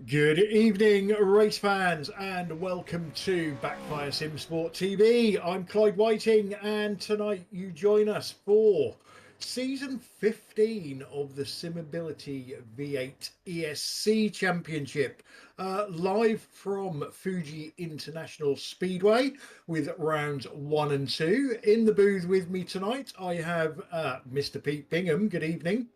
Good evening, race fans, and welcome to Backfire Simsport TV. I'm Clyde Whiting, and tonight you join us for season 15 of the Simability V8ESC Championship, live from Fuji International Speedway with rounds 1 and 2. In the booth with me tonight, I have Mr. Pete Bingham. Good evening.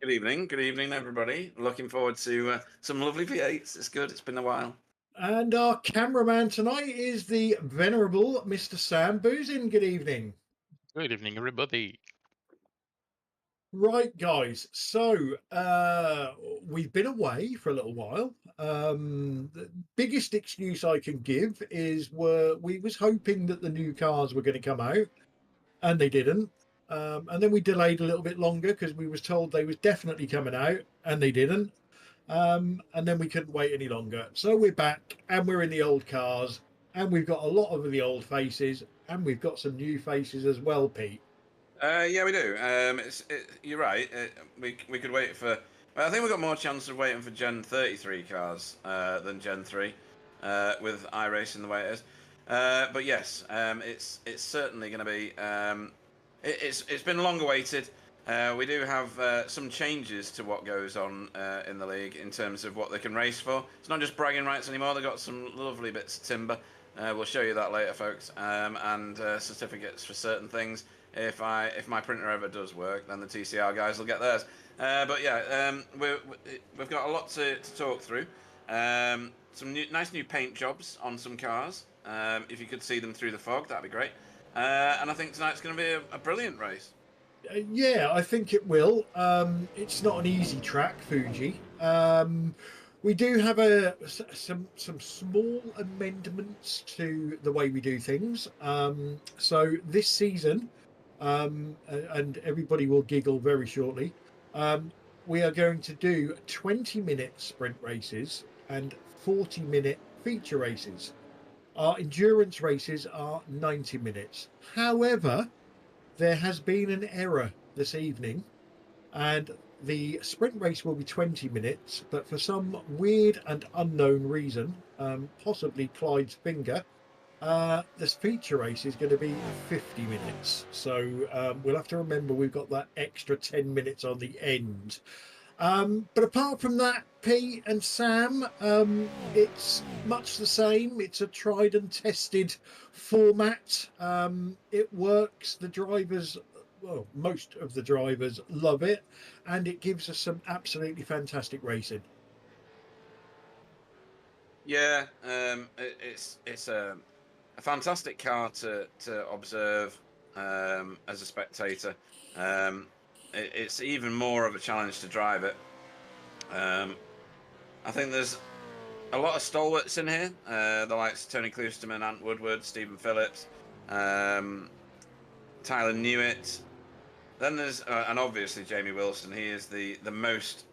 Good evening, everybody. Looking forward to some lovely V8s. It's good. It's been a while. And our cameraman tonight is the venerable Mr. Sam Boozin. Good evening. Good evening, everybody. Right, guys. So we've been away for a little while. The biggest excuse I can give is we was hoping that the new cars were going to come out, and they didn't. And then we delayed a little bit longer because we was told they was definitely coming out, and they didn't. And then we couldn't wait any longer. So we're back and we're in the old cars and we've got a lot of the old faces and we've got some new faces as well, Pete. Yeah, we do. You're right. We could wait for. I think we've got more chance of waiting for Gen 33 cars than Gen 3 with iRacing the way it is. But yes, it's certainly going to be. It's been long awaited. We do have some changes to what goes on in the league in terms of what they can race for. It's not just bragging rights anymore. They've got some lovely bits of timber. We'll show you that later, folks. And certificates for certain things. If my printer ever does work, then the TCR guys will get theirs. But yeah, we've got a lot to talk through. Some nice new paint jobs on some cars. If you could see them through the fog, that'd be great. And I think tonight's going to be a brilliant race. Yeah, I think it will. It's not an easy track, Fuji. We do have some small amendments to the way we do things. So this season, and everybody will giggle very shortly, we are going to do 20-minute sprint races and 40-minute feature races. Our endurance races are 90 minutes. However, there has been an error this evening, and the sprint race will be 20 minutes, but for some weird and unknown reason, possibly Clyde's finger, this feature race is going to be 50 minutes. So we'll have to remember we've got that extra 10 minutes on the end. But apart from that, Pete and Sam, it's much the same. It's a tried and tested format. It works. The drivers, well, most of the drivers love it, and it gives us some absolutely fantastic racing. Yeah, it's a fantastic car to observe as a spectator. It's even more of a challenge to drive it. I think there's a lot of stalwarts in here, the likes of Tony Clouston, Ant Woodward, Stephen Phillips, Tyler Newitt. Then there's and obviously Jamie Wilson. He is the most.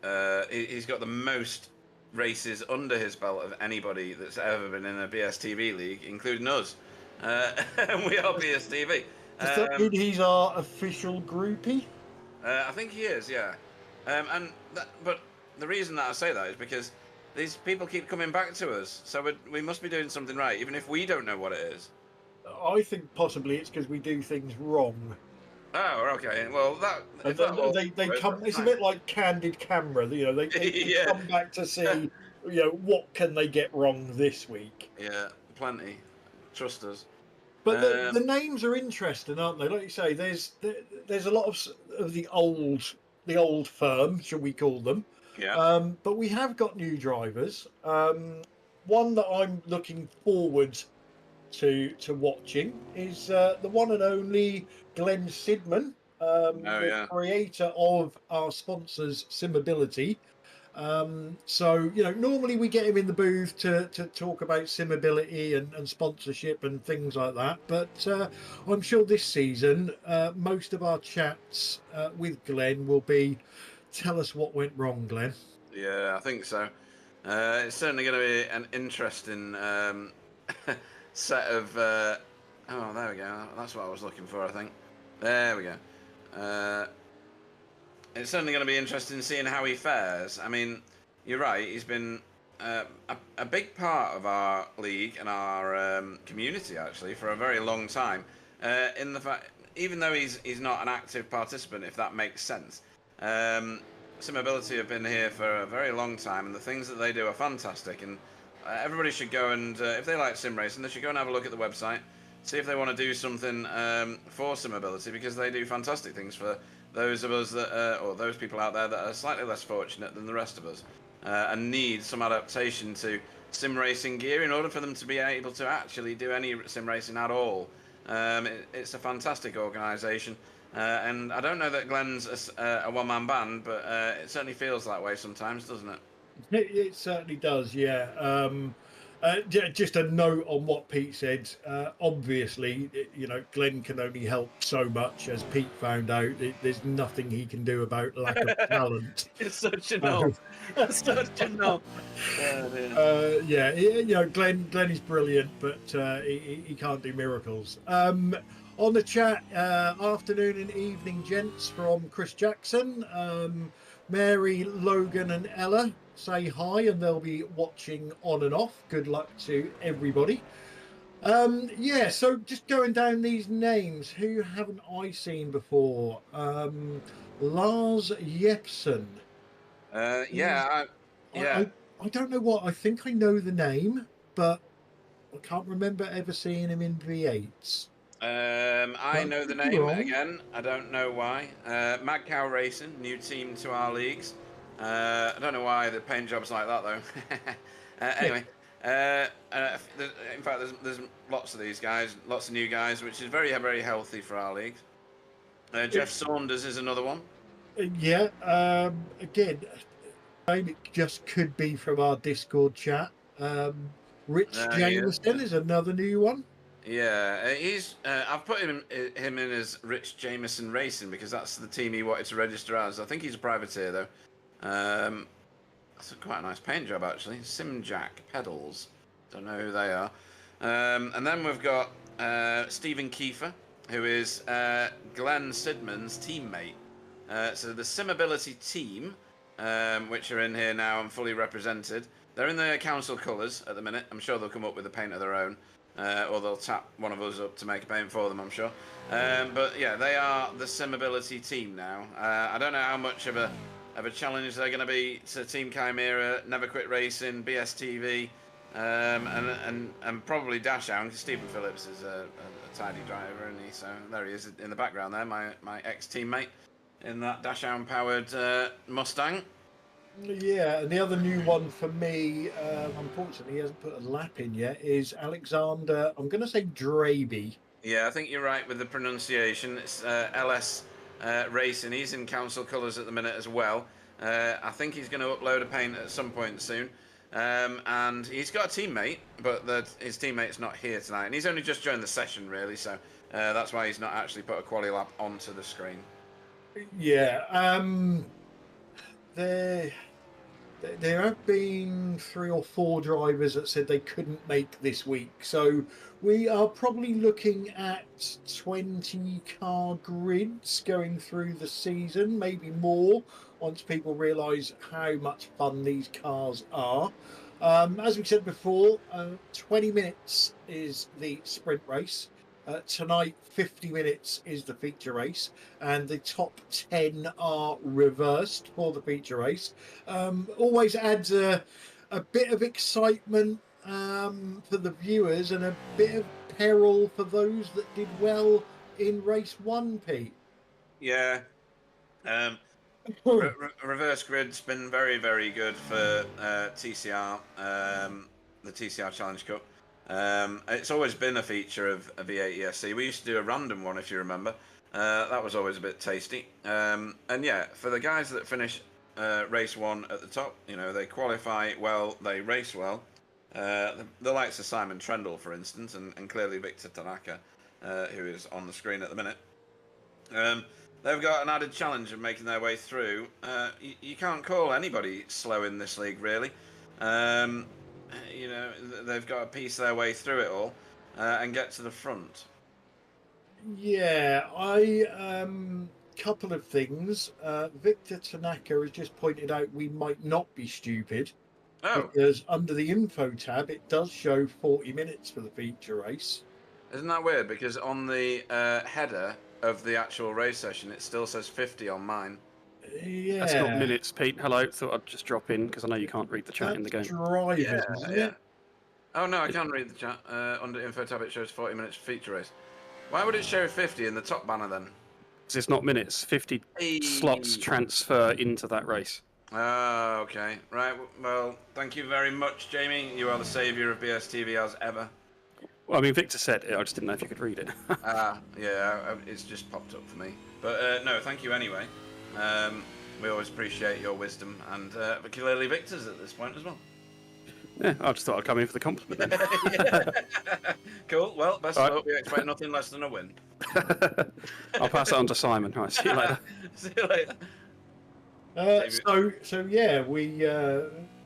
He's got the most races under his belt of anybody that's ever been in a BSTV league, including us. And we are BSTV. Does that mean he's our official groupie? I think he is, yeah. But the reason that I say that is because these people keep coming back to us, so we must be doing something right, even if we don't know what it is. I think possibly it's because we do things wrong. Oh, okay. Well, They come. It's a bit like Candid Camera. They Yeah. come back to see, what can they get wrong this week. Yeah, plenty. Trust us. But the names are interesting, aren't they? Like you say, there's a lot of the old firm, shall we call them? Yeah. But we have got new drivers. One that I'm looking forward to watching is the one and only Glenn Sidman, the creator of our sponsors Simability. So normally we get him in the booth to talk about Simability and sponsorship and things like that, but I'm sure this season most of our chats with Glenn will be, tell us what went wrong, Glenn. Yeah, I think so. It's certainly going to be an interesting set of. Oh, there we go. That's what I was looking for, I think. There we go. It's certainly going to be interesting seeing how he fares. I mean, you're right. He's been a big part of our league and our community actually for a very long time. In the fact, even though he's not an active participant, if that makes sense, Simability have been here for a very long time, and the things that they do are fantastic. And everybody should go and if they like sim racing, they should go and have a look at the website, see if they want to do something for Simability, because they do fantastic things for those of us that or those people out there that are slightly less fortunate than the rest of us. And need some adaptation to sim racing gear in order for them to be able to actually do any sim racing at all. It's a fantastic organisation, and I don't know that Glenn's a one-man band, but it certainly feels that way sometimes, doesn't it? It certainly does, yeah. Just a note on what Pete said. Obviously, Glenn can only help so much, as Pete found out. There's nothing he can do about lack of talent. It's such a no. Such a no. Yeah, Glenn is brilliant, but he can't do miracles. On the chat, afternoon and evening, gents, from Chris Jackson. Mary, Logan, and Ella say hi, and they'll be watching on and off. Good luck to everybody. Yeah, so just going down these names, who haven't I seen before? Lars Jepsen. Yeah, I don't know what. I think I know the name, but I can't remember ever seeing him in V8s. I know the could be name wrong. again. I don't know why. Mad Cow Racing, new team to our leagues. I don't know why the paint job's like that though. Anyway, in fact, there's lots of these guys, lots of new guys, which is very very healthy for our leagues. Jeff Saunders is another one. Yeah. Again, it just could be from our Discord chat. Rich Jameson is another new one. Yeah, he's. I've put him in as Rich Jameson Racing because that's the team he wanted to register as. I think he's a privateer though. That's quite a nice paint job actually. Simjack pedals. Don't know who they are. And then we've got Stephen Kiefer, who is Glenn Sidman's teammate. So the Simability team, which are in here now and fully represented. They're in the council colours at the minute. I'm sure they'll come up with a paint of their own. Or they'll tap one of us up to make a paint for them, I'm sure. But yeah, they are the Simability team now. I don't know how much of a challenge they're going to be to Team Chimera, Never Quit Racing, BSTV, and probably Dashhound, because Stephen Phillips is a tidy driver, isn't he? So there he is in the background there, my ex-teammate in that Dashhound powered Mustang. Yeah, and the other new one for me, unfortunately, he hasn't put a lap in yet, is Alexander, I'm going to say Draby. Yeah, I think you're right with the pronunciation. It's LS Racing. He's in council colours at the minute as well. I think he's going to upload a paint at some point soon. And he's got a teammate, but his teammate's not here tonight. And he's only just joined the session, really, so that's why he's not actually put a quali lap onto the screen. Yeah, there have been 3 or 4 drivers that said they couldn't make this week. So we are probably looking at 20 car grids going through the season, maybe more, once people realise how much fun these cars are. As we said before, 20 minutes is the sprint race. Tonight, 50 minutes is the feature race, and the top 10 are reversed for the feature race. Always adds a bit of excitement for the viewers and a bit of peril for those that did well in race 1, Pete. Yeah. Reverse grid's been very, very good for TCR, the TCR Challenge Cup. It's always been a feature of V8ESC. We used to do a random one, if you remember. That was always a bit tasty. And yeah, for the guys that finish race 1 at the top, they qualify well, they race well. The likes of Simon Trendle, for instance, and clearly Victor Tanaka, who is on the screen at the minute. They've got an added challenge of making their way through. You can't call anybody slow in this league, really. They've got to piece their way through it all and get to the front. Yeah, couple of things. Victor Tanaka has just pointed out we might not be stupid. Oh, because under the info tab it does show 40 minutes for the feature race. isn't that weird? Because on the header of the actual race session, it still says 50 on mine. Yeah, That's not minutes, Pete. Hello. Thought I'd just drop in because I know you can't read the chat in the that's game. drivers, isn't it? Oh no, I can read the chat. Under info tab, it shows 40 minutes feature race. Why would it show 50 in the top banner then? Because it's not minutes. 50 slots transfer into that race. Oh, okay. Right. Well, thank you very much, Jamie. You are the saviour of BSTV as ever. Well, I mean, Victor said it. I just didn't know if you could read it. Yeah, it's just popped up for me. But no, thank you anyway. We always appreciate your wisdom, and particularly Victor's at this point as well. Yeah, I just thought I'd come in for the compliment then. Cool. Well, best of luck. We expect nothing less than a win. I'll pass it on to Simon. Right, see you later. See you later. So yeah, we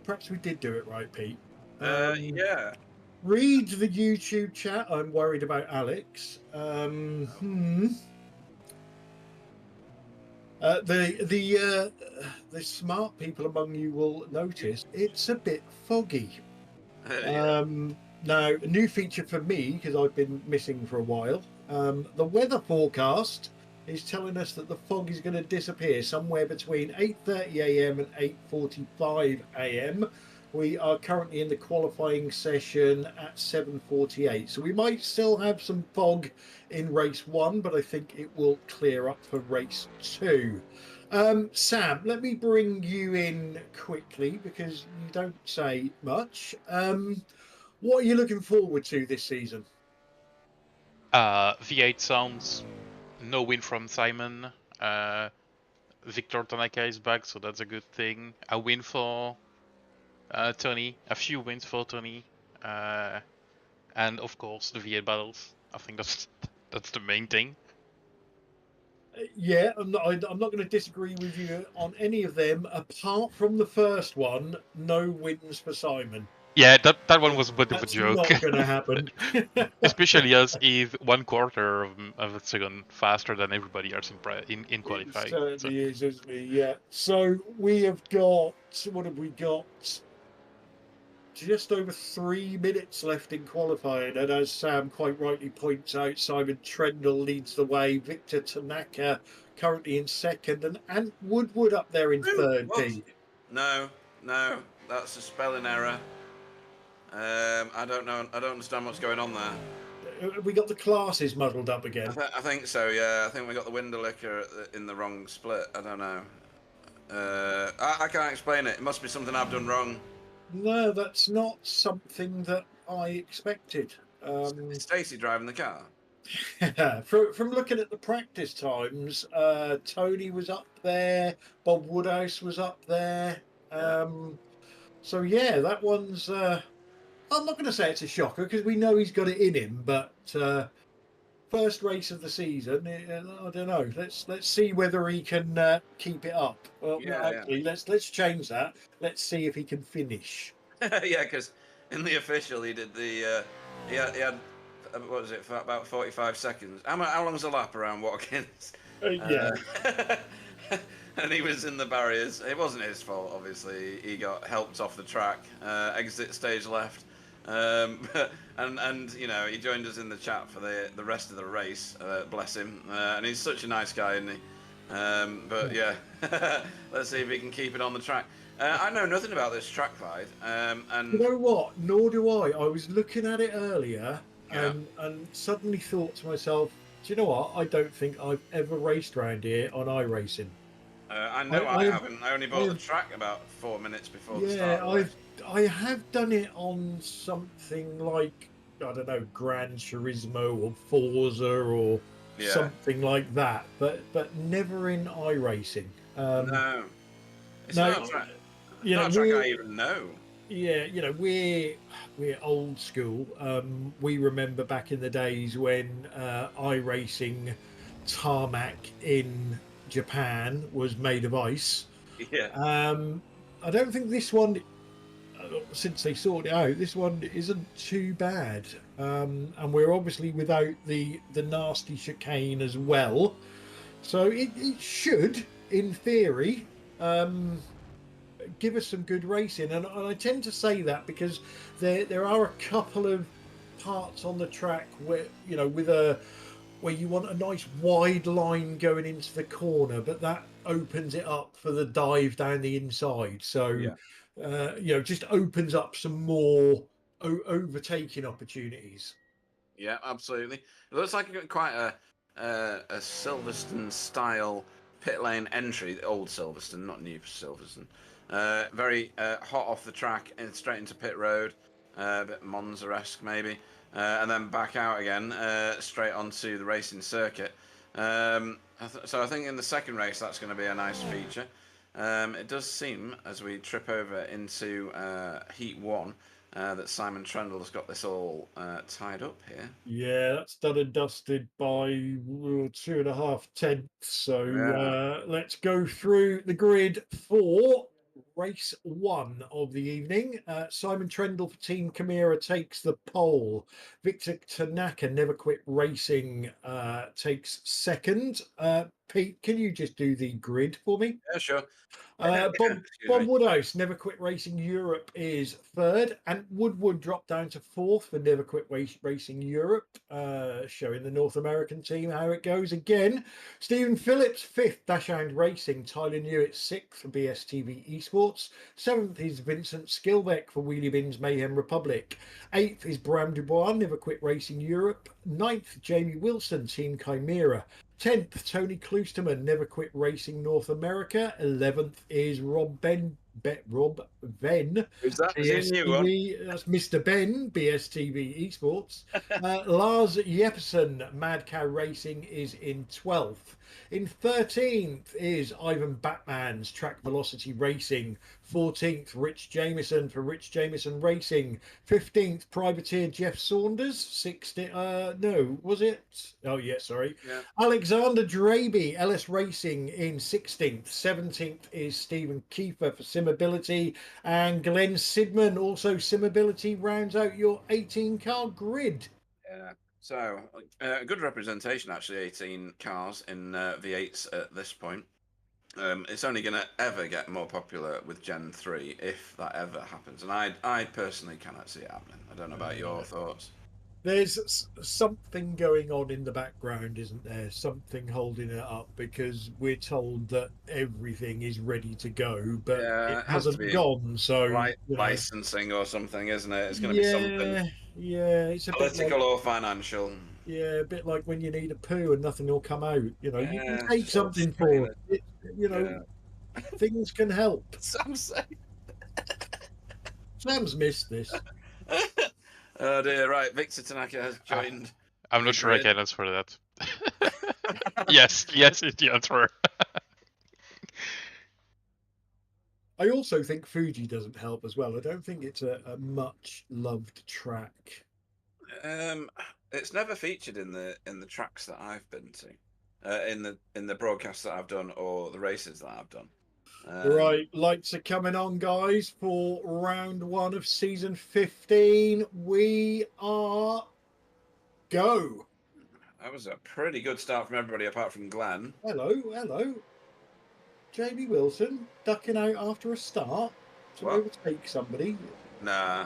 perhaps we did do it right, Pete. Yeah. Read the YouTube chat. I'm worried about Alex. The smart people among you will notice it's a bit foggy. Yeah. Now, a new feature for me, because I've been missing for a while, the weather forecast is telling us that the fog is going to disappear somewhere between 8:30 a.m. and 8:45 a.m. We are currently in the qualifying session at 7:48, so we might still have some fog in race 1, but I think it will clear up for race 2. Sam, let me bring you in quickly because you don't say much. What are you looking forward to this season? V8 sounds. No win from Simon. Victor Tanaka is back, so that's a good thing. A win for Tony. A few wins for Tony. And of course the V8 battles. I think that's the main thing. Yeah, I'm not going to disagree with you on any of them, apart from the first one. No wins for Simon. Yeah, that one was a bit of a joke. That's not going to happen. Especially as he's 1/4 of a second faster than everybody else in qualifying. It certainly is, isn't he? Yeah. So we have got, what have we got? Just over 3 minutes left in qualifying, and as Sam quite rightly points out, Simon Trendle leads the way. Victor Tanaka currently in second, and Ant Woodward up there in third. Pete. No, that's a spelling error. I don't know. I don't understand what's going on there. We got the classes muddled up again. I think so. Yeah, I think we got the Winterlicker in the wrong split. I don't know. I can't explain it. It must be something I've done wrong. No, that's not something that I expected. Is Stacey driving the car? From looking at the practice times, Tony was up there, Bob Woodhouse was up there. So yeah, that one's. I'm not going to say it's a shocker because we know he's got it in him, but first race of the season, I don't know. Let's see whether he can keep it up. Well, actually, let's change that. Let's see if he can finish. Yeah, because in the official he did the he had what was it for about 45 seconds. How long's a lap around Watkins? Yeah. And he was in the barriers. It wasn't his fault, obviously. He got helped off the track. Exit stage left. And you know, he joined us in the chat for the rest of the race. Bless him. And he's such a nice guy, isn't he? But yeah, let's see if he can keep it on the track. I know nothing about this track, Clyde. And you know what? Nor do I. I was looking at it earlier and suddenly thought to myself, do you know what? I don't think I've ever raced around here on iRacing. I know I haven't. I only bought the track about 4 minutes before the start. I have done it on something like, I don't know, Gran Turismo or Forza or something like that, but never in iRacing. No, it's not a track. Not a track I even know. Yeah, you know, we're old school. We remember back in the days when iRacing tarmac in Japan was made of ice. Yeah. I don't think this one, since they sorted it out, this one isn't too bad. And we're obviously without the nasty chicane as well. So it should, in theory, give us some good racing. And I tend to say that because there are a couple of parts on the track where, you know, where you want a nice wide line going into the corner, but that opens it up for the dive down the inside. So, Yeah. you know, just opens up some more overtaking opportunities. Yeah, absolutely. It looks like quite a Silverstone style pit lane entry, old Silverstone, not new Silverstone. Very hot off the track and straight into pit road, a bit Monza-esque maybe, and then back out again, straight onto the racing circuit. So I think in the second race that's going to be a nice feature. It does seem, as we trip over into Heat 1, that Simon Trendle has got this all tied up here. Yeah, that's done and dusted by 2.5 tenths. So let's go through the grid for race 1 of the evening. Simon Trendle for Team Chimera takes the pole. Victor Tanaka, Never Quit Racing, takes second. Pete, can you just do the grid for me? Yeah, sure. Bob Woodhouse, Never Quit Racing Europe, is third, and Woodward dropped down to fourth for Never Quit Racing Europe, showing the North American team how it goes again. Stephen Phillips, fifth, Dashhound Racing. Tyler Newitt, sixth for BSTV Esports. Seventh is Vincent Skilbeck for Wheelie Bins Mayhem Republic. Eighth is Bram Dubois, Never Quit Racing Europe. Ninth, Jamie Wilson, Team Chimera. 10th, Tony Kloosterman, Never Quit Racing North America. 11th is Rob Venn. Who's that? Is he a new one? BSTV, that's Mr. Ben, BSTV Esports. Lars Jepsen, Mad Cow Racing, is in 12th. In 13th is Ivan Batman's Track Velocity Racing. 14th, Rich Jameson for Rich Jameson Racing. 15th, Privateer Jeff Saunders. 16th, no, was it? Oh, yeah, sorry. Yeah. Alexander Draby, LS Racing, in 16th. 17th is Stephen Kiefer for Simability. And Glenn Sidman, also Simability, rounds out your 18-car grid. Yeah. So, good representation, actually, 18 cars in V8s at this point. It's only going to ever get more popular with Gen 3, if that ever happens. And I personally cannot see it happening. I don't know about your thoughts. There's something going on in the background, isn't there? Something holding it up, because we're told that everything is ready to go, but it has to hasn't be gone. So, you know, licensing or something, isn't it? It's going to be something it's a bit political like, or financial. yeah, a bit like when you need a poo and nothing will come out. You know, you can Yeah, take so something for frustrating. it. You know, things can help. Sam's Sam's missed this. Oh dear, right. Victor Tanaka has joined. I'm not sure I can answer that. yes is the answer. I also think Fuji doesn't help as well. I don't think it's a much loved track. It's never featured in the tracks that I've been to, in the broadcasts that I've done or the races that I've done. Right, lights are coming on, guys, for round 1 of season 15. We are go. That was a pretty good start from everybody apart from Glenn. Hello. Jamie Wilson ducking out after a start to overtake somebody. Nah.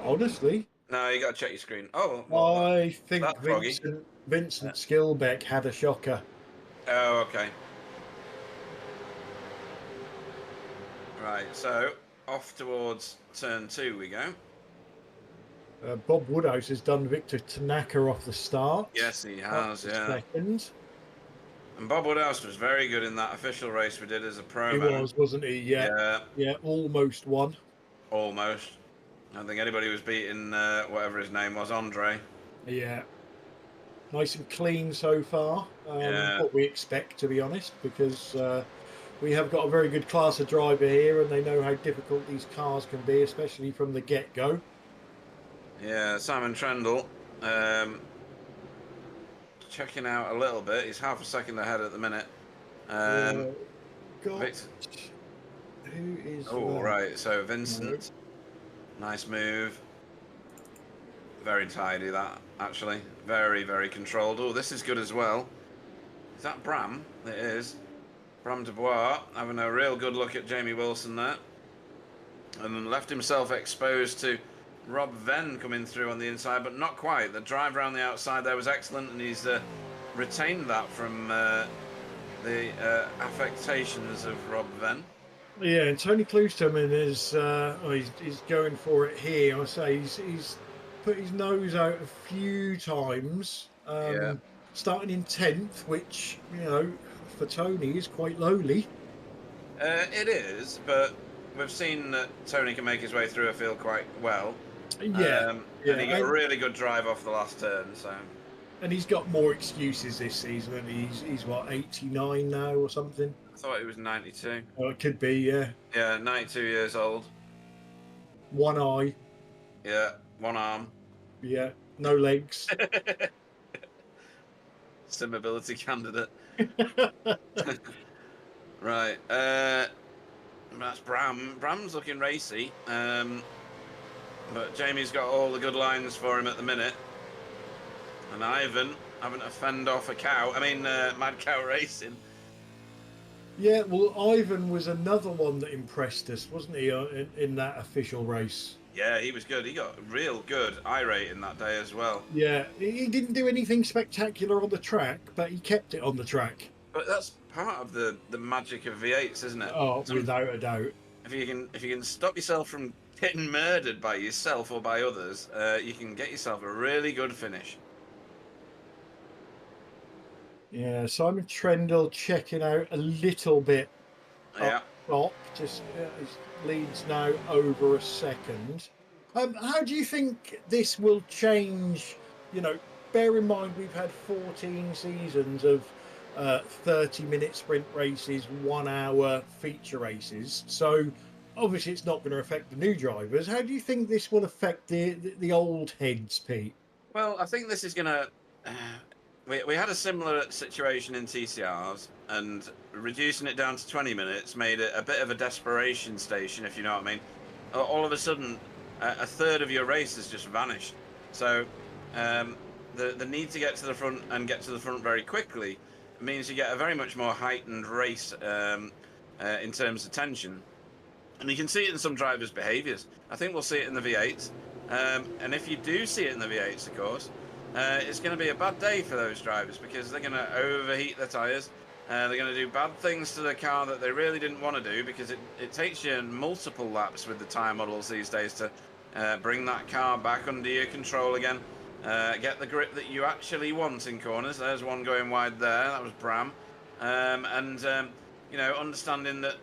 Honestly. No, you got to check your screen. Oh, I think Vincent Skilbeck had a shocker. Oh, okay. Right, so off towards turn 2 we go. Bob Woodhouse has done Victor Tanaka off the start. Yes, he has, yeah. Second. And Bob Woodhouse was very good in that official race we did as a promo. He was, wasn't he? Yeah, almost won. Almost. I don't think anybody was beating whatever his name was, Andre. Yeah. Nice and clean so far. What we expect, to be honest, because we have got a very good class of driver here, and they know how difficult these cars can be, especially from the get-go. Yeah, Simon Trendle checking out a little bit. He's half a second ahead at the minute. Who is? Oh, right. So Vincent, nice move. Very tidy, that, actually. Very, very controlled. Oh, this is good as well. Is that Bram? It is. Bram Dubois having a real good look at Jamie Wilson there. And then left himself exposed to Rob Venn coming through on the inside, but not quite. The drive around the outside there was excellent, and he's retained that from the affectations of Rob Venn. Yeah, and Tony Klosterman is he's going for it here. I say he's put his nose out a few times. Yeah. Starting in 10th, which, you know, for Tony is quite lowly. It is, but we've seen that Tony can make his way through a field quite well. Yeah, and he got a really good drive off the last turn. So, and he's got more excuses this season, and he's what, 89 now or something. I thought he was 92. Oh, it could be, yeah. Yeah, 92 years old. One eye. Yeah, one arm. Yeah, no legs. Simability candidate. Right. That's Bram. Bram's looking racy. But Jamie's got all the good lines for him at the minute. And Ivan having to fend off a cow. I mean, Mad Cow Racing. Yeah, well, Ivan was another one that impressed us, wasn't he, in that official race? Yeah, he was good. He got real good I-rating that day as well. Yeah, he didn't do anything spectacular on the track, but he kept it on the track. But that's part of the magic of V8s, isn't it? Oh, without a doubt. If you can stop yourself from getting murdered by yourself or by others, you can get yourself a really good finish. Yeah, Simon Trendle checking out a little bit Yeah. top. Just his lead's now over a second. How do you think this will change? You know, bear in mind we've had 14 seasons of 30-minute sprint races, 1 hour feature races. So obviously it's not going to affect the new drivers. How do you think this will affect the old heads, Pete? Well, I think this is going to... we had a similar situation in TCRs, and reducing it down to 20 minutes made it a bit of a desperation station, if you know what I mean. All of a sudden, a third of your race has just vanished. So the need to get to the front and get to the front very quickly means you get a very much more heightened race in terms of tension. And you can see it in some drivers' behaviours. I think we'll see it in the V8s. And if you do see it in the V8s, of course, it's going to be a bad day for those drivers because they're going to overheat their tyres. They're going to do bad things to the car that they really didn't want to do because it takes you multiple laps with the tyre models these days to bring that car back under your control again. Get the grip that you actually want in corners. There's one going wide there. That was Bram. You know, understanding that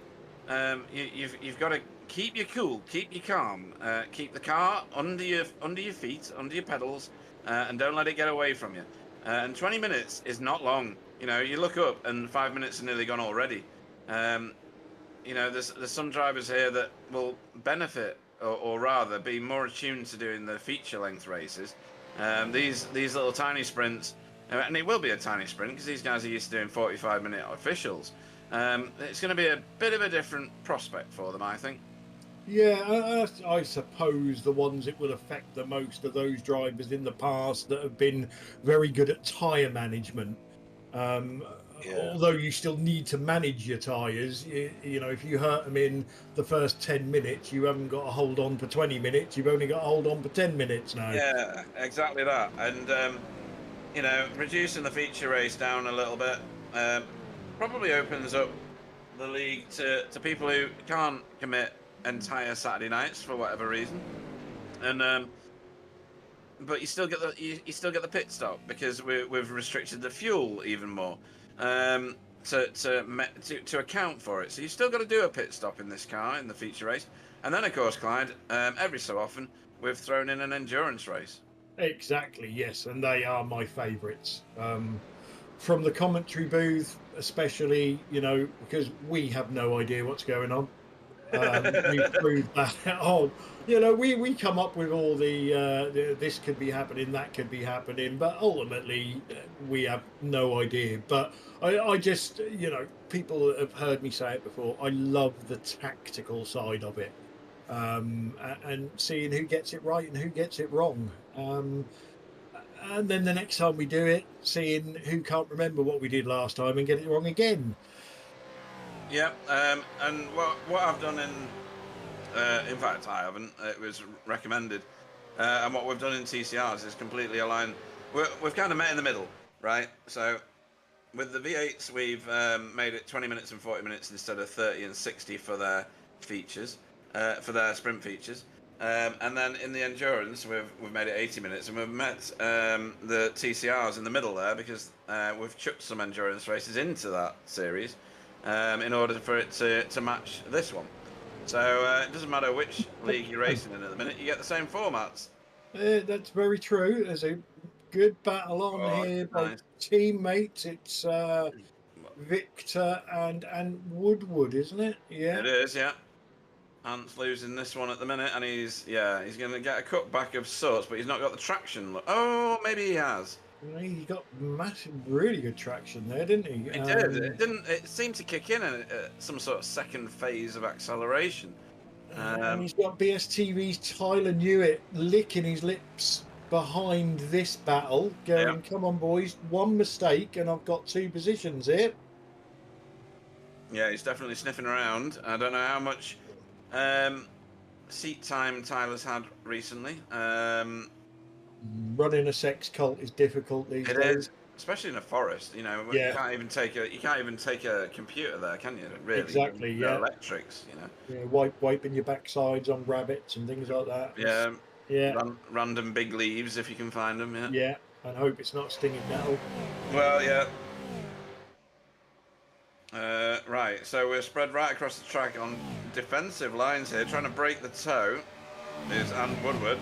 you've got to keep your cool, keep your calm, keep the car under your feet, under your pedals, and don't let it get away from you. And 20 minutes is not long. You know, you look up and 5 minutes are nearly gone already. You know, there's some drivers here that will benefit, or rather be more attuned to doing the feature length races. These little tiny sprints, and it will be a tiny sprint because these guys are used to doing 45-minute officials. It's going to be a bit of a different prospect for them, I think. Yeah, I suppose the ones it will affect the most are those drivers in the past that have been very good at tyre management. Although you still need to manage your tyres, you know, if you hurt them in the first 10 minutes, you haven't got to hold on for 20 minutes, you've only got to hold on for 10 minutes now. Yeah, exactly that. And, you know, reducing the feature race down a little bit probably opens up the league to people who can't commit entire Saturday nights for whatever reason. And but you still get the pit stop because we've restricted the fuel even more to account for it. So you still got to do a pit stop in this car in the feature race, and then of course, Clyde, every so often we've thrown in an endurance race. Exactly, yes, and they are my favourites. From the commentary booth, especially, you know, because we have no idea what's going on. We've proved that. Oh, you know, we come up with all the this could be happening, that could be happening, but ultimately we have no idea. But I just, you know, people have heard me say it before. I love the tactical side of it, and seeing who gets it right and who gets it wrong. And then the next time we do it, seeing who can't remember what we did last time and get it wrong again. Yeah, and what I've done in fact I haven't. It was recommended, and what we've done in TCRs is completely aligned. We've kind of met in the middle, right? So with the V8s, we've made it 20 minutes and 40 minutes instead of 30 and 60 for their features, for their sprint features. And then in the endurance, we've made it 80 minutes, and we've met the TCRs in the middle there because we've chucked some endurance races into that series in order for it to match this one. So it doesn't matter which league you're racing in at the minute, you get the same formats. That's very true. There's a good battle on here by Nice. teammates. It's Victor and Woodward, isn't it? Yeah. It is, yeah. Ant's losing this one at the minute, and he's going to get a cutback of sorts, but he's not got the traction. Oh, maybe he has. He got massive, really good traction there, didn't he? It did. It didn't. It seemed to kick in at some sort of second phase of acceleration. And he's got BSTV's Tyler Newitt licking his lips behind this battle, going, "Come on, boys! One mistake, and I've got 2 positions here." Yeah, he's definitely sniffing around. I don't know how much seat time Tyler's had recently. Running a sex cult is difficult these days. It is, especially in a forest. You know, Yeah. you can't even take a computer there, can you? Really? Exactly. No Yeah. electrics. You know. Yeah, wiping your backsides on rabbits and things like that. Yeah. Yeah. Random big leaves if you can find them. Yeah. Yeah. And hope it's not stinging nettle. Well, yeah. Right, so we're spread right across the track on defensive lines here, trying to break the toe. Is Ant Woodward.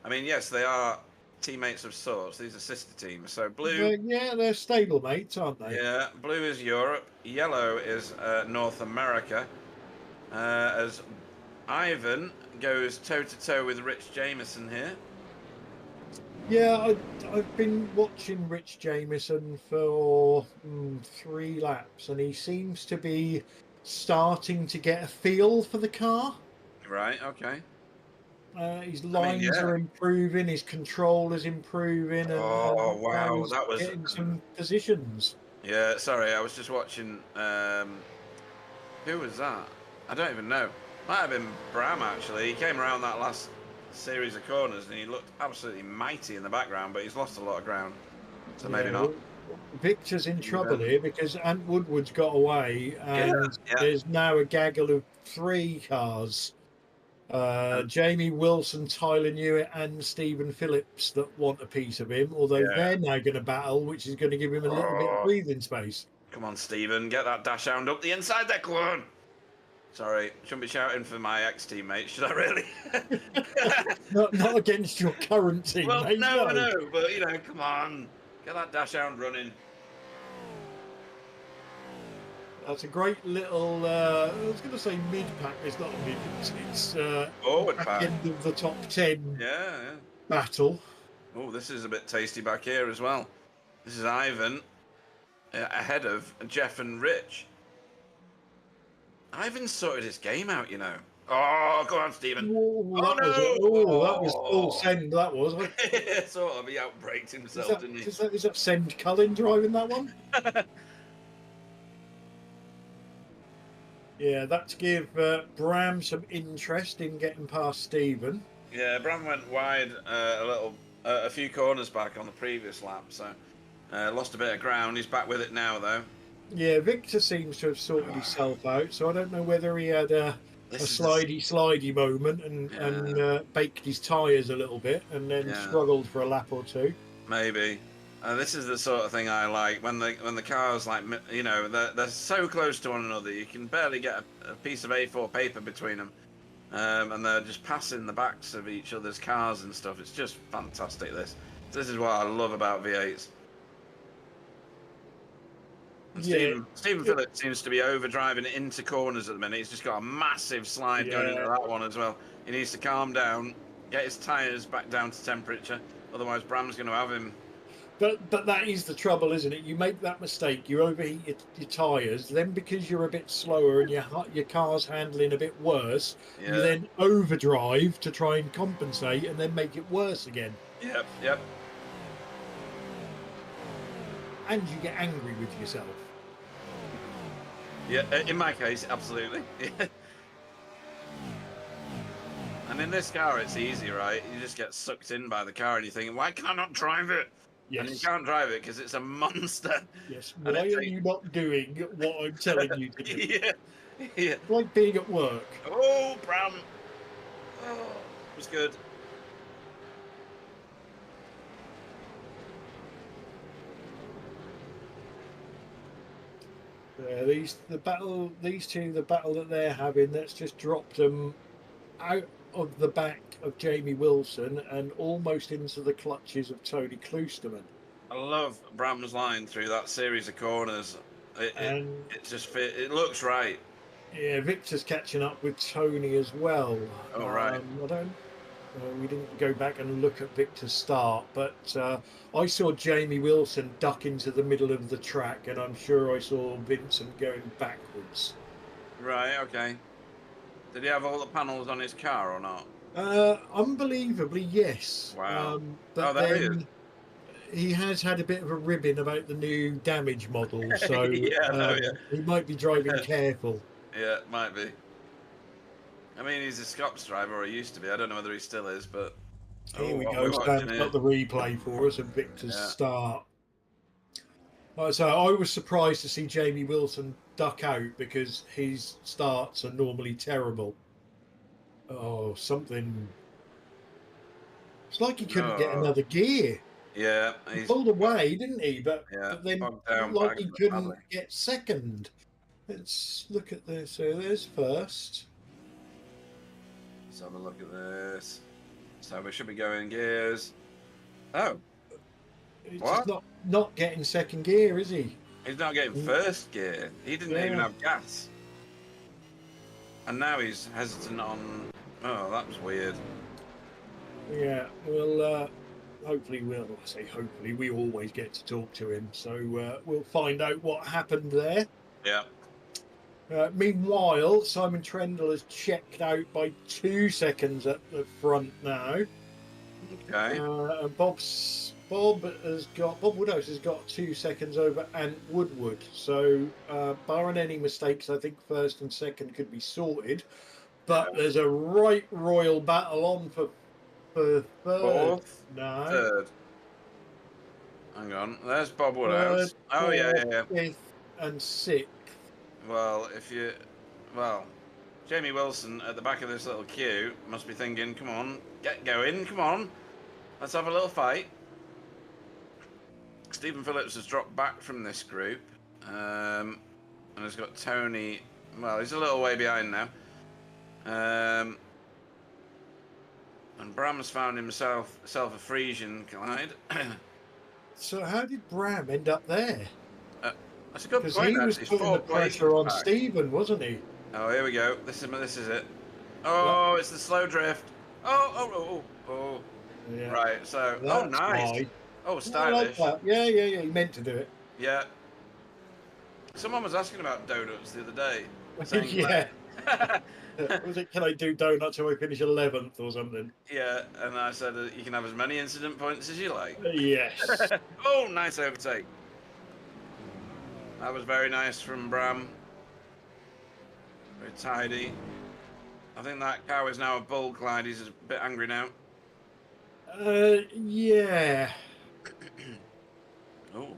I mean, yes, they are teammates of sorts. These are sister teams. So blue. Yeah, they're stable mates, aren't they? Yeah, blue is Europe. Yellow is North America. As Ivan goes toe to toe with Rich Jameson here. Yeah, I've been watching Rich Jameson for 3 laps, and he seems to be starting to get a feel for the car. Right. Okay. His lines are improving, his control is improving, and wow, he's that was getting some positions. Yeah, sorry, I was just watching. Who was that? I don't even know. Might have been Bram actually. He came around that last series of corners and he looked absolutely mighty in the background, but he's lost a lot of ground, so maybe not. Victor's in trouble here because Ant Woodward's got away, and there's now a gaggle of 3 cars. Jamie Wilson, Tyler Newitt, and Stephen Phillips that want a piece of him, although they're now going to battle, which is going to give him a little bit of breathing space. Come on, Stephen, get that dash hound up the inside there, come on. Sorry, shouldn't be shouting for my ex-teammate, should I really? not against your current teammate. Well, no, but you know, come on, get that dash hound running. That's a great little, I was going to say mid-pack, it's not a mid, it's forward pack. End of the top 10 battle. Oh, this is a bit tasty back here as well. This is Ivan ahead of Jeff and Rich. Ivan sorted his game out, you know. Oh, go on, Stephen. That was full send, that was. Sort of, he outbraked himself, didn't he? Is that Send Cullen driving that one? Yeah, that to give Bram some interest in getting past Stephen. Yeah, Bram went wide a few corners back on the previous lap, so lost a bit of ground. He's back with it now, though. Yeah, Victor seems to have sorted himself out, so I don't know whether he had a slidey moment and baked his tyres a little bit and then struggled for a lap or 2. Maybe. This is the sort of thing I like when the cars, like, you know, they're so close to one another you can barely get a piece of A4 paper between them, and they're just passing the backs of each other's cars and stuff. It's just fantastic. This is what I love about V8s. Stephen Phillips seems to be overdriving into corners at the minute. He's just got a massive slide going into that one as well. He needs to calm down, get his tyres back down to temperature, otherwise Bram's going to have him. But that is the trouble, isn't it? You make that mistake, you overheat your tyres, then because you're a bit slower and your car's handling a bit worse, you then overdrive to try and compensate and then make it worse again. Yep. And you get angry with yourself. Yeah, in my case, absolutely. And in this car, it's easy, right? You just get sucked in by the car and you're thinking, why can I not drive it? And you Yes. can't drive it because it's a monster. Yes. And Why it are you not doing what I'm telling you to do? yeah. Yeah. It's like being at work. Oh, Bram. Oh, it was good. These two, the battle that they're having, that's just dropped them out of the back of Jamie Wilson and almost into the clutches of Tony Kloosterman. I love Bram's line through that series of corners. And It just fit. It looks right. yeah, Victor's catching up with Tony as well. Oh, right. I don't. We didn't go back and look at Victor's start, but I saw Jamie Wilson duck into the middle of the track, and I'm sure I saw Vincent going backwards. Right, okay. Did he have all the panels on his car or not? Unbelievably, yes. Wow. But there he is. then he has had a bit of a ribbon about the new damage model, so Yeah, he might be driving careful. Yeah, might be. I mean, he's a Scots driver, or he used to be. I don't know whether he still is, but... Here we what go. we're watching Stan's here. got the replay for us of Victor's Yeah. start. So I was surprised to see Jamie Wilson duck out because his starts are normally terrible. Oh, something... It's like he couldn't get another gear. Yeah, He he's pulled away, didn't he? But then bogged down like he couldn't badly. get second. Let's look at this. So there's first. Let's have a look at this. So we should be going gears. Oh, He's What? just not getting second gear, is he? he's not getting first gear. He didn't even Yeah. have gas. And now he's hesitant on... Oh, that was weird. Yeah. Well, hopefully I say hopefully, we always get to talk to him. So we'll find out what happened there. Yeah. Meanwhile, Simon Trendle has checked out by 2 seconds at the front now. Okay. And Bob Woodhouse has got 2 seconds over Ant Woodward. So, barring any mistakes, I think first and second could be sorted. But there's a right royal battle on for third. Fourth. No. Third. Hang on. There's Bob Woodhouse. Oh, yeah. Fifth and sixth. Well, Jamie Wilson at the back of this little queue must be thinking, come on, get going, come on. Let's have a little fight. Stephen Phillips has dropped back from this group. And has got Tony... Well, he's a little way behind now. And Bram's found himself a Frisian glide. So how did Bram end up there? That's a good Because point, he was actually. putting the pressure on Stephen, wasn't he? Oh, here we go. This is it. Oh, it's the slow drift. Oh. Yeah. Right, so... That's nice. why. Oh, I stylish. like that. Yeah. He meant to do it. Yeah. Someone was asking about donuts the other day. saying Yeah. that- Was it? Can I do donuts till I finish 11th or something? Yeah, and I said you can have as many incident points as you like. Yes. Oh, nice overtake. That was very nice from Bram. Very tidy. I think that cow is now a bull, Clyde. He's a bit angry now. Yeah. Oh.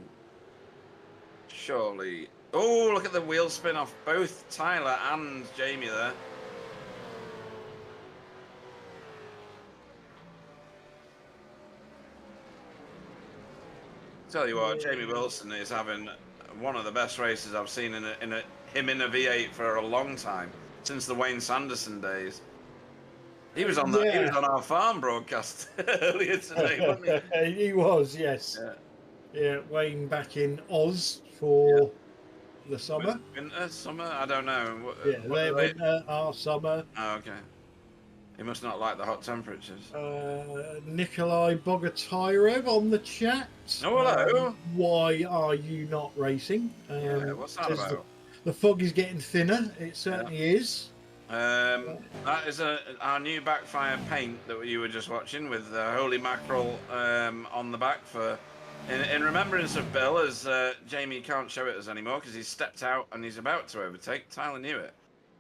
Surely. Oh, look at the wheel spin off both Tyler and Jamie there. Tell you what, Jamie Wilson is having one of the best races I've seen in him in a V8 for a long time, since the Wayne Sanderson days. He was on he was on our farm broadcast earlier today, wasn't he? He was, yes. Yeah, Wayne back in Oz for the summer. Winter, summer, I don't know. Their winter, our summer. Oh, okay. He must not like the hot temperatures. Nikolai Bogotyrev on the chat. Oh, hello. Why are you not racing? What's that about? The fog is getting thinner. It certainly is. That is our new Backfire paint that you were just watching with Holy Mackerel on the back for In remembrance of Bill, as Jamie can't show it us anymore because he's stepped out and he's about to overtake, Tyler knew it.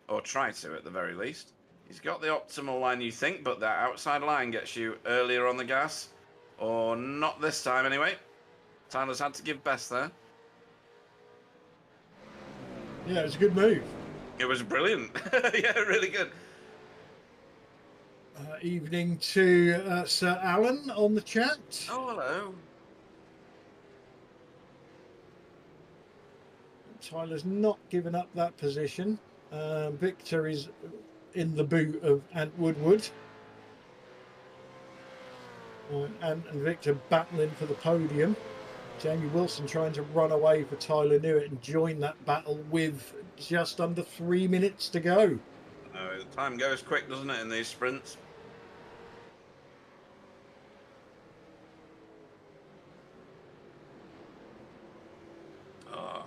Or try to, at the very least. He's got the optimal line, you think, but that outside line gets you earlier on the gas. Or not this time, anyway. Tyler's had to give best there. Yeah, it was a good move. It was brilliant. Yeah, really good. Evening to Sir Alan on the chat. Oh, hello. Tyler's not given up that position. Victor is in the boot of Ant Woodward. And Victor battling for the podium. Jamie Wilson trying to run away for Tyler Newitt and join that battle with just under 3 minutes to go. The time goes quick, doesn't it, in these sprints? Oh.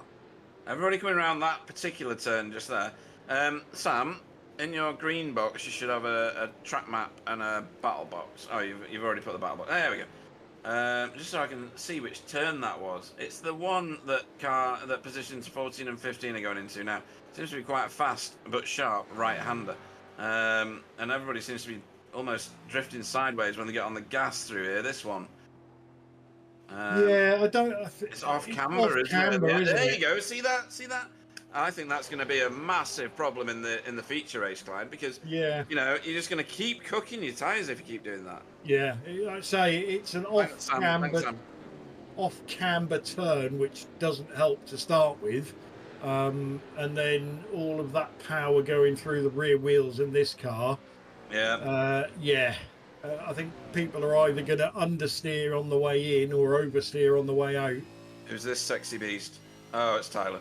Everybody coming around that particular turn just there. Sam, in your green box, you should have a track map and a battle box. Oh, you've already put the battle box. There we go. Just so I can see which turn that was. It's the one that positions 14 and 15 are going into now. Seems to be quite fast but sharp right-hander. And everybody seems to be almost drifting sideways when they get on the gas through here. This one. Yeah, I don't. It's off camber, isn't it? Yeah, there you go. See that? See that? I think that's going to be a massive problem in the feature race, Clyde, because yeah, you know you're just going to keep cooking your tyres if you keep doing that. Yeah, I'd say it's an off camber turn, which doesn't help to start with, and then all of that power going through the rear wheels in this car. Yeah. I think people are either going to understeer on the way in or oversteer on the way out. Who's this sexy beast? Oh, it's Tyler.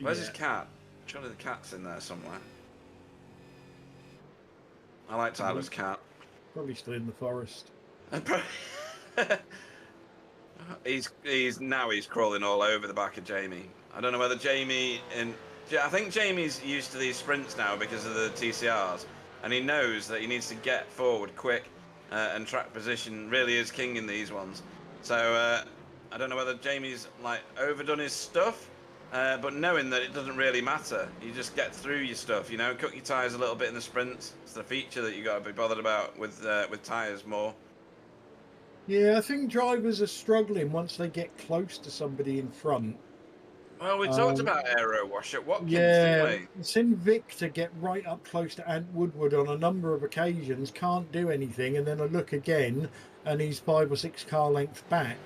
Where's his cat? Surely the cat's in there somewhere. I like Tyler's cat. Probably still in the forest. He's crawling all over the back of Jamie. I don't know whether I think Jamie's used to these sprints now because of the TCRs. And he knows that he needs to get forward quick, and track position really is king in these ones. So I don't know whether Jamie's like overdone his stuff, but knowing that it doesn't really matter, you just get through your stuff. You know, cook your tyres a little bit in the sprints. It's the feature that you got to be bothered about with tyres more. Yeah, I think drivers are struggling once they get close to somebody in front. Well, we talked about aero wash at Watkins, yeah, didn't we? I've seen Victor get right up close to Ant Woodward on a number of occasions, can't do anything, and then I look again, and he's 5 or 6 car lengths back.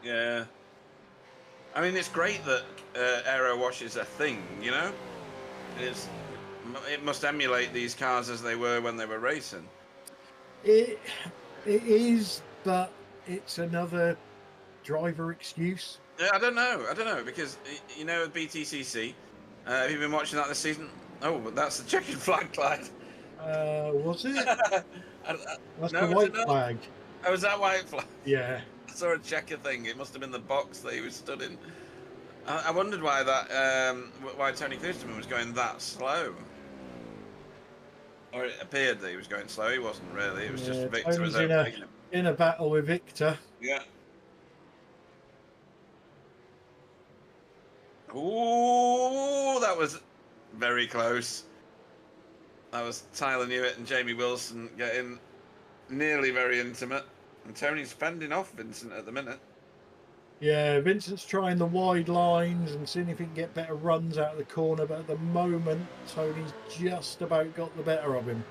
Yeah. I mean, it's great that aero wash is a thing, you know? It must emulate these cars as they were when they were racing. It is, but it's another driver excuse. Yeah, I don't know, because, you know, BTCC, have you been watching that this season? Oh, that's the checkered flag, Clyde. Was it? That's no, the white flag. Oh, was that white flag? Yeah. I saw a checker thing. It must have been the box that he was stood in. I wondered why why Tony Cleasterman was going that slow. Or it appeared that he was going slow. He wasn't really. It was just Victor was overtaking him. In a battle with Victor. Yeah. Ooh, that was very close. That was Tyler Newitt and Jamie Wilson getting nearly very intimate. And Tony's fending off Vincent at the minute. Yeah, Vincent's trying the wide lines and seeing if he can get better runs out of the corner, but at the moment, Tony's just about got the better of him.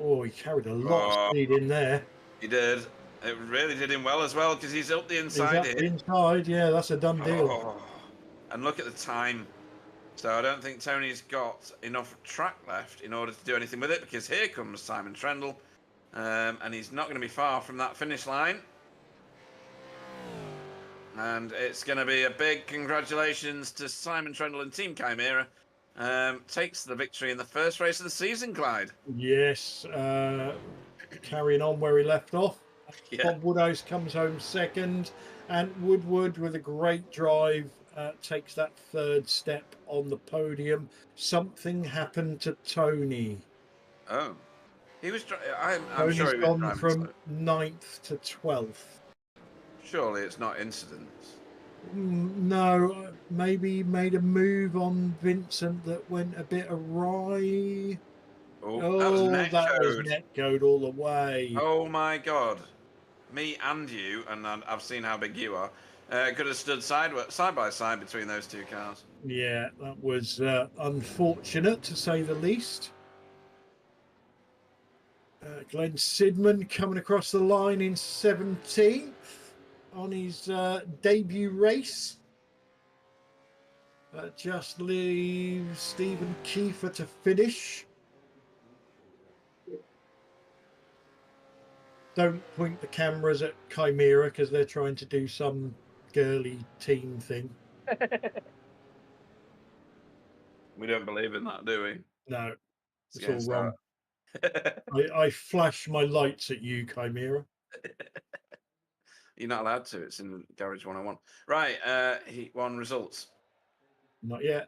Oh, he carried a lot of speed in there. He did. It really did him well as well, because he's up the inside here. The inside, yeah, that's a done deal. Oh. And look at the time. So I don't think Tony's got enough track left in order to do anything with it, because here comes Simon Trendle, and he's not going to be far from that finish line. And it's going to be a big congratulations to Simon Trendle and Team Chimera. Takes the victory in the first race of the season, Clyde. Yes, carrying on where he left off. Yeah. Bob Woodhouse comes home second, and Woodward with a great drive takes that third step on the podium. Something happened to Tony. Oh, he was. I'm Tony's sure he was gone driving from slow. 9th to 12th. Surely it's not incidents. No, maybe he made a move on Vincent that went a bit awry. Oh, that was Oh, net that was code. netcode all the way. Oh my god. Me and you, and I've seen how big you are, could have stood side by side between those two cars. Yeah, that was unfortunate to say the least. Glenn Sidman coming across the line in 17th on his debut race. Just leaves Stephen Kiefer to finish. Don't point the cameras at Chimera because they're trying to do some girly team thing. We don't believe in that, do we? No, It's it's all against wrong. that. I flash my lights at you, Chimera. You're not allowed to. It's in Garage 101. Right, Heat 1 results. Not yet.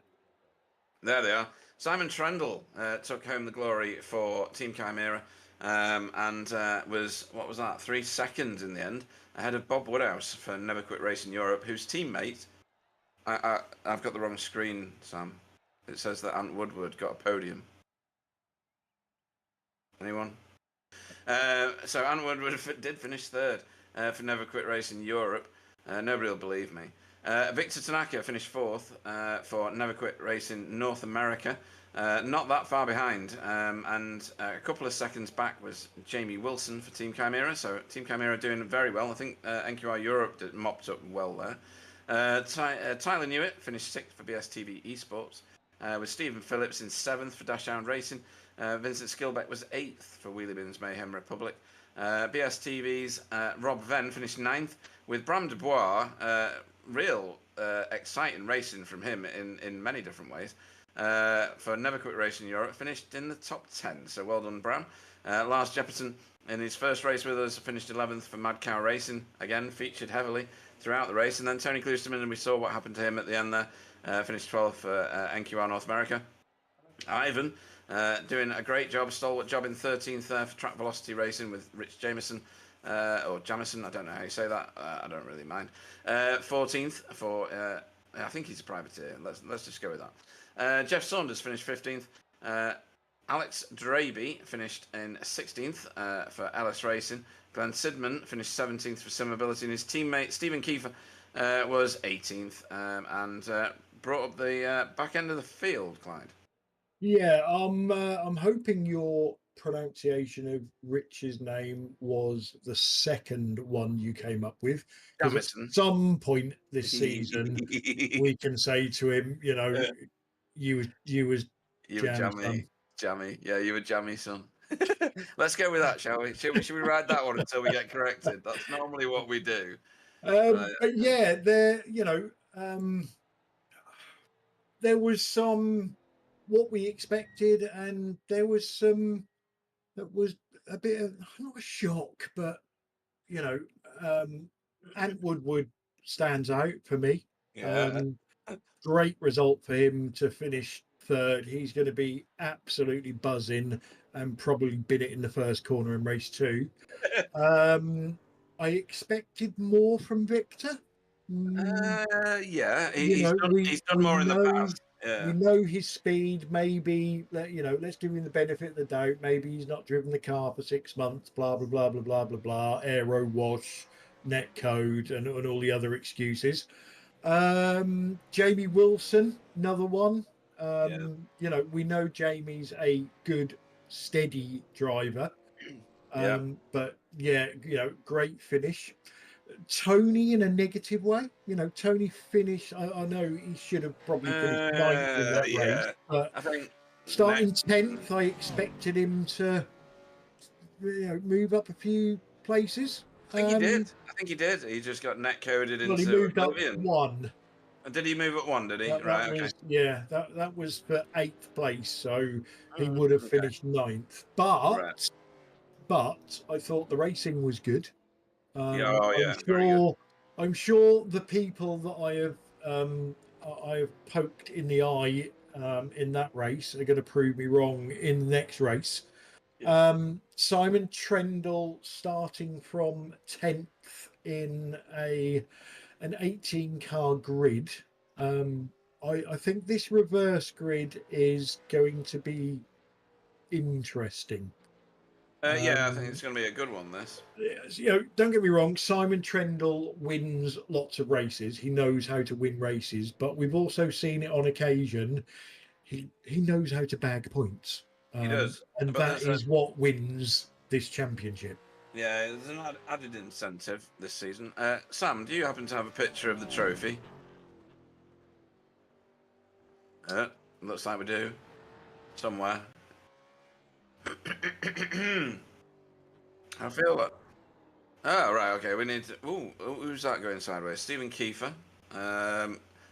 There they are. Simon Trendle took home the glory for Team Chimera and was, what was that, 3 seconds in the end, ahead of Bob Woodhouse for Never Quit Racing Europe, whose teammate, I've got the wrong screen, Sam. It says that Ant Woodward got a podium. Anyone? So Ant Woodward did finish 3rd for Never Quit Racing Europe. Nobody will believe me. Victor Tanaka finished 4th for Never Quit Racing North America. Not that far behind, and a couple of seconds back was Jamie Wilson for Team Chimera. So Team Chimera doing very well. I think NQR Europe mopped up well there. Tyler Newitt finished 6th for BSTV Esports, with Stephen Phillips in 7th for Dashhound Racing. Vincent Skilbeck was 8th for Wheelie Bins Mayhem Republic. BSTV's Rob Venn finished 9th, with Bram Dubois, real exciting racing from him in many different ways. For Never Quit Racing Europe, finished in the top 10, so well done, Bram. Lars Jepperson, in his first race with us, finished 11th for Mad Cow Racing, again featured heavily throughout the race. And then Tony Klusterman, and we saw what happened to him at the end there, finished 12th for NQR North America. Ivan, doing a great job, stalwart job in 13th there for Track Velocity Racing with Rich Jameson, or Jamison, I don't know how you say that, I don't really mind. 14th for, I think he's a privateer, let's just go with that. Jeff Saunders finished 15th. Alex Draby finished in 16th for Ellis Racing. Glenn Sidman finished 17th for Simability, and his teammate Stephen Kiefer was 18th and brought up the back end of the field, Clyde. Yeah, I'm hoping your pronunciation of Rich's name was the second one you came up with, because at Jamison. some point this season we can say to him, you know, you was You were Jam jammy, son. jammy. Yeah, you were jammy, son. Let's go with that, shall we? Should we ride that one until we get corrected? That's normally what we do. But yeah, there was some what we expected, and there was some that was a bit of not a shock, but you know, Ant Woodward stands out for me. Yeah. Great result for him to finish 3rd. He's going to be absolutely buzzing and probably bid it in the first corner in race 2. I expected more from Victor. Yeah, You he's know, done more in the past. we Yeah. know his speed. Maybe let's give him the benefit of the doubt. Maybe he's not driven the car for 6 months. Blah blah blah blah blah blah blah. Aero wash, net code, and all the other excuses. Jamie Wilson, another one. Yeah. We know Jamie's a good, steady driver. Yeah. But yeah, great finish. Tony in a negative way. Tony finished. I know he should have probably finished 9th in that race, Yeah. but I think starting 10th, I expected him to move up a few places. I think he did. I think he did. He just got net coded Well, he into moved up oblivion. one. Did he move up one? Did he? That Right. Okay. was that was for 8th place, so he Mm, would have okay. finished 9th. Right. But I thought the racing was good. Yeah. Oh, I'm yeah. Very good. sure the people that I have poked in the eye in that race are going to prove me wrong in the next race. Simon Trendle starting from 10th in an 18-car grid. I think this reverse grid is going to be interesting. Yeah, I think it's going to be a good one, this. You know, don't get me wrong, Simon Trendle wins lots of races. He knows how to win races, but we've also seen it on occasion. He knows how to bag points. He does. And But that is what wins this championship. Yeah, there's an added incentive this season. Sam, do you happen to have a picture of the trophy? Looks like we do. Somewhere. I feel that. Oh, right, okay. We need to... Ooh, who's that going sideways? Stephen Kiefer.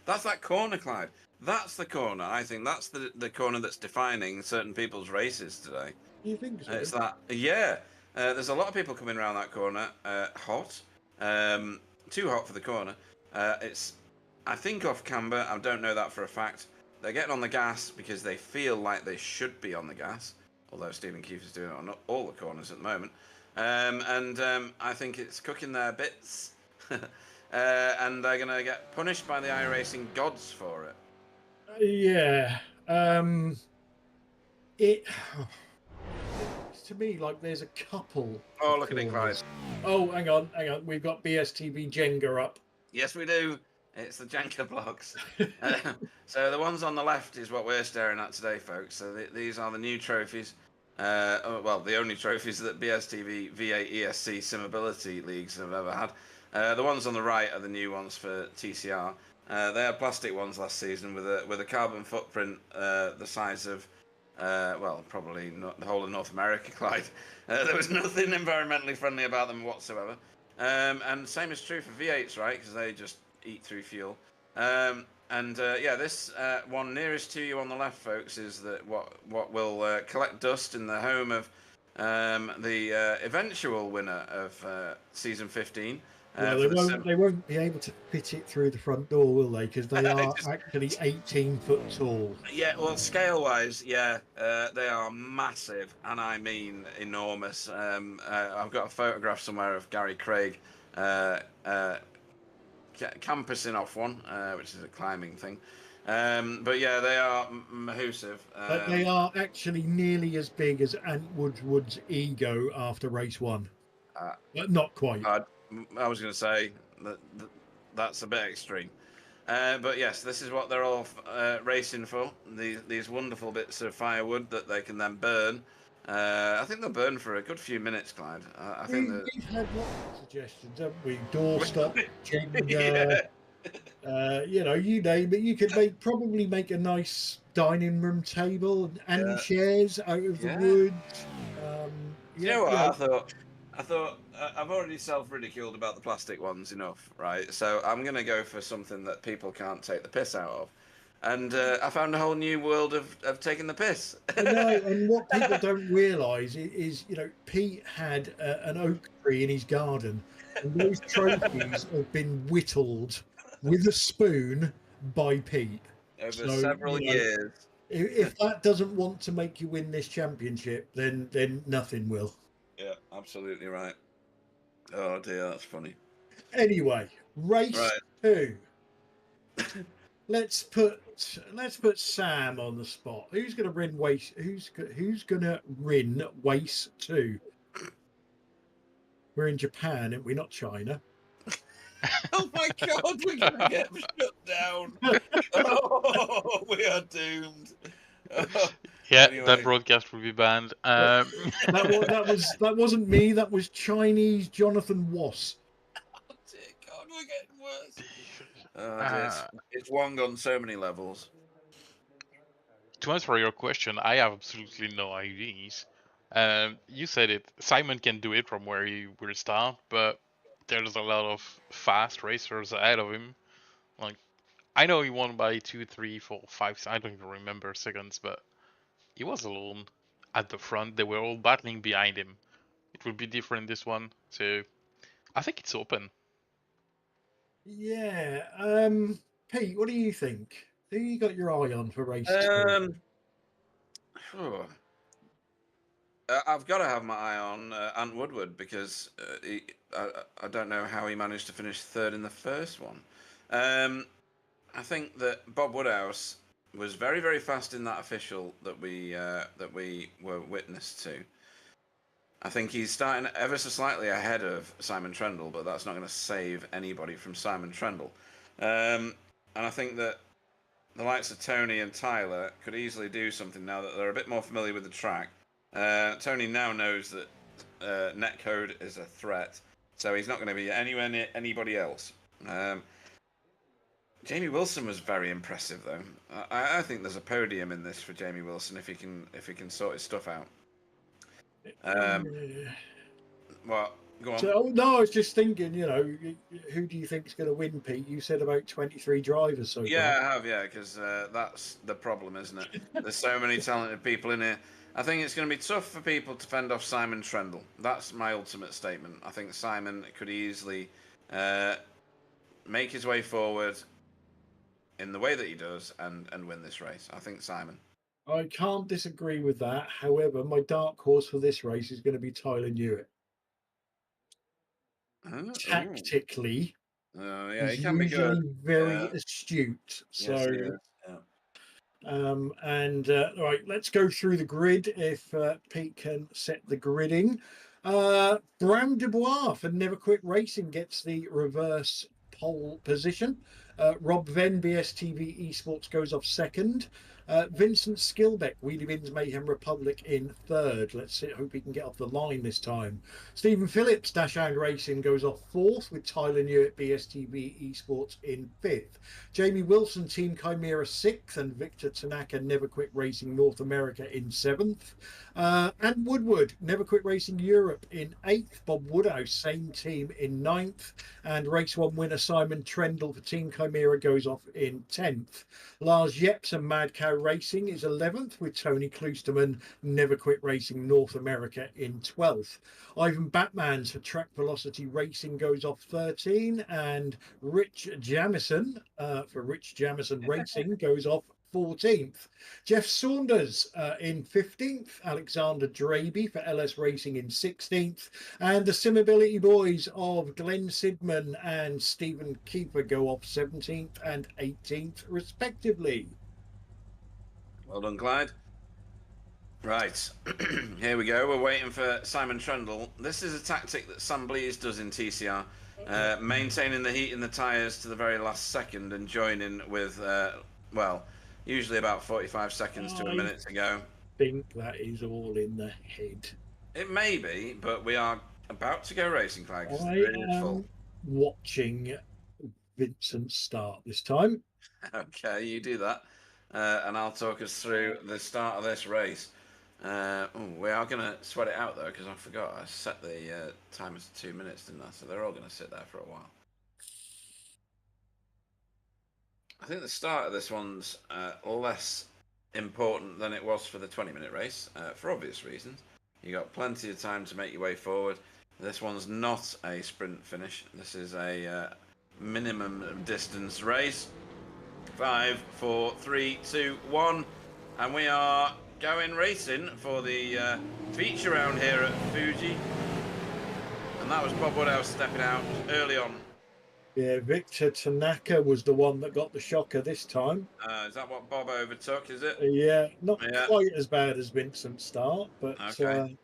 That's that corner, Clyde. That's the corner. I think that's the corner that's defining certain people's races today. You think so? It's that... Yeah. There's a lot of people coming around that corner. Hot. Too hot for the corner. It's... I think off camber. I don't know that for a fact. They're getting on the gas because they feel like they should be on the gas. Although Stephen Keefe is doing it on all the corners at the moment. I think it's cooking their bits. And they're going to get punished by the iRacing gods for it. Yeah. It's to me like there's a couple. Oh, look at it, Clyde. Oh, hang on. We've got BSTV Jenga up. Yes, we do. It's the Jenga blocks. So the ones on the left is what we're staring at today, folks. So these are the new trophies. Well, the only trophies that BSTV V8ESC Simability leagues have ever had. The ones on the right are the new ones for TCR. They had plastic ones last season with a carbon footprint the size of, well, probably not the whole of North America, Clyde. There was nothing environmentally friendly about them whatsoever. And same is true for V8s, right? Because they just eat through fuel. Yeah, this one nearest to you on the left, folks, is what will collect dust in the home of the eventual winner of season 15. Well, they won't be able to fit it through the front door, will they? Because they are actually 18 foot tall. Yeah, well, scale-wise, yeah, they are massive, and I mean enormous. I've got a photograph somewhere of Gary Craig campusing off one, which is a climbing thing. But yeah, they are massive. But they are actually nearly as big as Ant Woodward's ego after race one. But not quite. I was going to say that's a bit extreme. But yes, this is what they're all racing for. These wonderful bits of firewood that they can then burn. I think they'll burn for a good few minutes, Clyde. I think we've had lots of suggestions, haven't we? Doorstop, Jenga, you know, you name it. You could probably make a nice dining room table and chairs out of the wood. You know what? I thought I've already self-ridiculed about the plastic ones enough, right? So I'm going to go for something that people can't take the piss out of. And I found a whole new world of taking the piss. And what people don't realise is, you know, Pete had an oak tree in his garden, and those trophies have been whittled with a spoon by Pete over several years. If that doesn't want to make you win this championship, then nothing will. Yeah, absolutely right. Oh dear, that's funny. Anyway, race 2. Let's put Sam on the spot. Who's going to win race? Who's going to win race 2? We're in Japan, and we're not China. Oh my God, we're going to get shut down. Oh, we are doomed. Oh. Yeah, anyway. That broadcast will be banned. That wasn't me. That was Chinese Jonathan Wass. Oh dear God, we're getting worse. It's Wong on so many levels. To answer your question, I have absolutely no ideas. You said it. Simon can do it from where he will start, but there's a lot of fast racers ahead of him. Like, I know he won by 2, 3, 4, 5. I don't even remember seconds, but he was alone at the front. They were all battling behind him. It will be different this one, so I think it's open. Yeah. Pete, what do you think? Who you got your eye on for race 2? I've got to have my eye on Ant Woodward because I don't know how he managed to finish third in the first one. I think that Bob Woodhouse was very, very fast in that official that we were witness to. I think he's starting ever so slightly ahead of Simon Trendle, but that's not going to save anybody from Simon Trendle. And I think that the likes of Tony and Tyler could easily do something now that they're a bit more familiar with the track. Tony now knows that netcode is a threat, so he's not going to be anywhere near anybody else. Jamie Wilson was very impressive, though. I think there's a podium in this for Jamie Wilson if he can sort his stuff out. Well, go on. So, no, I was just thinking, who do you think's going to win, Pete? You said about 23 drivers so Yeah, far. I have, yeah, because that's the problem, isn't it? There's so many talented people in here. I think it's going to be tough for people to fend off Simon Trendle. That's my ultimate statement. I think Simon could easily make his way forward in the way that he does and win this race. I think Simon. I can't disagree with that. However, my dark horse for this race is going to be Tyler Newitt. Tactically, yeah, he's he can be usually good. very astute. So, yes, he is. Yeah. Right, let's go through the grid if Pete can set the gridding. Bram Dubois for Never Quit Racing gets the reverse pole position. Rob Venn, BSTV Esports, goes off second. Vincent Skilbeck, Wheelie Bins Mayhem Republic in third. Let's see, hope he can get off the line this time. Stephen Phillips, Dash Hound Racing, goes off fourth with Tyler Newitt, BSTV Esports in fifth. Jamie Wilson, Team Chimera sixth, and Victor Tanaka, Never Quit Racing North America in seventh. And Woodward, Never Quit Racing Europe in eighth. Bob Woodhouse, same team, in ninth. And race one winner Simon Trendle for Team Chimera goes off in 10th. Lars Jeps and Mad Cow Racing is 11th with Tony Kloosterman, Never Quit Racing North America in 12th. Ivan Batmans for Track Velocity Racing goes off 13, and Rich Jamison for Rich Jamison Racing goes off 14th. Jeff Saunders in 15th, Alexander Draby for LS Racing in 16th, and the Simability boys of Glenn Sidman and Stephen Keeper go off 17th and 18th respectively. Well done, Clyde. Right, here we go. We're waiting for Simon Trendle. This is a tactic that Sam Blease does in TCR, maintaining the heat in the tyres to the very last second and joining with, well, usually about 45 seconds to a minute to go. I think that is all in the head. It may be, but we are about to go racing, Clyde. I am watching Vincent start this time. Okay, you do that, and I'll talk us through the start of this race. We are going to sweat it out, though, because I forgot I set the timers to 2 minutes, didn't I? So they're all going to sit there for a while. I think the start of this one's less important than it was for the 20-minute race, for obvious reasons. You got plenty of time to make your way forward. This one's not a sprint finish. This is a minimum distance race. 5, 4, 3, 2, 1, and we are going racing for the feature round here at Fuji. And that was Bob Woodhouse stepping out early on. Yeah, Victor Tanaka was the one that got the shocker this time. Is that what Bob overtook, is it? Yeah, not quite as bad as Vincent's start, but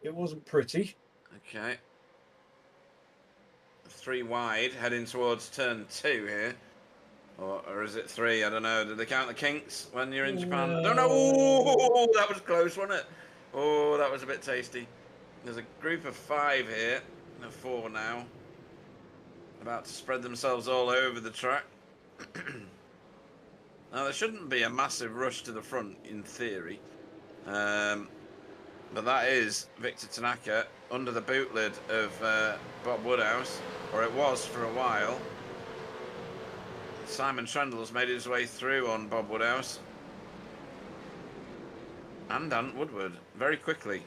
it wasn't pretty. Okay. 3 wide, heading towards turn 2 here. Or is it 3? I don't know. Did they count the kinks when you're in Japan? I don't know. Oh, that was close, wasn't it? Oh, that was a bit tasty. There's a group of 5 here. No, 4 now. About to spread themselves all over the track. Now, there shouldn't be a massive rush to the front, in theory. But that is Victor Tanaka under the boot lid of Bob Woodhouse, or it was for a while. Simon Trendle's made his way through on Bob Woodhouse. And Ant Woodward, very quickly.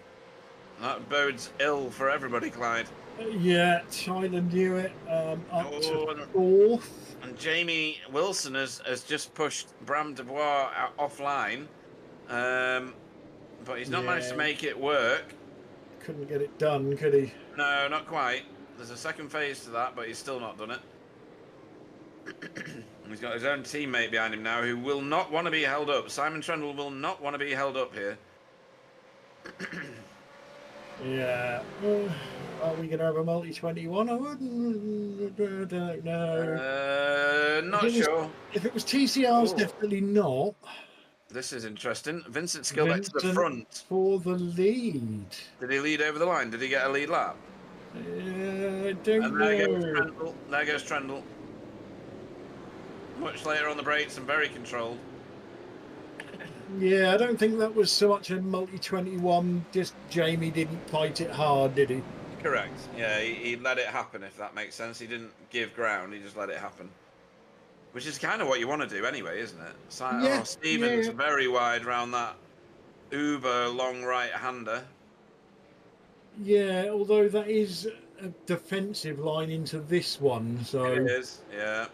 That bodes ill for everybody, Clyde. Yeah, Tyler Newitt up to 4th. And Jamie Wilson has just pushed Bram Dubois offline. But he's not managed to make it work. couldn't get it done, could he? No, not quite. There's a second phase to that, but he's still not done it. He's got his own teammate behind him now who will not want to be held up. Simon Trendle will not want to be held up here. Yeah. Are we going to have a multi-21? I don't know. Not sure. If it was TCR's, Ooh. definitely not. This is interesting. Vincent Skillback to the Vincent front. for the lead. Did he lead over the line? Did he get a lead lap? I don't And know. there goes Trendle. There goes Trendle. Much later on the brakes and very controlled. Yeah, I don't think that was so much a multi-21. Just Jamie didn't fight it hard, did he? Correct. Yeah, he let it happen, if that makes sense. He didn't give ground. He just let it happen. Which is kind of what you want to do anyway, isn't it? Yeah, Stephen's yeah. very wide round that uber long right-hander. Yeah, although that is a defensive line into this one, so... It is, yeah.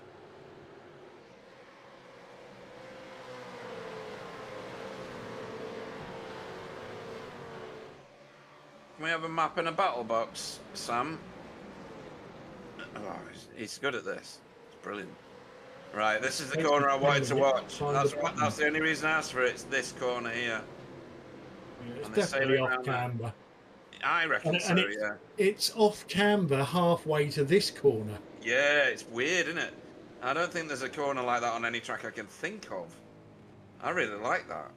Can we have a map and a battle box, Sam? Oh, he's good at this. It's brilliant. Right, this is the corner I wanted to watch. That's the only reason I asked for it. It's this corner here. Yeah, it's And they're definitely sailing off around camber. I reckon so, yeah. It's off camber halfway to this corner. Yeah, it's weird, isn't it? I don't think there's a corner like that on any track I can think of. I really like that.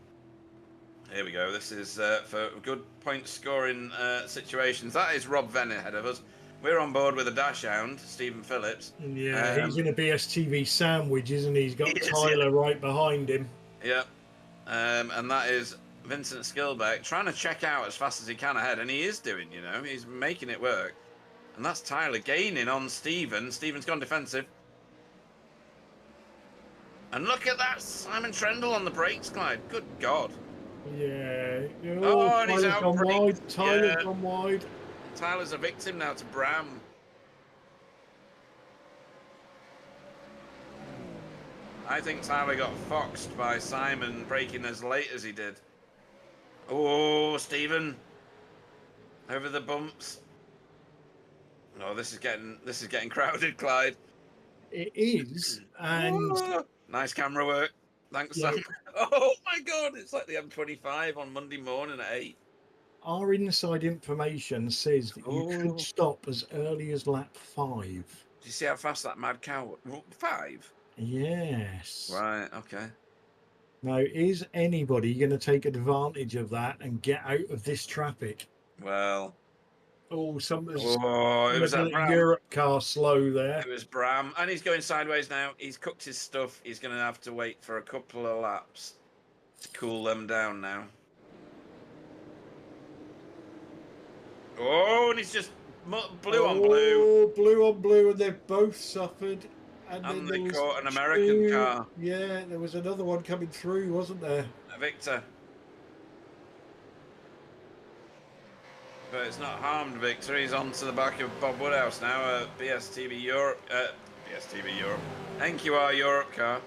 Here we go. This is for good point scoring situations. That is Rob Venn ahead of us. We're on board with a dash hound, Stephen Phillips. Yeah, he's in a BSTV sandwich, isn't he? He's got He is, Tyler right behind him. Yeah. And that is Vincent Skillbeck trying to check out as fast as he can ahead. And he is doing, you know. He's making it work. And that's Tyler gaining on Stephen. Stephen's gone defensive. And look at that. Simon Trendle on the brakes, Clyde. Good God. Yeah. Oh, and he's Tyler's out gone braked. wide. Tyler's Yeah. gone wide. Tyler's a victim now to Bram. I think Tyler got foxed by Simon braking as late as he did. Oh, Stephen. Over the bumps. Oh, this is getting crowded, Clyde. It is, and Oh, nice camera work. Thanks, Yeah. Sam. Oh my God, it's like the M25 on Monday morning at 8. our inside information says that you Oh. could stop as early as lap 5. Do you see how fast that mad cow? 5. Yes. Right. Okay. Now, is anybody going to take advantage of that and get out of this traffic? Well. Oh, somebody's Oh, it was that Bram. Europe car slow there. It was Bram, and he's going sideways now. He's cooked his stuff. He's going to have to wait for a couple of laps to cool them down now. Oh, and he's just blue on blue. Oh, blue on blue, and they've both suffered. And And then they there caught an was American car. Yeah, there was another one coming through, wasn't there? Victor. But it's not harmed Victor. He's on to the back of Bob Woodhouse now. BSTV Europe. BSTV Europe. NQR Europe car.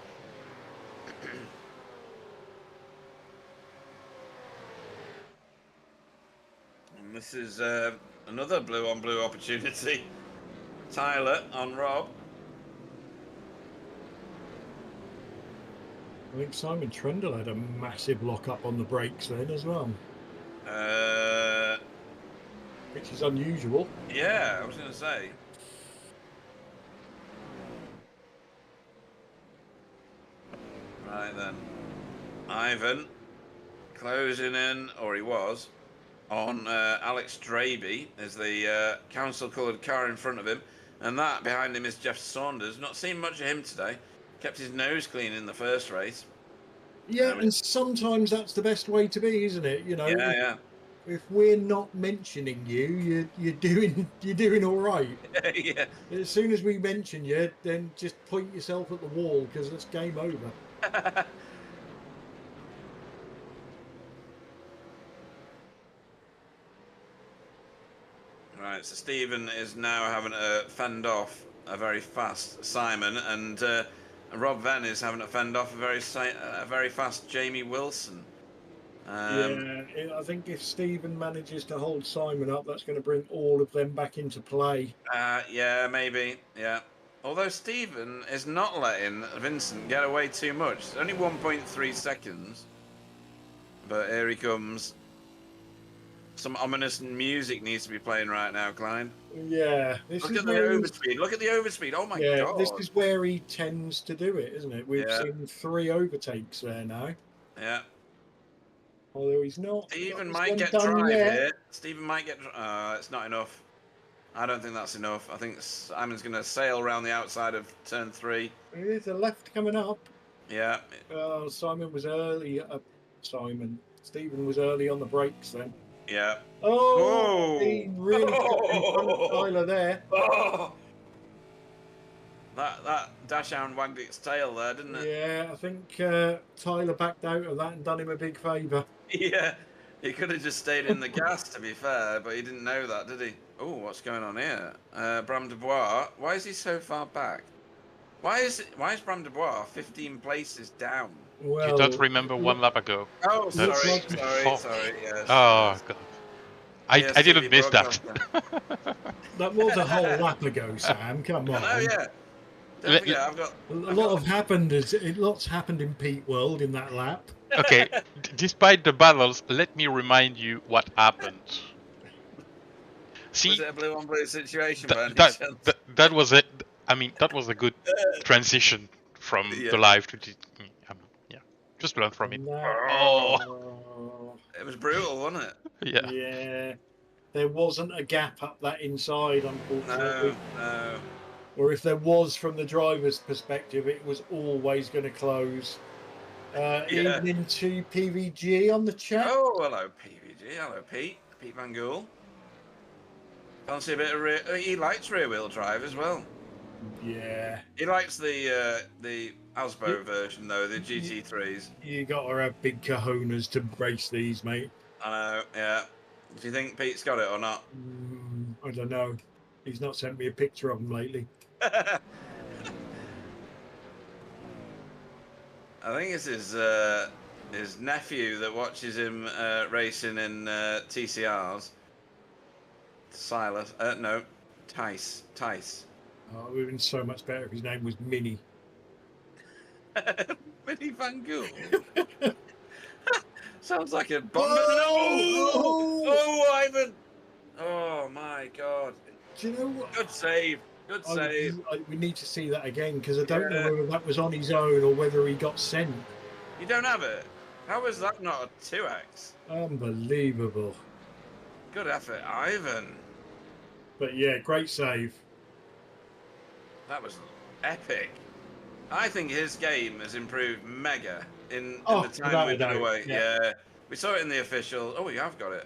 And this is another blue on blue opportunity. Tyler on Rob. I think Simon Trendle had a massive lock up on the brakes then as well, which is unusual. Yeah, I was going to say. Right then. Ivan closing in, or he was, on Alex Draby as the council coloured car in front of him. And that behind him is Jeff Saunders. Not seen much of him today. Kept his nose clean in the first race. Yeah, and sometimes that's the best way to be, isn't it? You know, Yeah, if we're not mentioning you, you're doing all right. yeah. As soon as we mention you, then just point yourself at the wall because it's game over. Right, so Stephen is now having to fend off a very fast Simon, and Rob Venn is having to fend off a very fast Jamie Wilson. I think if Stephen manages to hold Simon up, that's going to bring all of them back into play. Yeah, maybe. Yeah. Although Stephen is not letting Vincent get away too much. It's only 1.3 seconds. But here he comes. Some ominous music needs to be playing right now, Klein. Yeah, Look at the overspeed. Look at the overspeed. Oh my god. This is where he tends to do it, isn't it? We've Yeah. seen 3 overtakes there now. Yeah. Although he's not. Stephen got might this get one done drive yet. here. Stephen might get. It's not enough. I don't think that's enough. I think Simon's going to sail around the outside of turn 3. There's a left coming up. Yeah. Simon was early. Stephen was early on the brakes then. Yeah. Oh, he really got in front of Tyler there. Oh. That dashhound wagged its tail there, didn't it? Yeah, I think Tyler backed out of that and done him a big favour. Yeah. He could have just stayed in the gas, to be fair, but he didn't know that, did he? Oh, what's going on here? Bram Dubois. Why is he so far back? Why is Bram Dubois 15 places down? Well, You don't remember 1 lap ago. Oh, That's sorry. before. Yes. Oh, God. I BSTV didn't miss that. broadcaster. that was a whole lap ago, Sam. Come on. Oh yeah. Don't forget, I've got. Lots happened in Pete World in that lap. Okay, despite the battles, let me remind you what happened. See, Was it a blue on blue situation? that was it. I mean, that was a good transition from the live to the. I mean, yeah, just learn from it. No. It was brutal, wasn't it? Yeah. Yeah. There wasn't a gap up that inside, unfortunately. No. Or if there was, from the driver's perspective, it was always going to close. Evening to PVG on the chat. Oh, hello PVG. Hello Pete. Pete Van Gool. Fancy a bit of rear. He likes rear wheel drive as well. Yeah. He likes the Asbo version though, the GT3s. You got to have big cojones to race these, mate. I know. Yeah. Do you think Pete's got it or not? I don't know. He's not sent me a picture of them lately. I think it's his nephew that watches him racing in TCRs. Silas. No. Tice. Oh, it would have been so much better if his name was Minnie. Minnie Van Gool. Sounds like a bomb. Oh, Ivan! Oh my god. Do you know what? Good save. We need to see that again because I don't know whether that was on his own or whether he got sent. You don't have it? How is that not a 2x? Unbelievable. Good effort, Ivan. But yeah, great save. That was epic. I think his game has improved mega in the time we've been away. Yeah. We saw it in the official. Oh, you have got it.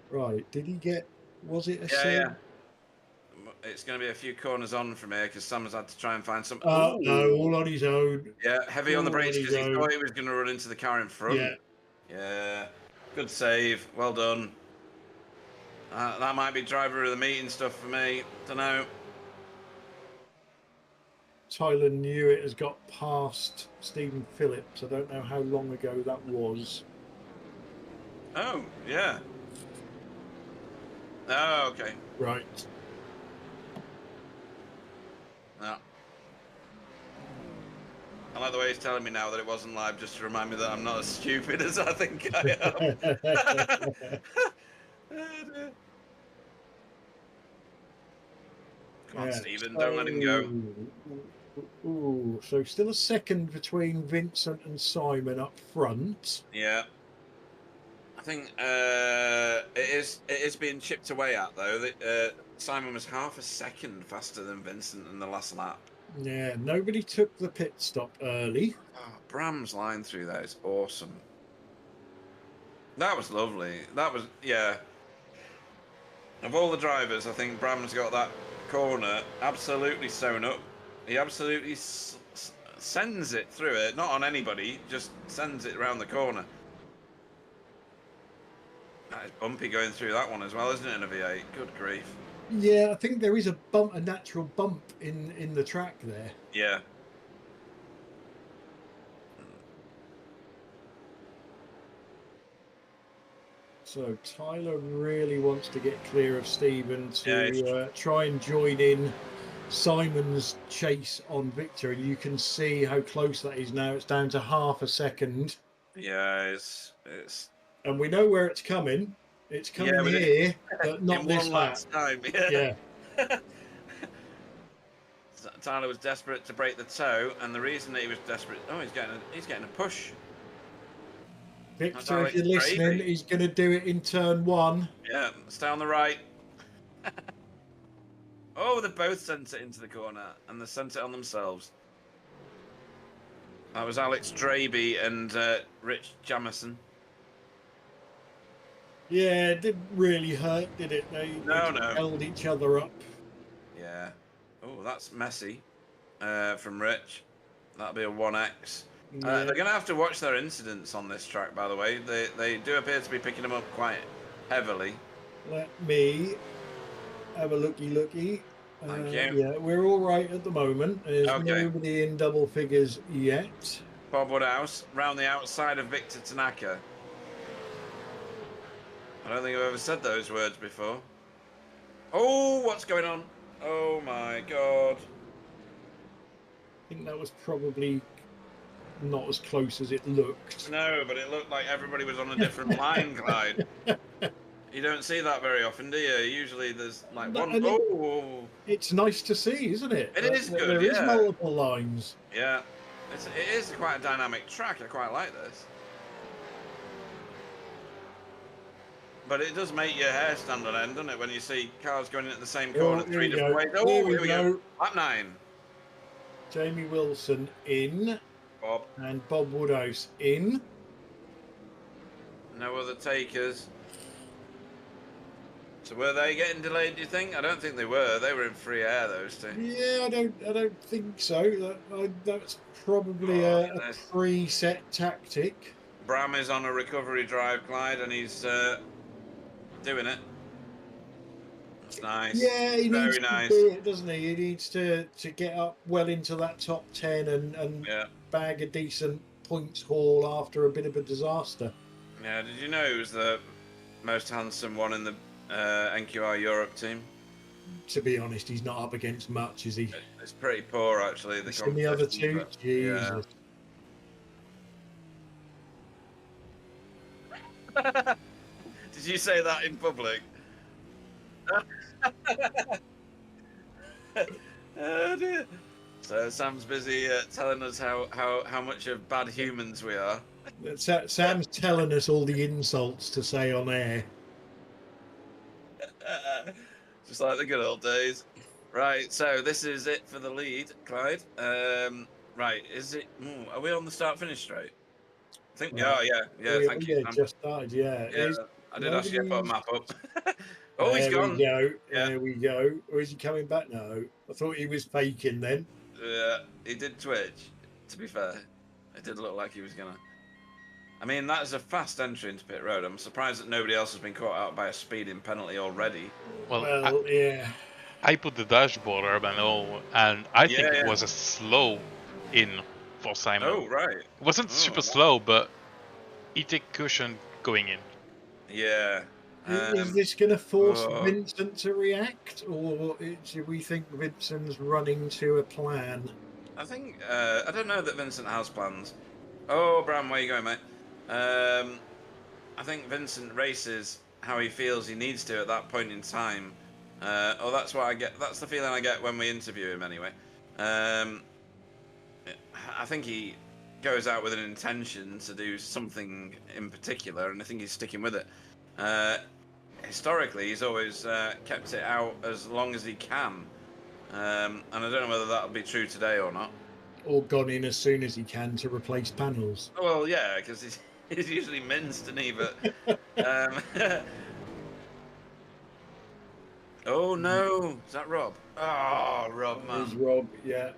Right. Did he get... Was it a save? Yeah. It's going to be a few corners on from here because Sam's had to try and find some... No, all on his own. Yeah, heavy on the brakes because he thought he was going to run into the car in front. Yeah. Good save. Well done. That might be driver of the meeting stuff for me. Don't know. Tyler Newitt has got past Stephen Phillips. I don't know how long ago that was. Oh, yeah. Oh, okay. Right. No. I like the way he's telling me now that it wasn't live, just to remind me that I'm not as stupid as I think I am. Come on, Stephen, don't let him go. So still a second between Vincent and Simon up front. Yeah. I think it is being chipped away at, though. Simon was half a second faster than Vincent in the last lap. Yeah, nobody took the pit stop early. Oh, Bram's line through there is awesome. That was lovely. That was, yeah. Of all the drivers, I think Bram's got that corner absolutely sewn up. He absolutely sends it through it. Not on anybody, just sends it around the corner. That is bumpy going through that one as well, isn't it, in a V8? Good grief. Yeah, I think there is a natural bump in the track there. Yeah. So Tyler really wants to get clear of Stephen Yeah, to try and join in Simon's chase on Victor, and you can see how close that is now. It's down to half a second. Yeah, it's And we know where it's coming. It's coming but here, but not in this one lap. lap's time. Yeah. Tyler was desperate to break the toe, and the reason that he was desperate, he's getting a push. Victor, if you're listening, he's going to do it in turn 1. Yeah, stay on the right. Oh, they both sent it into the corner, and they sent it on themselves. That was Alex Draby and Rich Jamison. Yeah, it didn't really hurt, did it? They held each other up. Yeah. Oh, that's messy from Rich. That'll be a 1X. Yeah. They're going to have to watch their incidents on this track, by the way. They do appear to be picking them up quite heavily. Let me have a looky. Thank you. Yeah, we're all right at the moment. There's nobody in double figures yet. Bob Woodhouse, round the outside of Victor Tanaka. I don't think I've ever said those words before. Oh, what's going on? Oh my God. I think that was probably not as close as it looked. No, but it looked like everybody was on a different line, Clyde. You don't see that very often, do you? Usually there's like one. It's nice to see, isn't it? It is good, There is multiple lines. Yeah. It is quite a dynamic track. I quite like this. But it does make your hair stand on end, doesn't it, when you see cars going in at the same corner 3 different ways. Oh, here we go. Lap 9. Jamie Wilson in. Bob. And Bob Woodhouse in. No other takers. So were they getting delayed, do you think? I don't think they were. They were in free air, those two. Yeah, I don't think so. That's probably a preset tactic. Bram is on a recovery drive, Clyde, and he's doing it. That's nice. Yeah, he Very needs nice. to do it, doesn't he? He needs to get up well into that top 10 and bag a decent points haul after a bit of a disaster. Yeah, did you know he was the most handsome one in the NQR Europe team? To be honest, he's not up against much, is he? It's pretty poor, actually. The other two? Jesus. Yeah. Did you say that in public? Oh dear. So Sam's busy telling us how much of bad humans we are. Sam's telling us all the insults to say on air. Just like the good old days. Right, so this is it for the lead, Clyde. Right, is it? Are we on the start-finish straight? I think we are, yeah. Thank you, Sam. Just started, yeah. I did actually put a map up. Oh, he's gone. There we go. Or is he coming back? No. I thought he was faking then. Yeah, he did twitch, to be fair. It did look like he was going to. I mean, that is a fast entry into pit road. I'm surprised that nobody else has been caught out by a speeding penalty already. Well, yeah. I put the dashboard up and I think it was a slow in for Simon. Oh, right. It wasn't super slow, but he took cushion going in. Yeah. Is this going to force Vincent to react, or do we think Vincent's running to a plan? I think, I don't know that Vincent has plans. Oh, Bram, where you going, mate? I think Vincent races how he feels he needs to at that point in time. That's what I get. That's the feeling I get when we interview him, anyway. I think he goes out with an intention to do something in particular, and I think he's sticking with it. Historically, he's always kept it out as long as he can, and I don't know whether that'll be true today or not. Or gone in as soon as he can to replace panels. Well, yeah, because he's usually minced, isn't he? But oh no, is that Rob? Oh, Rob, man. It's Rob, yeah.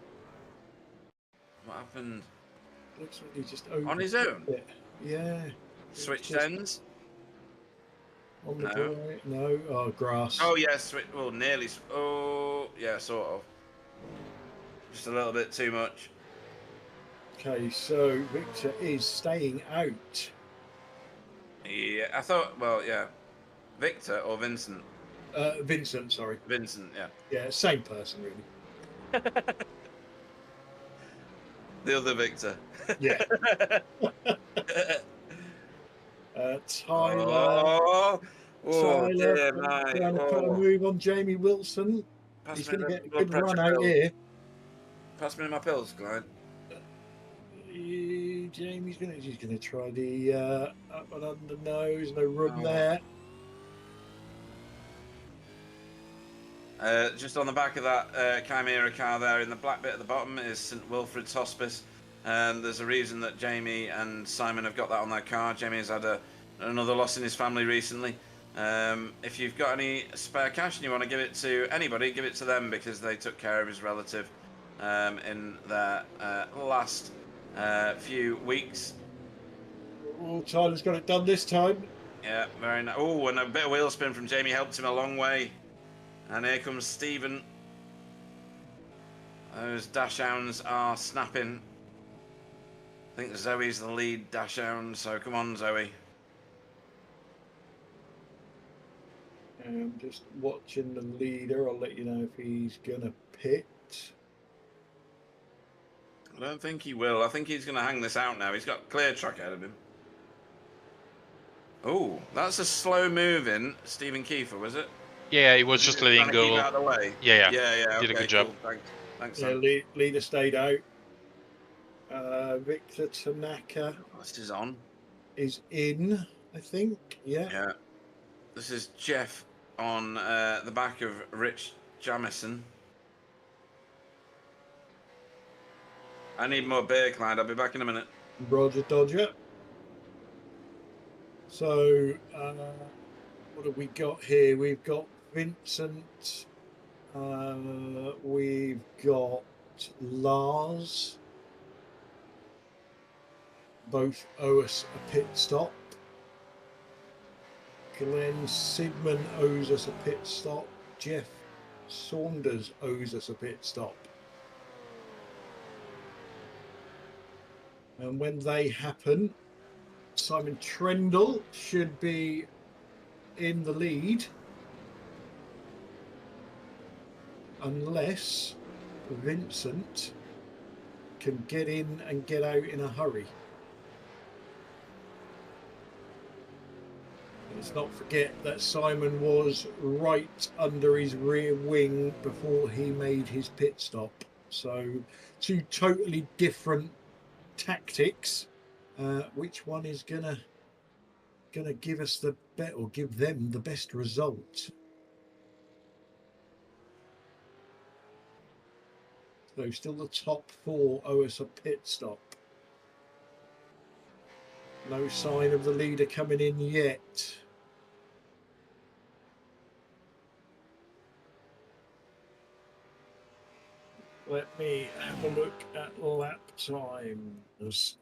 What happened? Looks like he just on his own. Yeah. Switched ends. On the right? No. Oh, grass. Oh yes. Well, nearly. Oh, yeah, sort of. Just a little bit too much. Okay, so Victor is staying out. Yeah, I thought. Well, yeah, Victor or Vincent. Vincent, sorry. Vincent, yeah. Yeah, same person, really. The other Victor. Yeah. Tyler. Oh, oh Tyler dear, mate. trying to put a Oh, move on Jamie Wilson. pass He's me going to the get a blood good pressure run out pills. here. Pass me my pills, Clyde. Jamie's he's gonna try the up and under nose. No room Oh. there. Just on the back of that Chimera car there, in the black bit at the bottom, is St Wilfrid's Hospice. And there's a reason that Jamie and Simon have got that on their car. Jamie has had another loss in his family recently. If you've got any spare cash and you want to give it to anybody, give it to them, because they took care of his relative in their last few weeks. Oh, Tyler's got it done this time. Yeah, very nice. Oh, and a bit of wheel spin from Jamie helped him a long way. And here comes Stephen. Those dash hounds are snapping. I think Zoe's the lead dash hound, so come on, Zoe. I'm just watching the leader. I'll let you know if he's gonna pit. I don't think he will. I think he's going to hang this out now. He's got clear track ahead of him. Oh, that's a slow moving Stephen Kiefer, was it? Yeah, he was just letting Trying to keep go. out of the way. Yeah. Yeah. Did a Okay, good job. cool. Thanks, Yeah, Sam. leader stayed out. Victor Tanaka This is on. is in, I think. Yeah. Yeah. This is Jeff on the back of Rich Jamison. I need more beer, Clyde. I'll be back in a minute. Roger Dodger. So, what have we got here? We've got Vincent. We've got Lars. Both owe us a pit stop. Glenn Sidman owes us a pit stop. Jeff Saunders owes us a pit stop. And when they happen, Simon Trendle should be in the lead, unless Vincent can get in and get out in a hurry. Let's not forget that Simon was right under his rear wing before he made his pit stop. So two totally different tactics. Which one is gonna give us the bet, or give them the best result? So still the top four owe us a pit stop. No sign of the leader coming in yet. Let me have a look at lap times.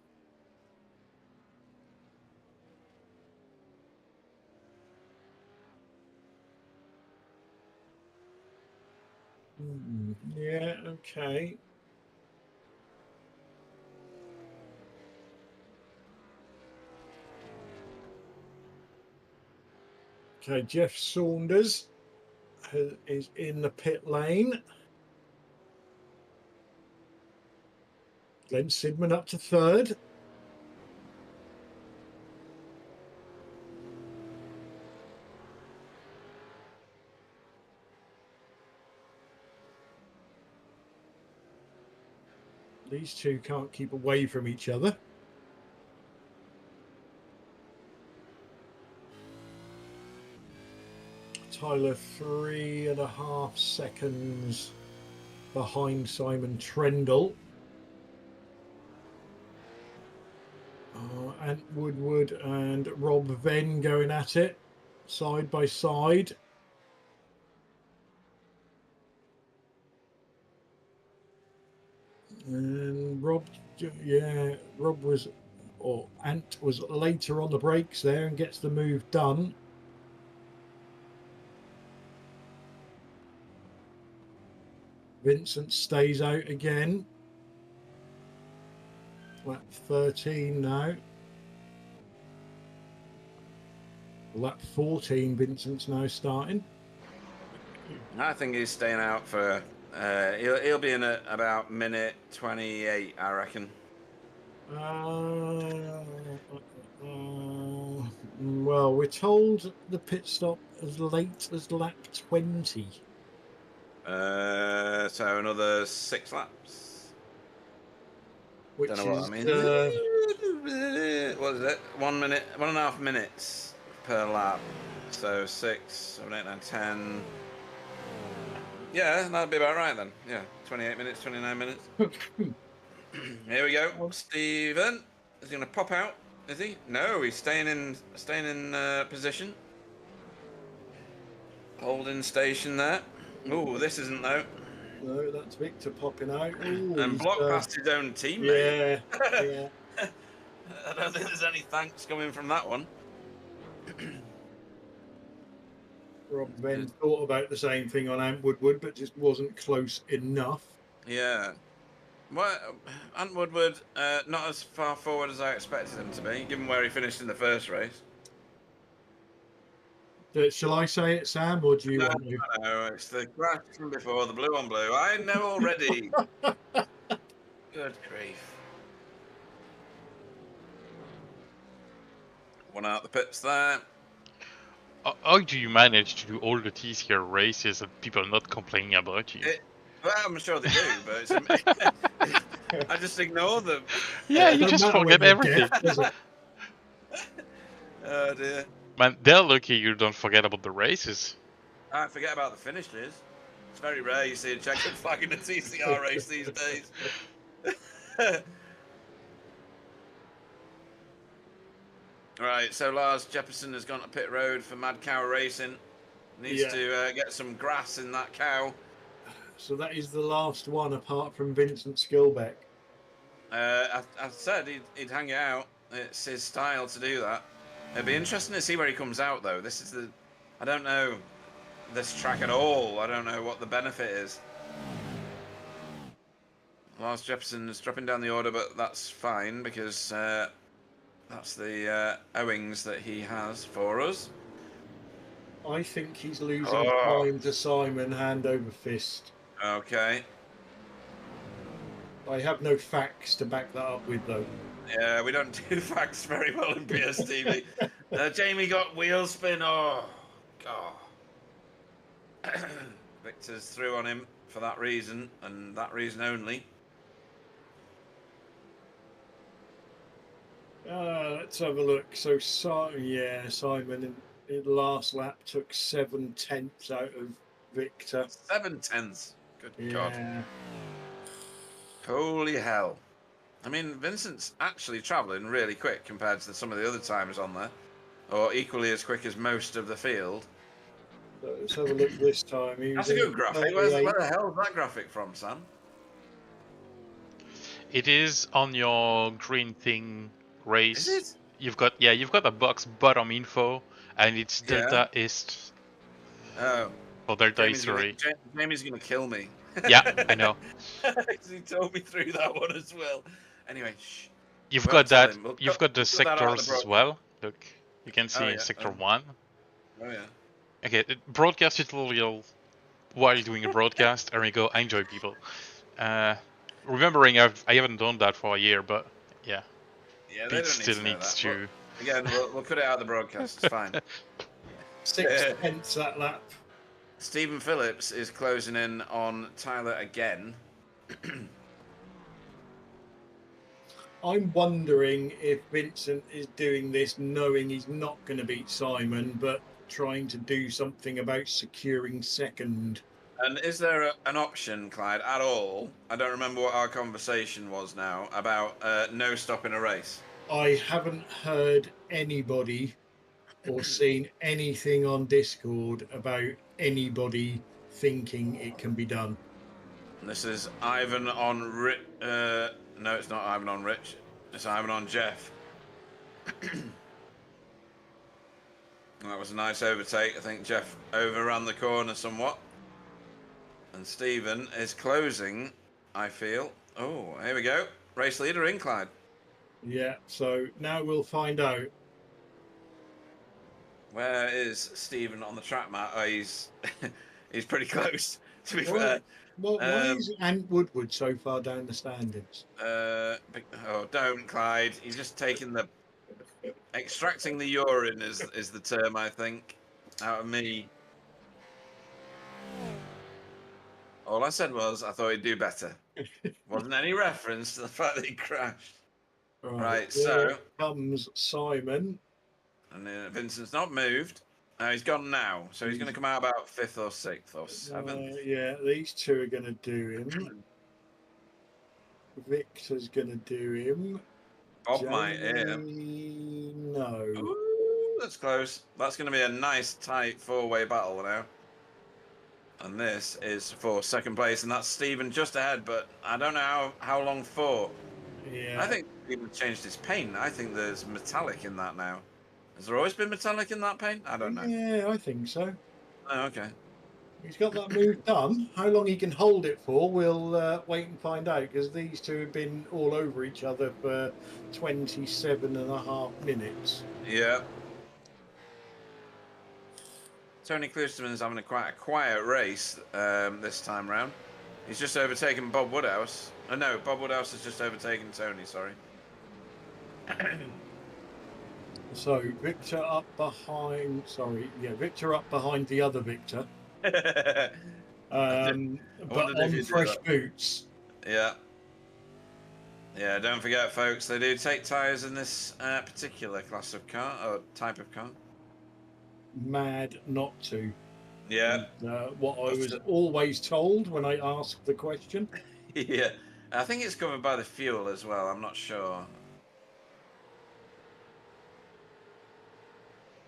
Yeah, okay. Okay, Jeff Saunders is in the pit lane. Glenn Sidman up to third. These two can't keep away from each other. Tyler 3.5 seconds behind Simon Trendle. Ant Woodward and Rob Venn going at it side by side. And Rob was, or Ant was later on the brakes there and gets the move done. Vincent stays out again. Lap 13 now. Lap 14, Vincent's now starting. I think he's staying out for. He'll be in at about minute 28, I reckon. Well, we're told the pit stop as late as lap 20. So another 6 laps. Which Don't know what is, I mean. What is it? 1 minute, 1.5 minutes per lap. So 6, 7, 8, 9, 10. Yeah, that'd be about right then. Yeah, 28 minutes, 29 minutes. Here we go. Stephen is going to pop out. Is he? No, he's staying in position. Holding station there. Oh, this isn't though. No, that's Victor popping out. Ooh, And block past his own teammate. Yeah, yeah. I don't think there's any thanks coming from that one. Rob then thought about the same thing on Ant Woodward, but just wasn't close enough. Yeah. Well, Ant Woodward, not as far forward as I expected him to be, given where he finished in the first race. Shall I say it, Sam, or do you No, want to? no, it's the crash from before, the blue on blue. I know already. Good grief. One out the pits there. How do you manage to do all the TCR races and people not complaining about you? Well, I'm sure they do, but it's, I just ignore them. Yeah, you Doesn't just matter when forget they're everything. deaf, does it? Oh dear. Man, they're lucky you don't forget about the races. I forget about the finishes. It's very rare you see a checkered flag in a TCR race these days. Right, so Lars Jefferson has gone to pit road for Mad Cow Racing. Needs to get some grass in that cow. So that is the last one, apart from Vincent Skilbeck. I said he'd hang it out. It's his style to do that. It'd be interesting to see where he comes out, though. This is the... I don't know this track at all. I don't know what the benefit is. Lars Jefferson is dropping down the order, but that's fine, because that's the owings that he has for us. I think he's losing time to Simon hand over fist. Okay. I have no facts to back that up with, though. Yeah, we don't do facts very well in BSTV. Jamie got wheel spin. Oh, God. Victor's through on him for that reason, and that reason only. Let's have a look. So, Simon in the last lap took 7/10 out of Victor. 7/10. Good God. Yeah. Holy hell. I mean, Vincent's actually travelling really quick compared to some of the other times on there, or equally as quick as most of the field. So let's have a look this time. That's a good graphic. Where the hell is that graphic from, Sam? It is on your green thing race. Is it? You've got a box bottom info, and it's Delta East. Oh. Or Delta East, sorry. Jamie's gonna kill me. Yeah, I know. He told me through that one as well. Anyway, shh. You've got that. You've got the sectors as well. Look, you can see sector 1. Oh yeah. Okay, broadcast tutorial while doing a broadcast. There we go. I enjoy people. Remembering I haven't done that for a year, but yeah. Yeah, Pete still needs to. Well, again, we'll cut it out of the broadcast. It's fine. 6/10 that lap. Stephen Phillips is closing in on Tyler again. I'm wondering if Vincent is doing this knowing he's not going to beat Simon, but trying to do something about securing second. And is there an option, Clyde, at all? I don't remember what our conversation was now about no stopping a race. I haven't heard anybody or seen anything on Discord about anybody thinking it can be done. This is Ivan on Rich. No, it's not Ivan on Rich. It's Ivan on Jeff. That was a nice overtake. I think Jeff overran the corner somewhat. And Stephen is closing, I feel. Oh, here we go. Race leader in, Clyde. Yeah, so now we'll find out. Where is Stephen on the track map? Oh, he's he's pretty close, to be Why, fair. why is Ant Woodward so far down the standings? Oh, don't, Clyde. He's just taking the extracting the urine is the term, I think, out of me. All I said was I thought he'd do better. Wasn't any reference to the fact that he crashed. Right, Here so comes Simon. and Vincent's not moved. He's gone now, so he's going to come out about 5th or 6th or 7th. Yeah, these two are going to do him. Victor's going to do him. Bob might hear. Jamie, no. Ooh, that's close. That's going to be a nice tight 4-way battle now. And this is for 2nd place, and that's Stephen just ahead, but I don't know how long for. Yeah. I think Stephen changed his paint. I think there's metallic in that now. Has there always been metallic in that paint? I don't know. Yeah, I think so. Oh, okay. He's got that move done. How long he can hold it for, we'll wait and find out, because these two have been all over each other for 27.5 minutes. Yeah. Tony Cleasterman's having quite a quiet race this time round. He's just overtaken Bob Woodhouse. Oh, no, Bob Woodhouse has just overtaken Tony, sorry. So Victor up behind, Victor up behind the other Victor. But on fresh boots. Yeah. Yeah, don't forget, folks, they do take tyres in this particular class of car, or type of car. Mad not to. Yeah. And, what I was always told when I asked the question. Yeah. I think it's covered by the fuel as well, I'm not sure.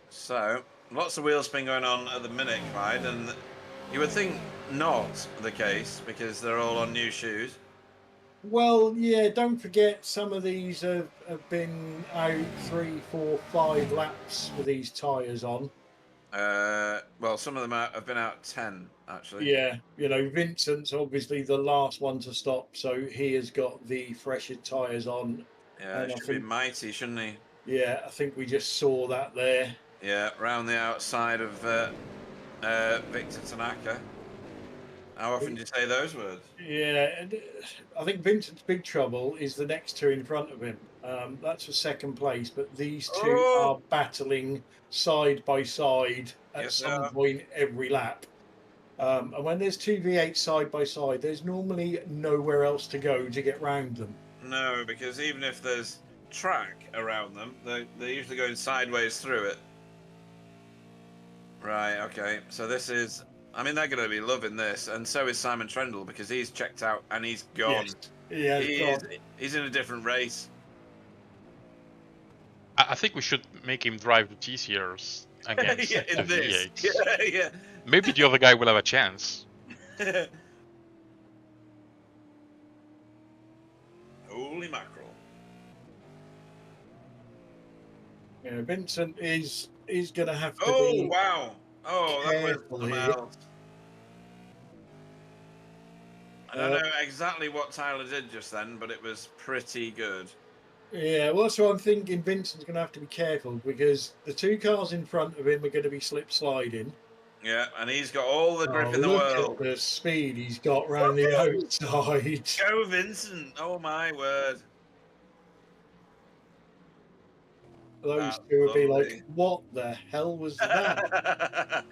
So, lots of wheel spin going on at the minute, Clyde, and you would think not the case because they're all on new shoes. Well, yeah, don't forget some of these have been out 3, 4, 5 laps with these tyres on. Well, some of them have been out 10, actually. Yeah, you know, Vincent's obviously the last one to stop, so he has got the fresher tyres on. Yeah, it should be mighty, shouldn't he? Yeah, I think we just saw that there. Yeah, round the outside of Victor Tanaka. How often do you say those words? Yeah, and I think Vincent's big trouble is the next two in front of him. That's for 2nd place, but these two are battling side by side at some point every lap. And when there's two V8 side by side, there's normally nowhere else to go to get round them. No, because even if there's track around them, they're usually going sideways through it. Right, okay. So this is... I mean, they're going to be loving this, and so is Simon Trendle, because he's checked out and he's gone. Yes. He's in a different race. I think we should make him drive the TCRs against the V8s. Yeah. Maybe the other guy will have a chance. Holy mackerel. Yeah, Vincent is going to have to be... wow. Oh, that was here. else. I don't know exactly what Tyler did just then, but it was pretty good. Yeah, well, so I'm thinking Vincent's going to have to be careful because the two cars in front of him are going to be slip sliding. Yeah, and he's got all the grip in the world. Look at the speed he's got round the outside. Go, Vincent! Oh my word! Those two would be like, "What the hell was that?"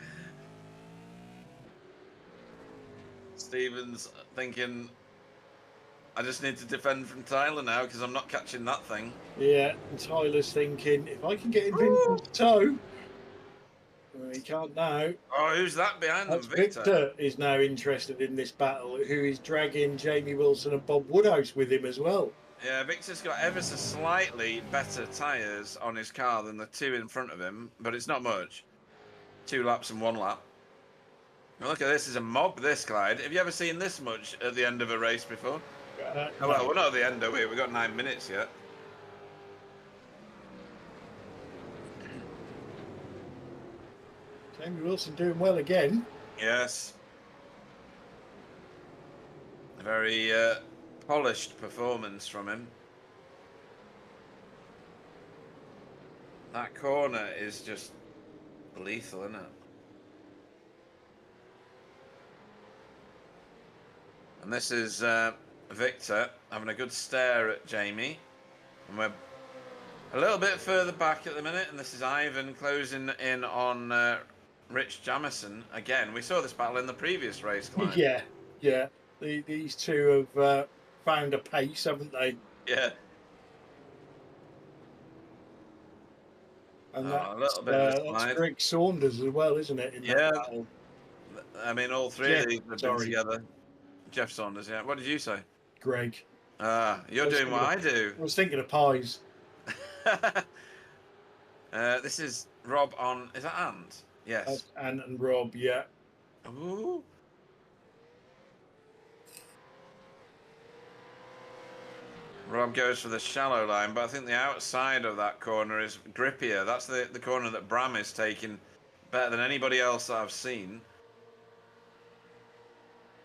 Stephen's thinking, I just need to defend from Tyler now because I'm not catching that thing. Yeah, and Tyler's thinking, if I can get in Vincent's toe, he can't now. Oh, who's that behind them? Victor is now interested in this battle, who is dragging Jamie Wilson and Bob Woodhouse with him as well. Yeah, Victor's got ever so slightly better tyres on his car than the two in front of him, but it's not much. 2 laps and 1 lap. Well, look at this, is a mob, this, Clyde. Have you ever seen this much at the end of a race before? No. Well, we're not at the end, are we? We've got 9 minutes yet. Jamie Wilson doing well again. Yes. A very polished performance from him. That corner is just lethal, isn't it? And this is Victor having a good stare at Jamie. And we're a little bit further back at the minute. And this is Ivan closing in on Rich Jamison. Again, we saw this battle in the previous race, Clyde. Yeah, yeah. These two have found a pace, haven't they? Yeah. And a little bit of a that's slide. Greg Saunders as well, isn't it? In that Yeah. battle. I mean, all three of these have been together. Jeff Saunders, yeah. What did you say? Greg. You're doing what I do. I was thinking of pies. This is Rob on... Is that Ant? Yes. That's Ant and Rob, yeah. Ooh. Rob goes for the shallow line, but I think the outside of that corner is grippier. That's the corner that Bram is taking better than anybody else that I've seen.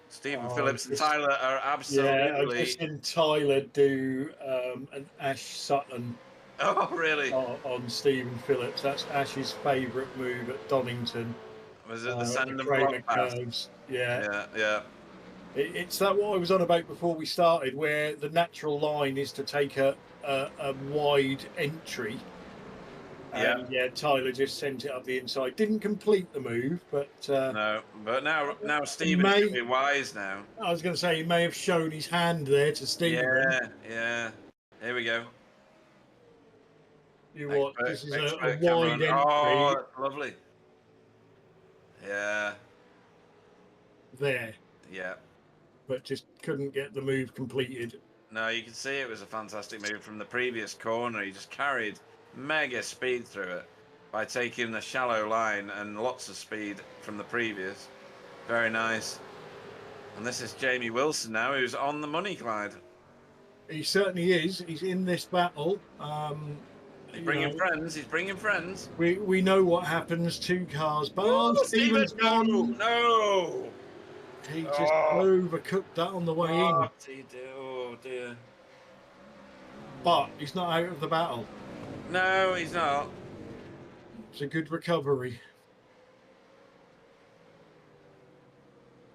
Stephen Phillips and Tyler are absolutely... Yeah, I've just seen Tyler do an Ash Sutton. Oh, really? On Stephen Phillips. That's Ash's favourite move at Donington. Was it the send and block pass? curves? Yeah. Yeah. It's that what I was on about before we started, where the natural line is to take a wide entry. And Tyler just sent it up the inside. Didn't complete the move, but no. But now Stephen should be wise now. I was going to say he may have shown his hand there to Stephen. Yeah. Here we go. This is a wide entry. Oh, that's lovely. Yeah. There. Yeah. But just couldn't get the move completed. No, you can see it was a fantastic move from the previous corner. He just carried mega speed through it by taking the shallow line and lots of speed from the previous. Very nice. And this is Jamie Wilson now, who's on the money, Clyde. He certainly is. He's in this battle. He's bringing friends. He's bringing friends. We know what happens. 2 cars. But Stephen's gone. No. He just overcooked that on the way in. Oh dear. But he's not out of the battle. No, he's not. It's a good recovery.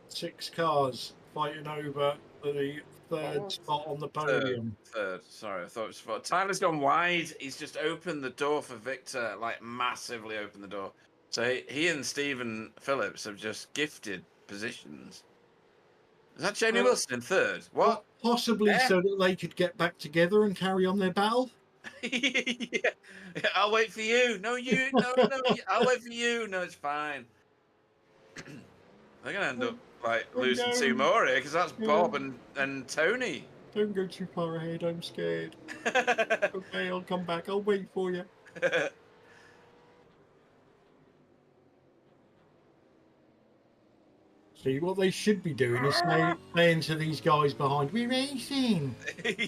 6 cars fighting over the third spot on the podium. Third. Sorry, I thought it was 4. Tyler's gone wide. He's just opened the door for Victor, like massively opened the door. So he and Stephen Phillips have just gifted positions. Is that Jamie Wilson in third? What? Possibly so that they could get back together and carry on their battle. Yeah. I'll wait for you. No, you. No. I'll wait for you. No, it's fine. They're gonna end up like losing 2 more here because that's Bob and Tony. Don't go too far ahead. I'm scared. Okay, I'll come back. I'll wait for you. See, what they should be doing is saying to these guys behind, we're racing.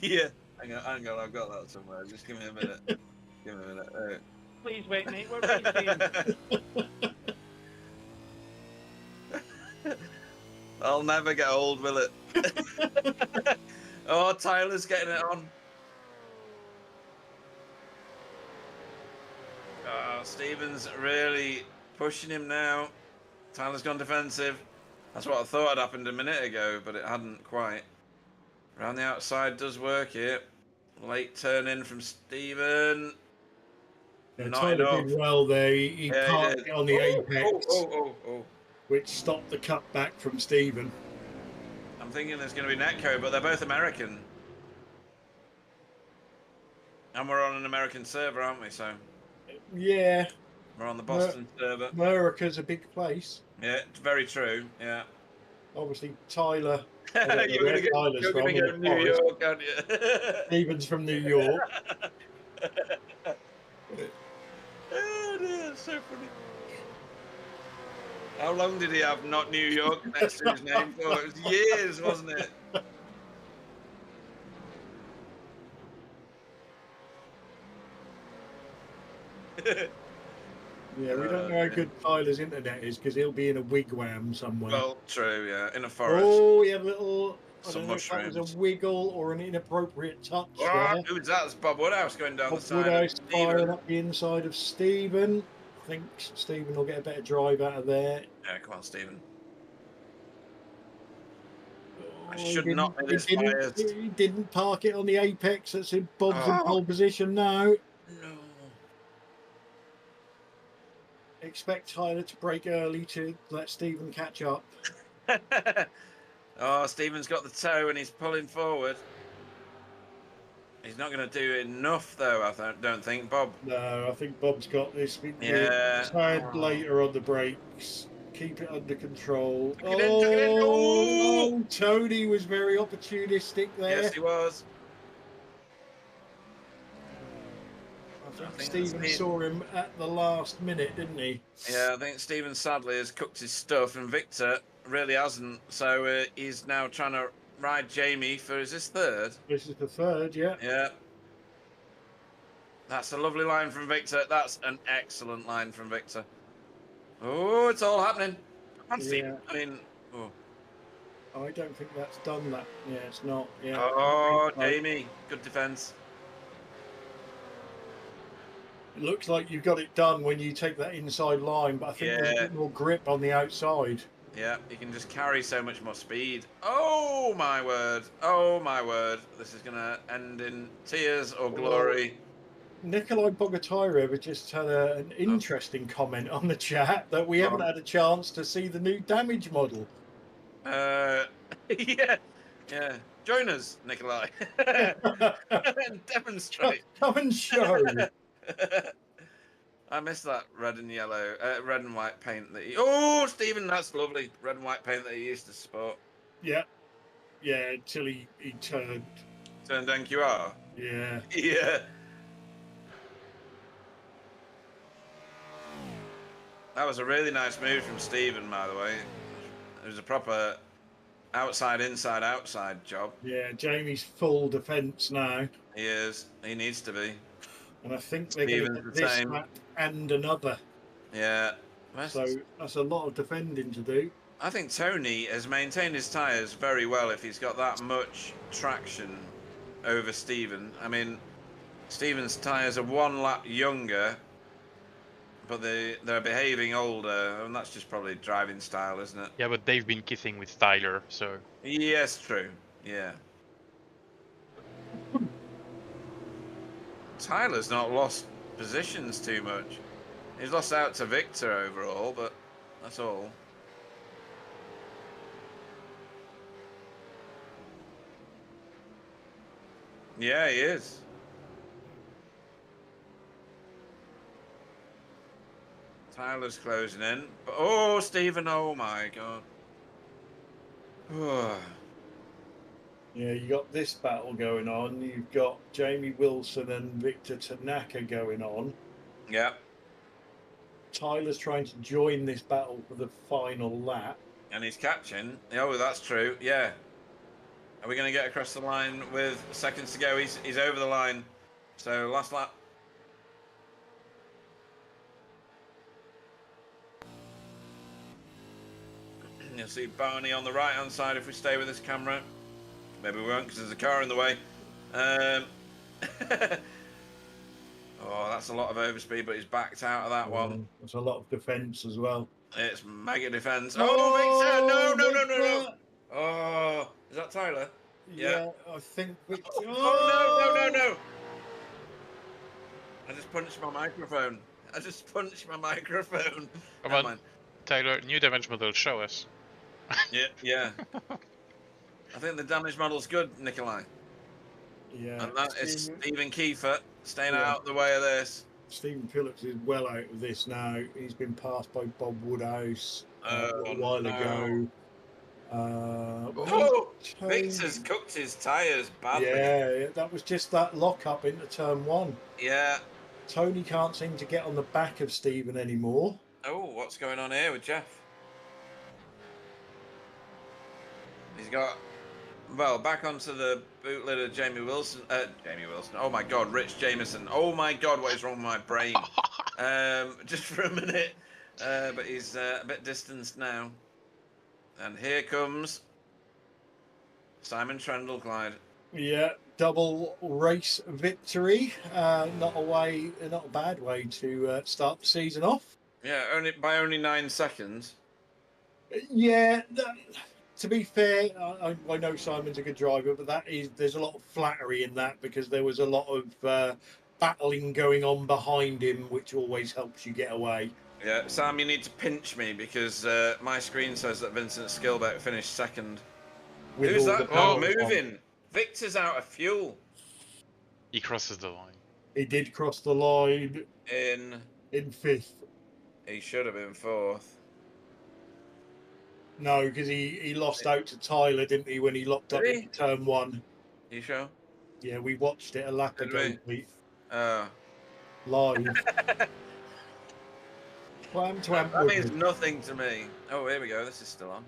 Yeah. Hang on, I've got that somewhere. Just give me a minute. Right. Please wait, mate. We're racing. I'll never get old, will it? Oh, Tyler's getting it on. Oh, Stephen's really pushing him now. Tyler's gone defensive. That's what I thought had happened a minute ago, but it hadn't quite. Around the outside does work here. Late turn in from Stephen. Yeah, Not Tyler enough. did well there. He parked it on the apex, Oh. which stopped the cutback from Stephen. I'm thinking there's going to be netco, but they're both American. And we're on an American server, aren't we? So Yeah. we're on the Boston server. America's a big place. Yeah, it's very true. Yeah. Obviously, Tyler. You're going to go to New York, aren't you? Stephen's from New York. Oh dear, so funny. How long did he have not New York next to his name for? It was years, wasn't it? Yeah, we don't know how good Tyler's internet is because he'll be in a wigwam somewhere. Well, true, yeah, in a forest. Oh, he had a little. I Some don't know if that was mushrooms. a wiggle or an inappropriate touch. Oh, who's that? It's Bob Woodhouse going down Bob the side. Woodhouse of firing Stephen. up the inside of Stephen. think Stephen will get a better drive out of there. Yeah, come on, Stephen. I Oh, should not be this biased. he didn't park it on the apex. That's in Bob's in Oh, pole position now. no. Expect Tyler to brake early to let Stephen catch up. Oh, Stephen's got the toe and he's pulling forward. He's not going to do enough, though, I don't think, Bob. No, I think Bob's got this. Yeah. Tired later on the brakes. Keep it under control. Tuck it in, tuck it in. Oh, Tony was very opportunistic there. Yes, he was. I think Stephen saw him at the last minute, didn't he? Yeah, I think Stephen sadly has cooked his stuff, and Victor really hasn't. So he's now trying to ride Jamie for, is this third? This is the third, yeah. Yeah. That's a lovely line from Victor. That's an excellent line from Victor. Oh, it's all happening. I can't see. I mean, oh. I don't think that's done that. Yeah, it's not. Yeah. Oh, Jamie, good defence. It looks like you've got it done when you take that inside line, but I think there's a bit more grip on the outside. Yeah, you can just carry so much more speed. Oh my word! Oh my word! This is gonna end in tears or glory. Nikolai Bogatyrov just had an interesting comment on the chat that we haven't had a chance to see the new damage model. Yeah. Join us, Nikolai. And demonstrate. Come and show. I miss that red and yellow, red and white paint that he... Oh, Stephen, that's lovely. Red and white paint that he used to sport. Yeah. Yeah, until he turned... Turned NQR? Yeah. Yeah. That was a really nice move from Stephen, by the way. It was a proper outside, inside, outside job. Yeah, Jamie's full defence now. He is. He needs to be. And I think they're going to get this map and another. Yeah. So that's a lot of defending to do. I think Tony has maintained his tyres very well if he's got that much traction over Stephen. I mean, Stephen's tyres are 1 lap younger, but they're behaving older, and that's just probably driving style, isn't it? Yeah, but they've been kissing with Tyler, so... Yes, true. Yeah. Tyler's not lost positions too much. He's lost out to Victor overall, but that's all. Yeah, he is. Tyler's closing in. But, oh, Stephen, oh my God. Yeah, you got this battle going on. You've got Jamie Wilson and Victor Tanaka going on. Yeah. Tyler's trying to join this battle for the final lap. And he's catching. Oh, that's true. Yeah. Are we going to get across the line with seconds to go? He's over the line. So last lap. You'll see Barney on the right-hand side if we stay with this camera. Maybe we won't because there's a car in the way. Oh, that's a lot of overspeed, but he's backed out of that one. There's a lot of defence as well. It's mega defence. Oh, Victor! No! Oh, is that Tyler? Yeah, I think Victor... Oh, no! I just punched my microphone. Come on, Tyler, new damage model, show us. Yeah. I think the damage model's good, Nikolai. Yeah. And that is Stephen Kiefer staying out the way of this. Stephen Phillips is well out of this now. He's been passed by Bob Woodhouse a while ago. Victor's cooked his tyres badly. Yeah, that was just that lock-up into turn 1. Yeah. Tony can't seem to get on the back of Stephen anymore. Oh, what's going on here with Jeff? He's got... Well, back onto the bootlitter Jamie Wilson. Oh my God, Rich Jameson. Oh my God, what is wrong with my brain? Just for a minute. But he's a bit distanced now. And here comes Simon Trendle-Clyde. Yeah, double race victory. Not a bad way to start the season off. Yeah, only 9 seconds. Yeah, to be fair, I know Simon's a good driver, but there's a lot of flattery in that because there was a lot of battling going on behind him, which always helps you get away. Yeah, Sam, you need to pinch me because my screen says that Vincent Skilbeck finished second. With Who's all that the Oh. moving? Victor's out of fuel. He crosses the line. He did cross the line In 5th. he should have been 4th. No, because he lost out to Tyler, didn't he, when he locked up Did he? in turn 1? You sure? Yeah, we watched it a lap Did ago, we? Pete, Oh. live. Wham to That means nothing to me. Oh, here we go. This is still on.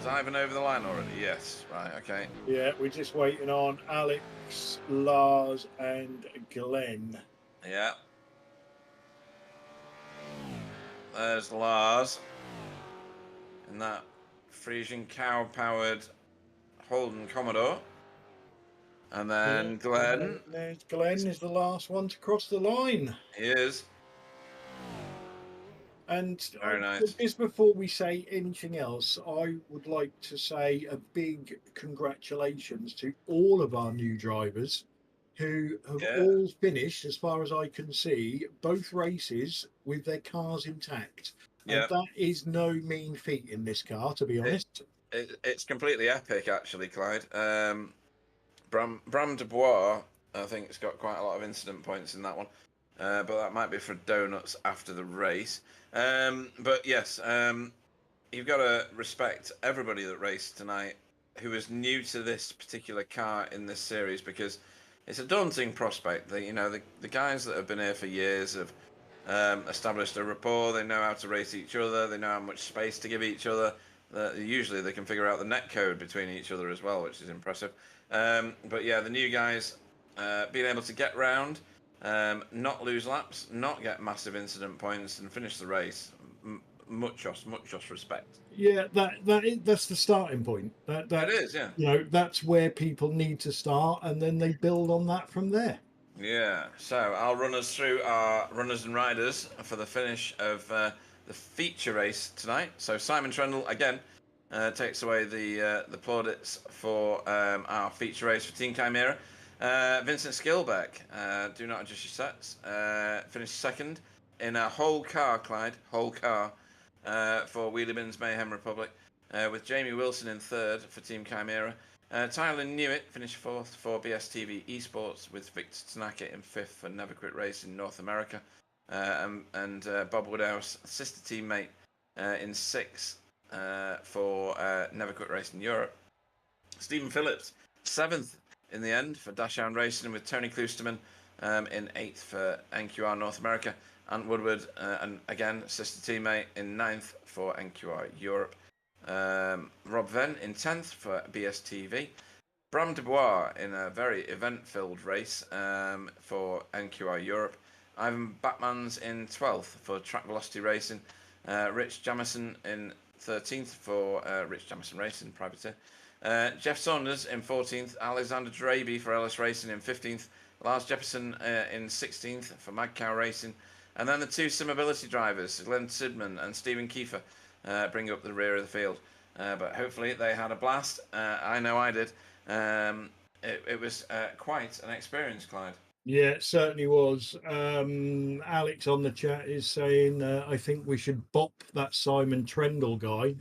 Is Ivan over the line already? Yes. Right, okay. Yeah, we're just waiting on Alex, Lars, and Glenn. Yeah. There's Lars. In that Frisian cow-powered Holden Commodore. And then Glenn. There's Glenn is the last one to cross the line. He is. And Very nice. just before we say anything else, I would like to say a big congratulations to all of our new drivers who have all finished, as far as I can see, both races with their cars intact. Yeah. And that is no mean feat in this car, to be honest. It's completely epic, actually, Clyde. Bram de Bois, I think, has got quite a lot of incident points in that one. But that might be for donuts after the race. But yes, you've got to respect everybody that raced tonight who is new to this particular car in this series, because it's a daunting prospect. The guys that have been here for years have established a rapport. They know how to race each other. They know how much space to give each other. Usually they can figure out the net code between each other as well, which is impressive. But yeah, the new guys being able to get round, not lose laps, not get massive incident points, and finish the race. Muchos respect. Yeah, that's the starting point. That It is, yeah. That's where people need to start, and then they build on that from there. Yeah. So I'll run us through our runners and riders for the finish of the feature race tonight. So Simon Trendle again takes away the plaudits for our feature race for Team Chimera. Vincent Skilbeck, do not adjust your sets. Finished second in a whole car, Clyde, whole car for Wheelie Bins Mayhem Republic, with Jamie Wilson in third for Team Chimera. Tyler Newitt finished fourth for BSTV Esports, with Victor Tanaka in fifth for Never Quit Race in North America, and Bob Woodhouse, sister teammate, in sixth for Never Quit Race in Europe. Stephen Phillips, seventh in the end for Dashhound Racing, with Tony Klusterman in eighth for NQR North America. Ant Woodward, and again, sister teammate, in ninth for NQR Europe. Rob Venn in 10th for BSTV. Bram de Bois in a very event-filled race for NQR Europe. Ivan Batmans in 12th for Track Velocity Racing. Rich Jamison in 13th for Rich Jamison Racing, privateer. Jeff Saunders in 14th. Alexander Draby for Ellis Racing in 15th. Lars Jefferson in 16th for Mad Cow Racing. And then the two Simability drivers, Glenn Sidman and Stephen Kiefer, bring up the rear of the field. But hopefully they had a blast. I know I did. It was quite an experience, Clyde. Yeah, it certainly was. Alex on the chat is saying, I think we should bop that Simon Trendle guy.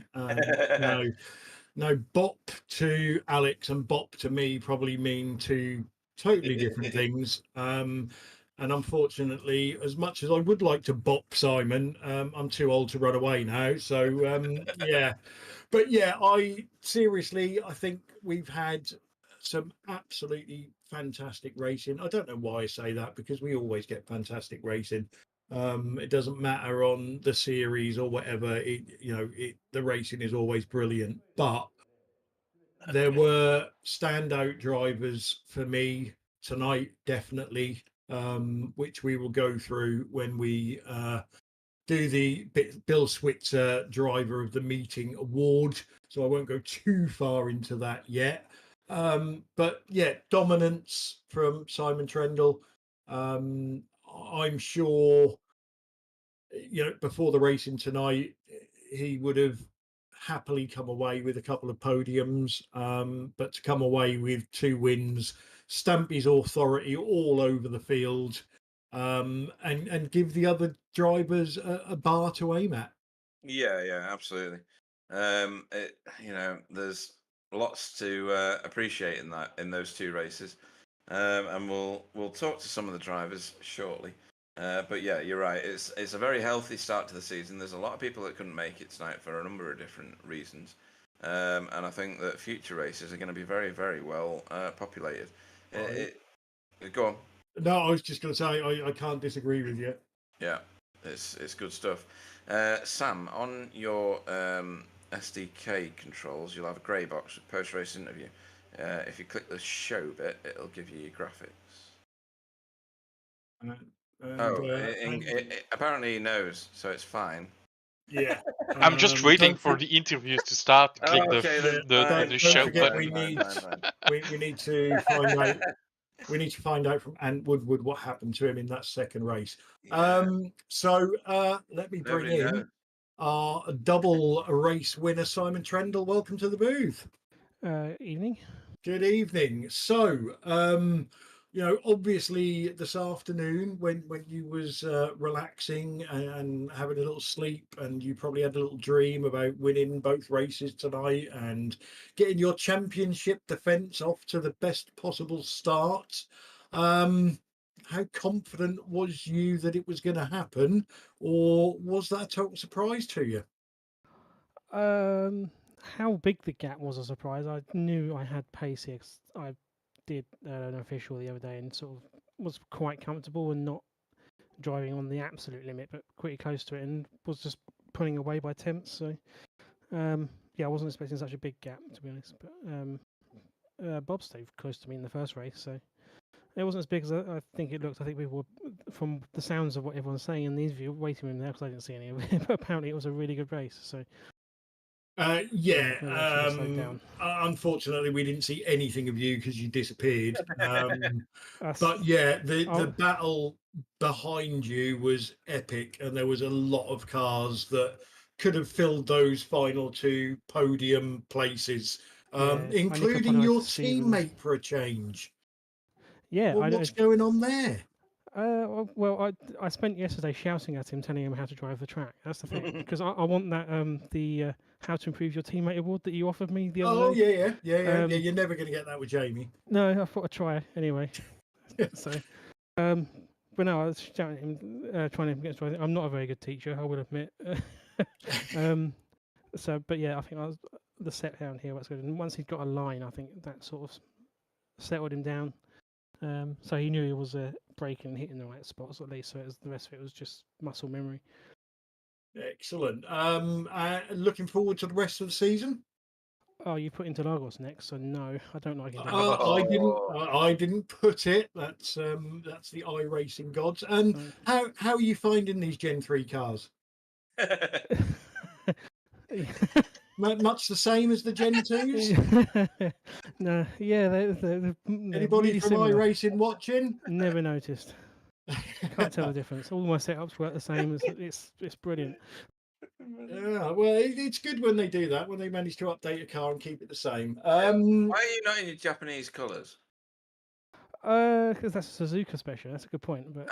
No, bop to Alex and bop to me probably mean two totally different things. And unfortunately, as much as I would like to bop Simon, I'm too old to run away now. So, yeah. But yeah, I think we've had some absolutely fantastic racing. I don't know why I say that, because we always get fantastic racing. It doesn't matter on the series or whatever. The racing is always brilliant. But there were standout drivers for me tonight, definitely, which we will go through when we do the Bill Switzer Driver of the Meeting award. So I won't go too far into that yet. But yeah, dominance from Simon Trendle. I'm sure, before the racing tonight, he would have happily come away with a couple of podiums, but to come away with 2 wins, stamp his authority all over the field, and give the other drivers a bar to aim at. Yeah, absolutely. There's lots to appreciate in those 2 races, and we'll talk to some of the drivers shortly. But yeah, you're right. It's a very healthy start to the season. There's a lot of people that couldn't make it tonight for a number of different reasons, and I think that future races are going to be very, very well populated. Go on. No, I was just going to say I can't disagree with you. Yeah, it's good stuff. Sam, on your SDK controls, you'll have a grey box with post-race interview. If you click the show bit, it'll give you your graphics. Apparently he knows, so it's fine. Yeah. I'm just waiting for the interviews to start. Click the show forget button. we need to find out. We need to find out from Ant Woodward what happened to him in that second race. Yeah. So let me bring in our double race winner, Simon Trendle. Welcome to the booth. Evening. Good evening. So, obviously this afternoon when you was relaxing and having a little sleep, and you probably had a little dream about winning both races tonight and getting your championship defence off to the best possible start. How confident was you that it was going to happen, or was that a total surprise to you? How big the gap was a surprise. I knew I had pace here 'cause I did an official the other day and sort of was quite comfortable and not driving on the absolute limit, but pretty close to it, and was just pulling away by tenths. So, I wasn't expecting such a big gap, to be honest. But Bob stayed close to me in the first race, so it wasn't as big as I think it looked. I think we were, from the sounds of what everyone's saying in the interview, waiting room there because I didn't see any of it. But apparently, it was a really good race. So. Unfortunately, we didn't see anything of you because you disappeared. But yeah, the battle behind you was epic, and there was a lot of cars that could have filled those final 2 podium places, including your teammate for a change. Yeah, what's going on there? Well, I spent yesterday shouting at him, telling him how to drive the track. That's the thing, because I want that the how to improve your teammate award that you offered me the other day. Yeah. You're never going to get that with Jamie. No, I thought I'd try anyway. So, but no, I was shouting at him, trying to get to. I'm not a very good teacher, I would admit. But yeah, I think the set down here was good, and once he'd got a line, I think that sort of settled him down. So he knew he was braking and hitting the right spots at least. So the rest of it was just muscle memory. Excellent. Looking forward to the rest of the season. Oh, you put Interlagos next, so no, I don't like it. I didn't put it. That's the iRacing gods. And how are you finding these Gen 3 cars? Much the same as the Gen 2s? No, yeah. They're anybody really from iRacing watching? Never noticed. Can't tell the difference. All my setups work the same. It's brilliant. Yeah, well, it's good when they do that, when they manage to update a car and keep it the same. Why are you not in your Japanese colours? Because that's a Suzuka special. That's a good point. But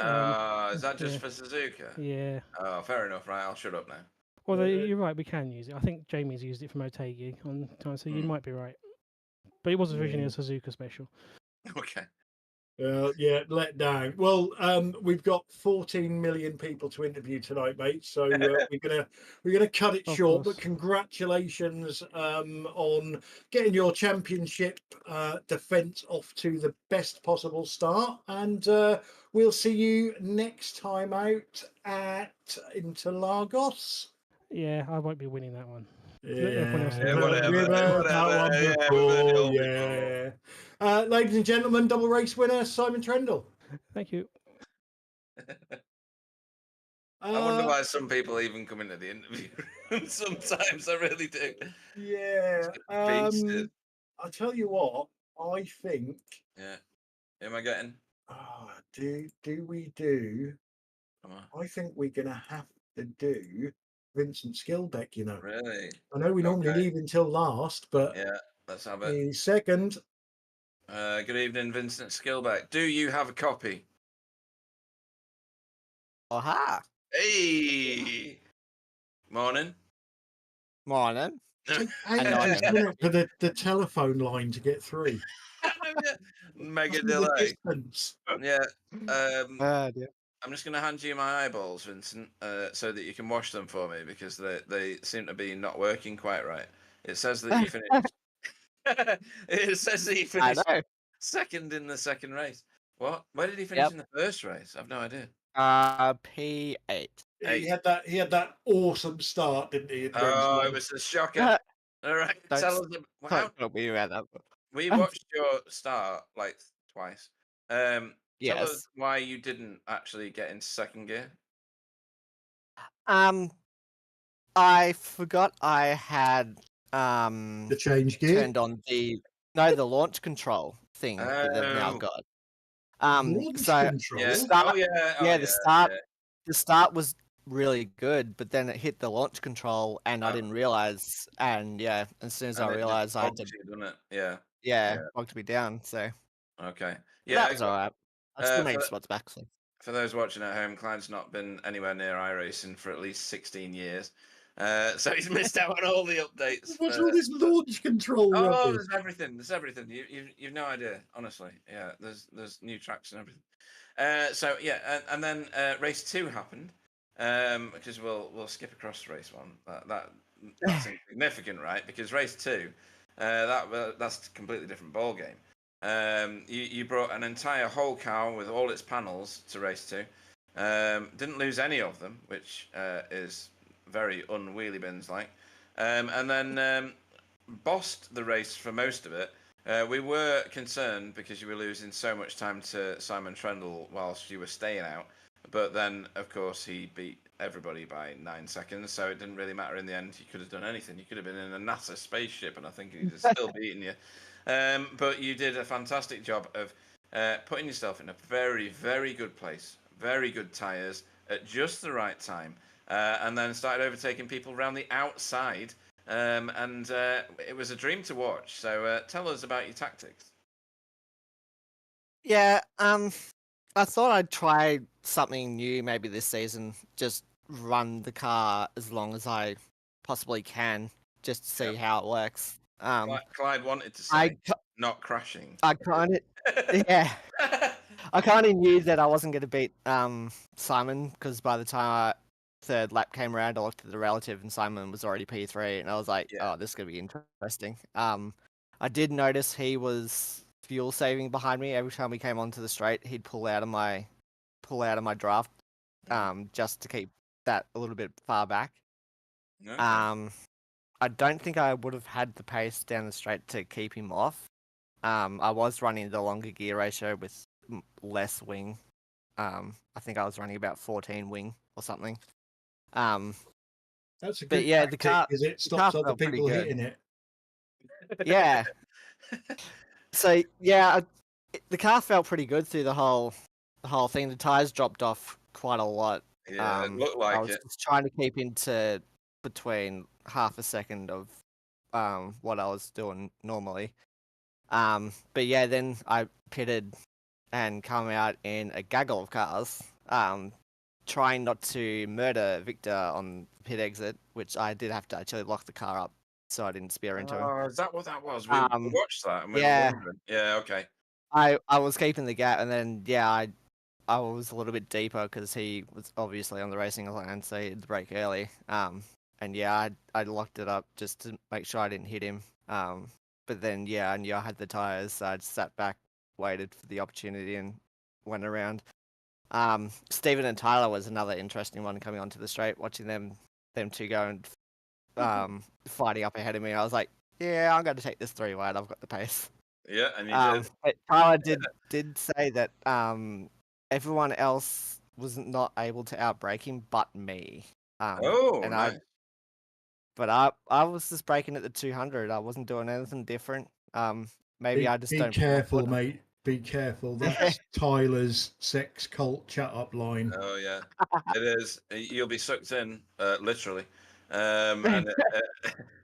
is that just for Suzuka? Yeah. Oh, fair enough. Right, I'll shut up now. Well, you're right. We can use it. I think Jamie's used it from Otegi on time, so you might be right. But it was originally a Suzuka special. Okay. Yeah, let down. Well, we've got 14 million people to interview tonight, mate. So we're gonna cut it short. But congratulations on getting your championship defence off to the best possible start, and we'll see you next time out at Interlagos. Yeah, I won't be winning that one. Ladies and gentlemen, double race winner Simon Trendle. Thank you. I wonder why some people even come into the interview. Sometimes I really do. Yeah. I'll tell you what, I think. Yeah. Who am I getting? Do we do? Come on. I think we're going to have to do Vincent Skilbeck. You know, Really? I know we normally Okay. leave until last, but Yeah, let's have it. he's second. Good evening, Vincent Skilbeck. Do you have a copy? Aha! Hey! Morning. Morning. Take And not ages him. doesn't it, for the telephone line to get through. Mega That's all the delay. distance. Yeah. Dear. I'm just going to hand you my eyeballs, Vincent, so that you can wash them for me because they seem to be not working quite right. It says that you finished. It says that you I finished know. second in the second race. What? Where did he finish Yep. in the first race? I've no idea. P8. He had that awesome start, didn't he? In race Oh, one? it was a shocker. All right, Don't tell us. How Talk me about that. we watched your start like twice. Tell us Yes. why you didn't actually get into second gear. I forgot I had The change gear. turned on the launch control thing that they've now Oh. got. Launch So control. Yeah. Start- Oh yeah. Oh, yeah, yeah. the start Yeah. the start was really good, but then it hit the launch control and I Oh. didn't realize. And yeah, as soon as And I it just realized, I bogged did. you, didn't it? Yeah. Yeah, bogged me down. So Okay. but Yeah. that was alright. I still made for, spots back. So. for those watching at home, Clyde's not been anywhere near iRacing for at least 16 years. So he's missed out on all the updates. What's all this launch control Oh, rubbish? there's everything. There's everything. You've no idea, honestly. Yeah, there's new tracks and everything. So yeah, and then race 2 happened. Because we'll skip across race 1. That's insignificant, right? Because race 2, that's a completely different ball game. You brought an entire whole car with all its panels to race 2. Didn't lose any of them, which is very unwheelie bins like. And then bossed the race for most of it. We were concerned because you were losing so much time to Simon Trendle whilst you were staying out. But then, of course, he beat everybody by 9 seconds, so it didn't really matter in the end. You could have done anything. You could have been in a NASA spaceship, and I think he'd have still beaten you. But you did a fantastic job of putting yourself in a very, very good place, very good tyres at just the right time, and then started overtaking people around the outside. And it was a dream to watch. So tell us about your tactics. Yeah, I thought I'd try something new maybe this season. Just run the car as long as I possibly can, just to see how it works. Clyde wanted to say not crashing. I kind of, yeah. I kind of knew that I wasn't going to beat Simon because by the time third lap came around, I looked at the relative and Simon was already P3, and I was like, oh, this is going to be interesting. I did notice he was fuel saving behind me every time we came onto the straight. He'd pull out of my draft, just to keep that a little bit far back. Okay. I don't think I would have had the pace down the straight to keep him off. I was running the longer gear ratio with less wing. I think I was running about 14 wing or something. That's a good yeah, tactic because it stops other people hitting it. Yeah. So yeah, the car felt pretty good through the whole thing. The tires dropped off quite a lot. Yeah, it looked like I was just trying to keep into between half a second of what I was doing normally. But yeah, then I pitted and come out in a gaggle of cars, trying not to murder Victor on the pit exit, which I did have to actually lock the car up so I didn't spear into him. Oh, is that what that was? We watched that and we were wondering. Yeah, okay. I was keeping the gap, and then I was a little bit deeper because he was obviously on the racing line, so he had the brake early. And yeah, I locked it up just to make sure I didn't hit him. But then I knew I had the tires, so I just sat back, waited for the opportunity, and went around. Stephen and Tyler was another interesting one coming onto the straight, watching them two go and fighting up ahead of me. I was like, yeah, I'm going to take this 3 wide. I've got the pace. Yeah, and you did. But Tyler did say that everyone else was not able to outbrake him, but me. Nice. I was just braking at the 200. I wasn't doing anything different. Maybe I just don't. Be careful, mate. Be careful. That's Tyler's sex cult chat up line. Oh yeah, it is. You'll be sucked in, literally, and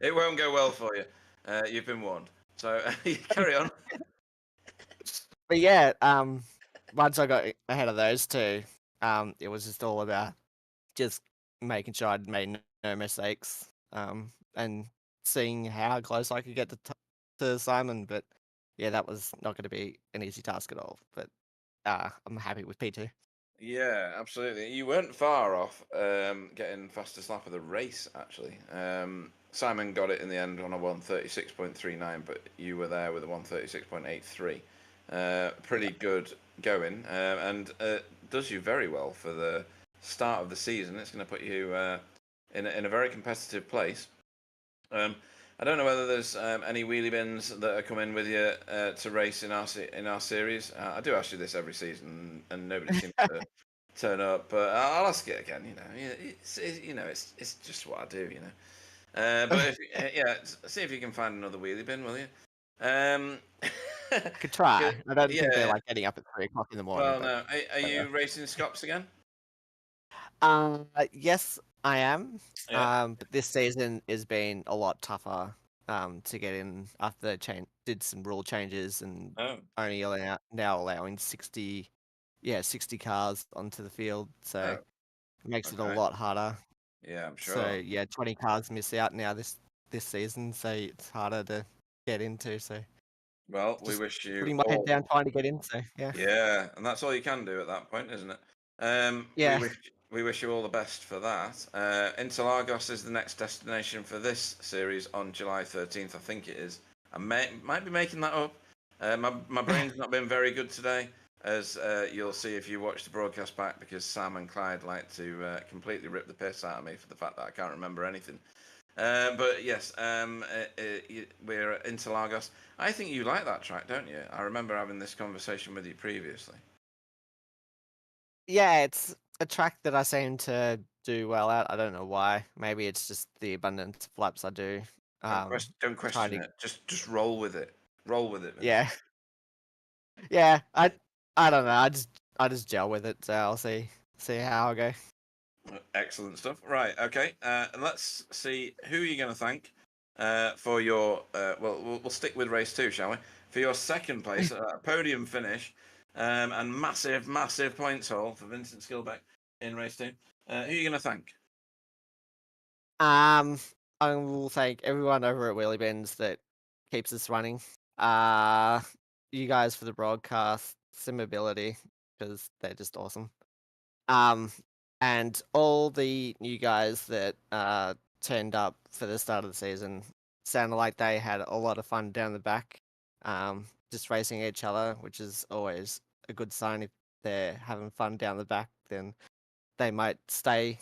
it won't go well for you. You've been warned. So you carry on. But yeah, once I got ahead of those two, it was just all about just making sure I'd made no mistakes, and seeing how close I could get to Simon. But yeah, that was not going to be an easy task at all. But I'm happy with P2. Yeah, absolutely. You weren't far off getting fastest lap of the race, actually. Simon got it in the end on a 1:36.39, but you were there with a 1:36.83. Pretty good going, and does you very well for the start of the season. It's going to put you in a very competitive place. I don't know whether there's any wheelie bins that are coming with you to race in our series. I do ask you this every season, and nobody seems to turn up. But I'll ask it again. It's just what I do. But see if you can find another wheelie bin, will you? Could try. I don't think they're Yeah. like getting up at 3 o'clock in the morning. Well, no. Are you racing Scops again? Yes, I am. Yeah. But this season has been a lot tougher to get in after they did some rule changes and Oh. only now allowing 60 cars onto the field. So it makes it a okay. lot harder. Yeah, I'm sure. So yeah, 20 cars miss out now this season, so it's harder to get into. So Well, we just wish you putting my head all. down trying to get in. So yeah. Yeah, and that's all you can do at that point, isn't it? Yeah. We wish you all the best for that. Interlagos is the next destination for this series on July 13th, I think it is. I might be making that up. My brain's not been very good today, as you'll see if you watch the broadcast back, because Sam and Clyde like to completely rip the piss out of me for the fact that I can't remember anything. But yes, we're at Interlagos. I think you like that track, don't you? I remember having this conversation with you previously. Yeah, it's a track that I seem to do well at. I don't know why. Maybe it's just the abundance of laps I do. Don't question it. Just roll with it. Roll with it. Vince. Yeah. Yeah, I don't know. I just gel with it, so I'll see how I go. Excellent stuff. Right. Okay. Let's see who you're going to thank for your. Well, we'll stick with race 2, shall we? For your second place, podium finish, and massive points haul for Vincent Skilbeck in race 2. Who are you going to thank? I will thank everyone over at Wheelie Bins that keeps us running. You guys for the broadcast, Simability, because they're just awesome. And all the new guys that turned up for the start of the season sounded like they had a lot of fun down the back, just racing each other, which is always a good sign. If they're having fun down the back, then they might stay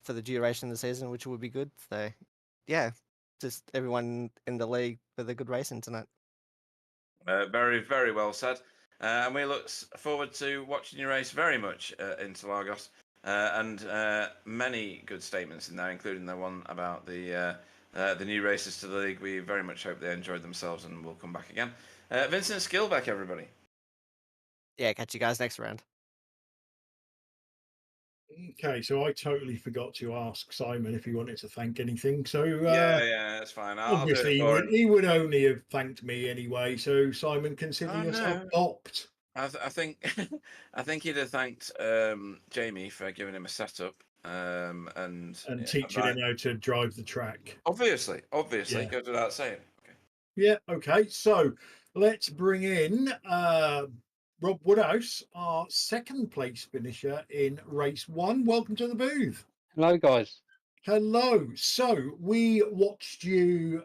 for the duration of the season, which would be good. So, yeah, just everyone in the league for the good racing tonight. Very, very well said. And we look forward to watching your race very much in Interlagos. And many good statements in there, including the one about the new races to the league. We very much hope they enjoyed themselves and will come back again. Vincent Skilbeck, everybody. Yeah, catch you guys next round. Okay, so I totally forgot to ask Simon if he wanted to thank anything. So yeah, that's fine. I'll do obviously it for him. he would only have thanked me anyway. So Simon, consider yourself bopped. I think I think he'd have thanked Jamie for giving him a setup and teaching him how to drive the track. Obviously, Yeah. goes without saying. Okay. Yeah. Okay. So let's bring in Rob Woodhouse, our second place finisher in race 1. Welcome to the booth. Hello, guys. Hello. So we watched you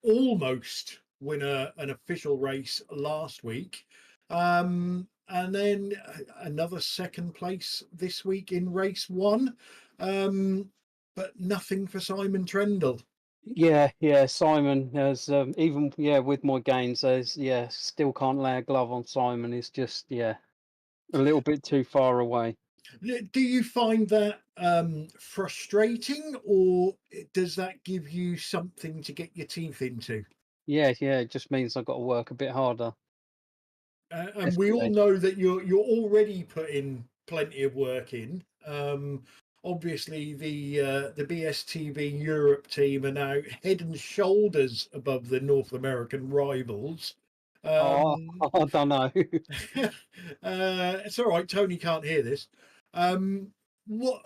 almost win an official race last week, and then another second place this week in race 1, but nothing for Simon Trendle. Yeah, Simon has even with my gains, there's still can't lay a glove on Simon. It's just a little bit too far away. Do you find that frustrating, or does that give you something to get your teeth into? Yeah, it just means I've got to work a bit harder. And we all Definitely. know that you're already putting plenty of work in. Obviously, the BSTV Europe team are now head and shoulders above the North American rivals. Oh, Um, I don't know. it's all right. Tony can't hear this. Um, what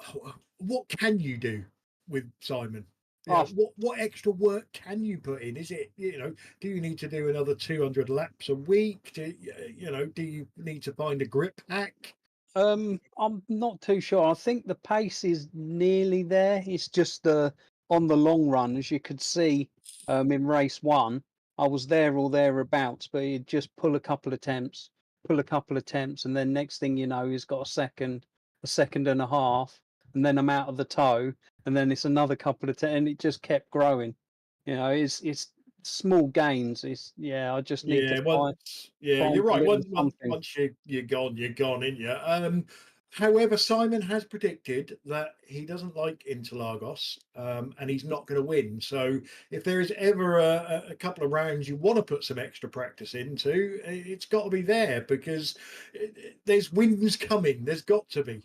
what can you do with Simon? Oh, What extra work can you put in? Is it, do you need to do another 200 laps a week? Do you need to find a grip pack? I'm not too sure. I think the pace is nearly there. It's just on the long run, as you could see, in race one, I was there or thereabouts, but he'd just pull a couple of attempts, and then next thing you know, he's got a second and a half, and then I'm out of the tow, and then it's another couple of and it just kept growing. It's small gains. I just need to Yeah, find you're a right. little something. Once you're gone, you're gone, ain't you? However, Simon has predicted that he doesn't like Interlagos, and he's not going to win. So, if there is ever a couple of rounds you want to put some extra practice into, it's got to be there because there's wins coming. There's got to be.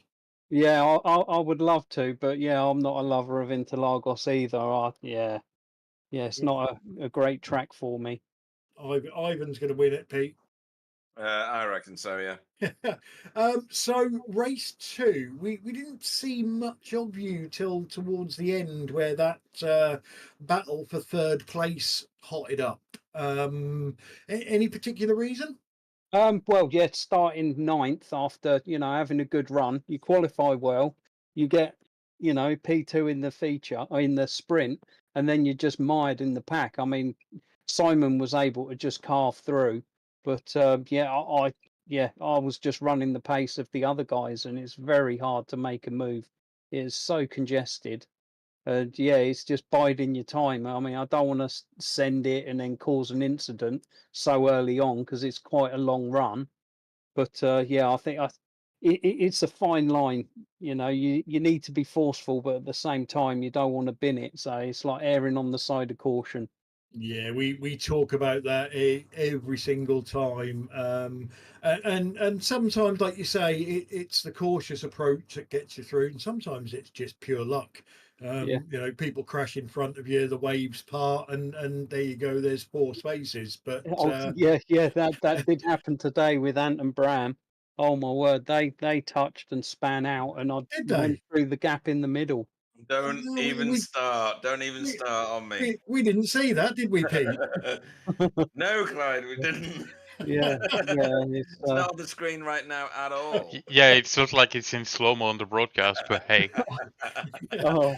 Yeah, I would love to, but yeah, I'm not a lover of Interlagos either. It's not a great track for me. Ivan's going to win it, Pete. I reckon so, yeah. So race two, we didn't see much of you till towards the end, where that battle for third place hotted up. Any particular reason? Well, yeah, starting ninth after having a good run, you qualify well, you get P2 in the feature or in the sprint, and then you're just mired in the pack. I mean, Simon was able to just carve through, but I was just running the pace of the other guys, and it's very hard to make a move. It's so congested. And yeah, it's just biding your time. I mean, I don't want to send it and then cause an incident so early on because it's quite a long run. But yeah, I think it's a fine line. You need to be forceful, but at the same time, you don't want to bin it. So it's like erring on the side of caution. Yeah, we talk about that every single time, and sometimes, like you say, it's the cautious approach that gets you through, and sometimes it's just pure luck. Yeah. People crash in front of you, the waves part, and there you go. There's four spaces, but Oh, yeah. That did happen today with Ant and Bram. Oh my word, they touched and span out, and I did went they? through the gap in the middle. Don't No, even start. Don't even we, start on me. we didn't see that, did we, Pete? No, Clyde, we didn't. Yeah, it's It's not on the screen right now at all. Yeah, it's not like it's in slow mo on the broadcast, but hey. oh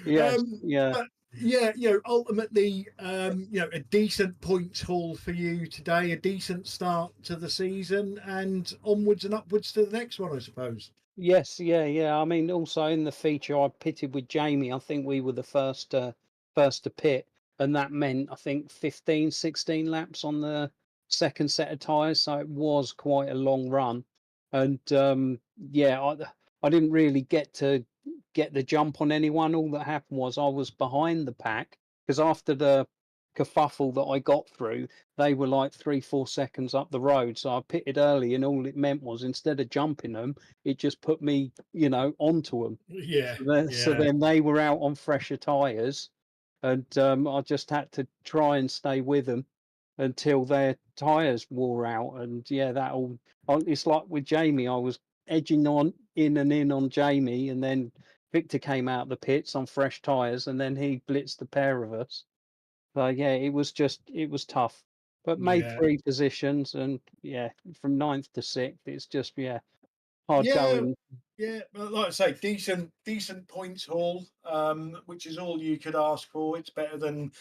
yes, Um, yeah. but yeah, ultimately, a decent points haul for you today, a decent start to the season, and onwards and upwards to the next one, I suppose. Yes, yeah. I mean, also in the feature, I pitted with Jamie. I think we were the first to pit, and that meant I think 15, 16 laps on the second set of tyres. So it was quite a long run, and yeah, I didn't really get to get the jump on anyone. All that happened was I was behind the pack because after the kerfuffle that I got through, they were like 3, 4 seconds up the road. So I pitted early, and all it meant was instead of jumping them, it just put me, onto them. Yeah, So yeah, then they were out on fresher tyres, and I just had to try and stay with them until their tyres wore out. And yeah, it's like with Jamie, I was edging on in and in on Jamie, and then Victor came out the pits on fresh tyres, and then he blitzed the pair of us. So yeah, it was tough, but made yeah. 3 positions, and yeah, from ninth to sixth, it's just hard Yeah, going. yeah. But like I say, decent points haul, which is all you could ask for. It's better than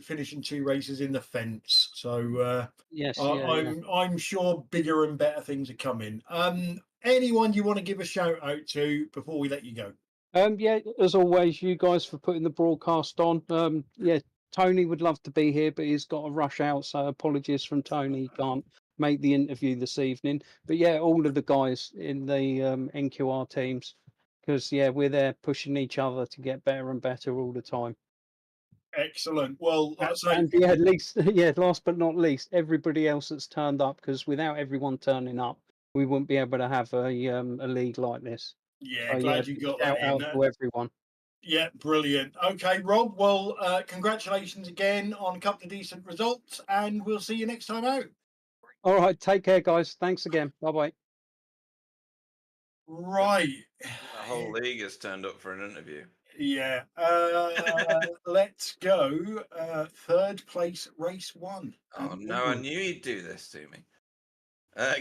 finishing two races in the fence. So Yes, yeah. I'm sure bigger and better things are coming. Anyone you want to give a shout out to before we let you go? Yeah, as always, you guys for putting the broadcast on. Yeah, Tony would love to be here, but he's got to rush out, so apologies from Tony. He can't make the interview this evening. But yeah, all of the guys in the NQR teams, because yeah, we're there pushing each other to get better and better all the time. Excellent. Well, so And yeah, at least, yeah, last but not least, everybody else that's turned up, because without everyone turning up, we wouldn't be able to have a league like this. yeah, So, glad you got that shout in. out to everyone. Yeah, brilliant. Okay, Rob. Well, congratulations again on a couple of decent results, and we'll see you next time out. All right, take care, guys. Thanks again. Bye bye. Right. The whole league has turned up for an interview. Yeah. Let's go. Third place, race 1. Oh no, I knew you'd do this to me.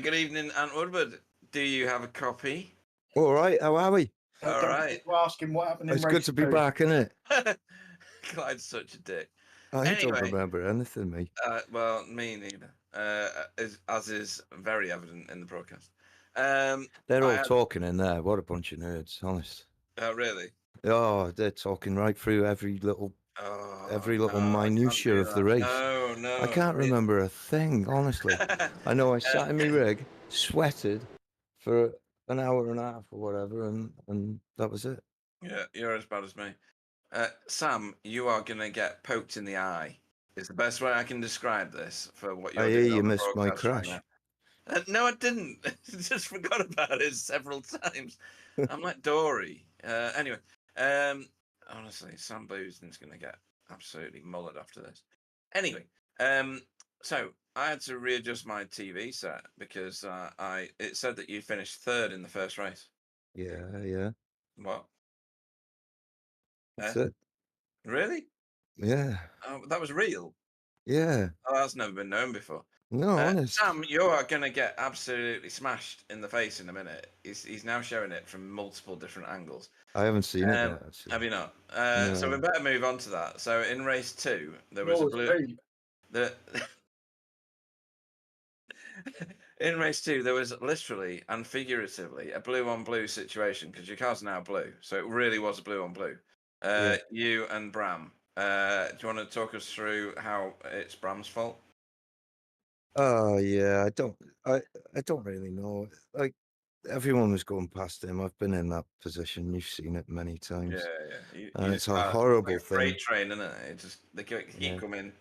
Good evening, Ant Woodward. Do you have a copy? All right, how are we? All right. Ask him what happened in It's race good to be 2. back, isn't it? Clyde's such a dick. I don't Anyway. remember anything, mate. Well, me neither. As is very evident in the broadcast. They're all talking in there. What a bunch of nerds, honest. Oh, really? Oh, they're talking right through every little minutiae of the race. No. I can't remember a thing, honestly. I know I sat in my rig, sweated for an hour and a half or whatever, and that was it. Yeah, you're as bad as me. Sam, you are going to get poked in the eye. Is the best way I can describe this for what you're I doing. hear you on the missed my broadcast right crash. now. No, I didn't. Just forgot about it several times. I'm like Dory. Anyway, honestly, Sam Boosden's going to get absolutely mullered after this. Anyway, so I had to readjust my TV set because it said that you finished third in the first race. Yeah. What? That's it. Really? Yeah. Oh, that was real? Yeah. Oh, that's never been known before. No, honest. Sam, you are going to get absolutely smashed in the face in a minute. He's now showing it from multiple different angles. I haven't seen it yet, actually. Have you not? No. So we better move on to that. So in race 2, there was a blue... In race 2, there was literally and figuratively a blue-on-blue situation because your car's now blue. So it really was a blue-on-blue. Yeah. You and Bram. Do you want to talk us through how it's Bram's fault? Oh yeah, I don't really know. Like everyone was going past him. I've been in that position. You've seen it many times. Yeah. And it's a horrible like a thing. freight train, isn't it? They keep coming.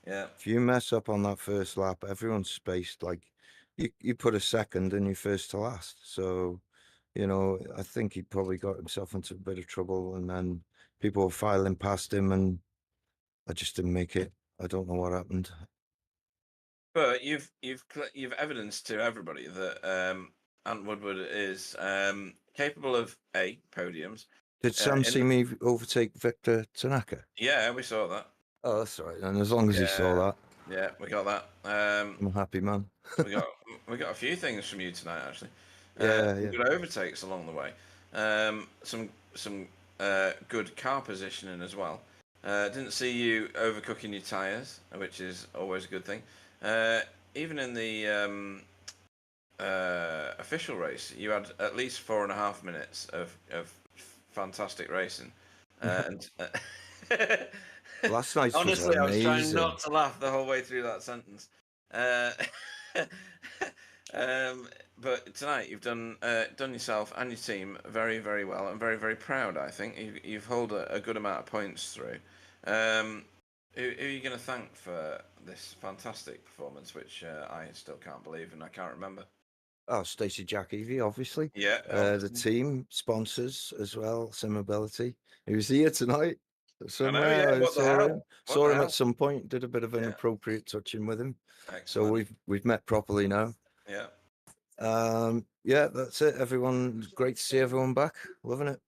Yeah. If you mess up on that first lap, everyone's spaced. Like you put a second and you're first to last. So, I think he probably got himself into a bit of trouble, and then people were filing past him, and I just didn't make it. I don't know what happened. But you've evidenced to everybody that Ant Woodward is capable of podiums. Did Sam see me overtake Victor Tanaka? Yeah, we saw that. Oh, that's all right. And as long as he saw that, yeah, we got that. I'm a happy man. we got a few things from you tonight, actually. Yeah. Good overtakes along the way. Some good car positioning as well. Didn't see you overcooking your tyres, which is always a good thing. Even in the official race, you had at least 4.5 minutes of fantastic racing. And last night's honestly, was amazing. I was trying not to laugh the whole way through that sentence. But tonight you've done yourself and your team very, very well. I'm very, very proud. I think you've held a good amount of points through. Who are you going to thank for this fantastic performance, which I still can't believe and I can't remember? Oh, Stacey Jack Evie, obviously. Yeah. The team, sponsors as well, Simability. He was here tonight somewhere. I saw him at some point, did a bit of an appropriate touching with him. Excellent. So we've met properly now. Yeah. Yeah, that's it. Everyone, great to see everyone back. Loving it.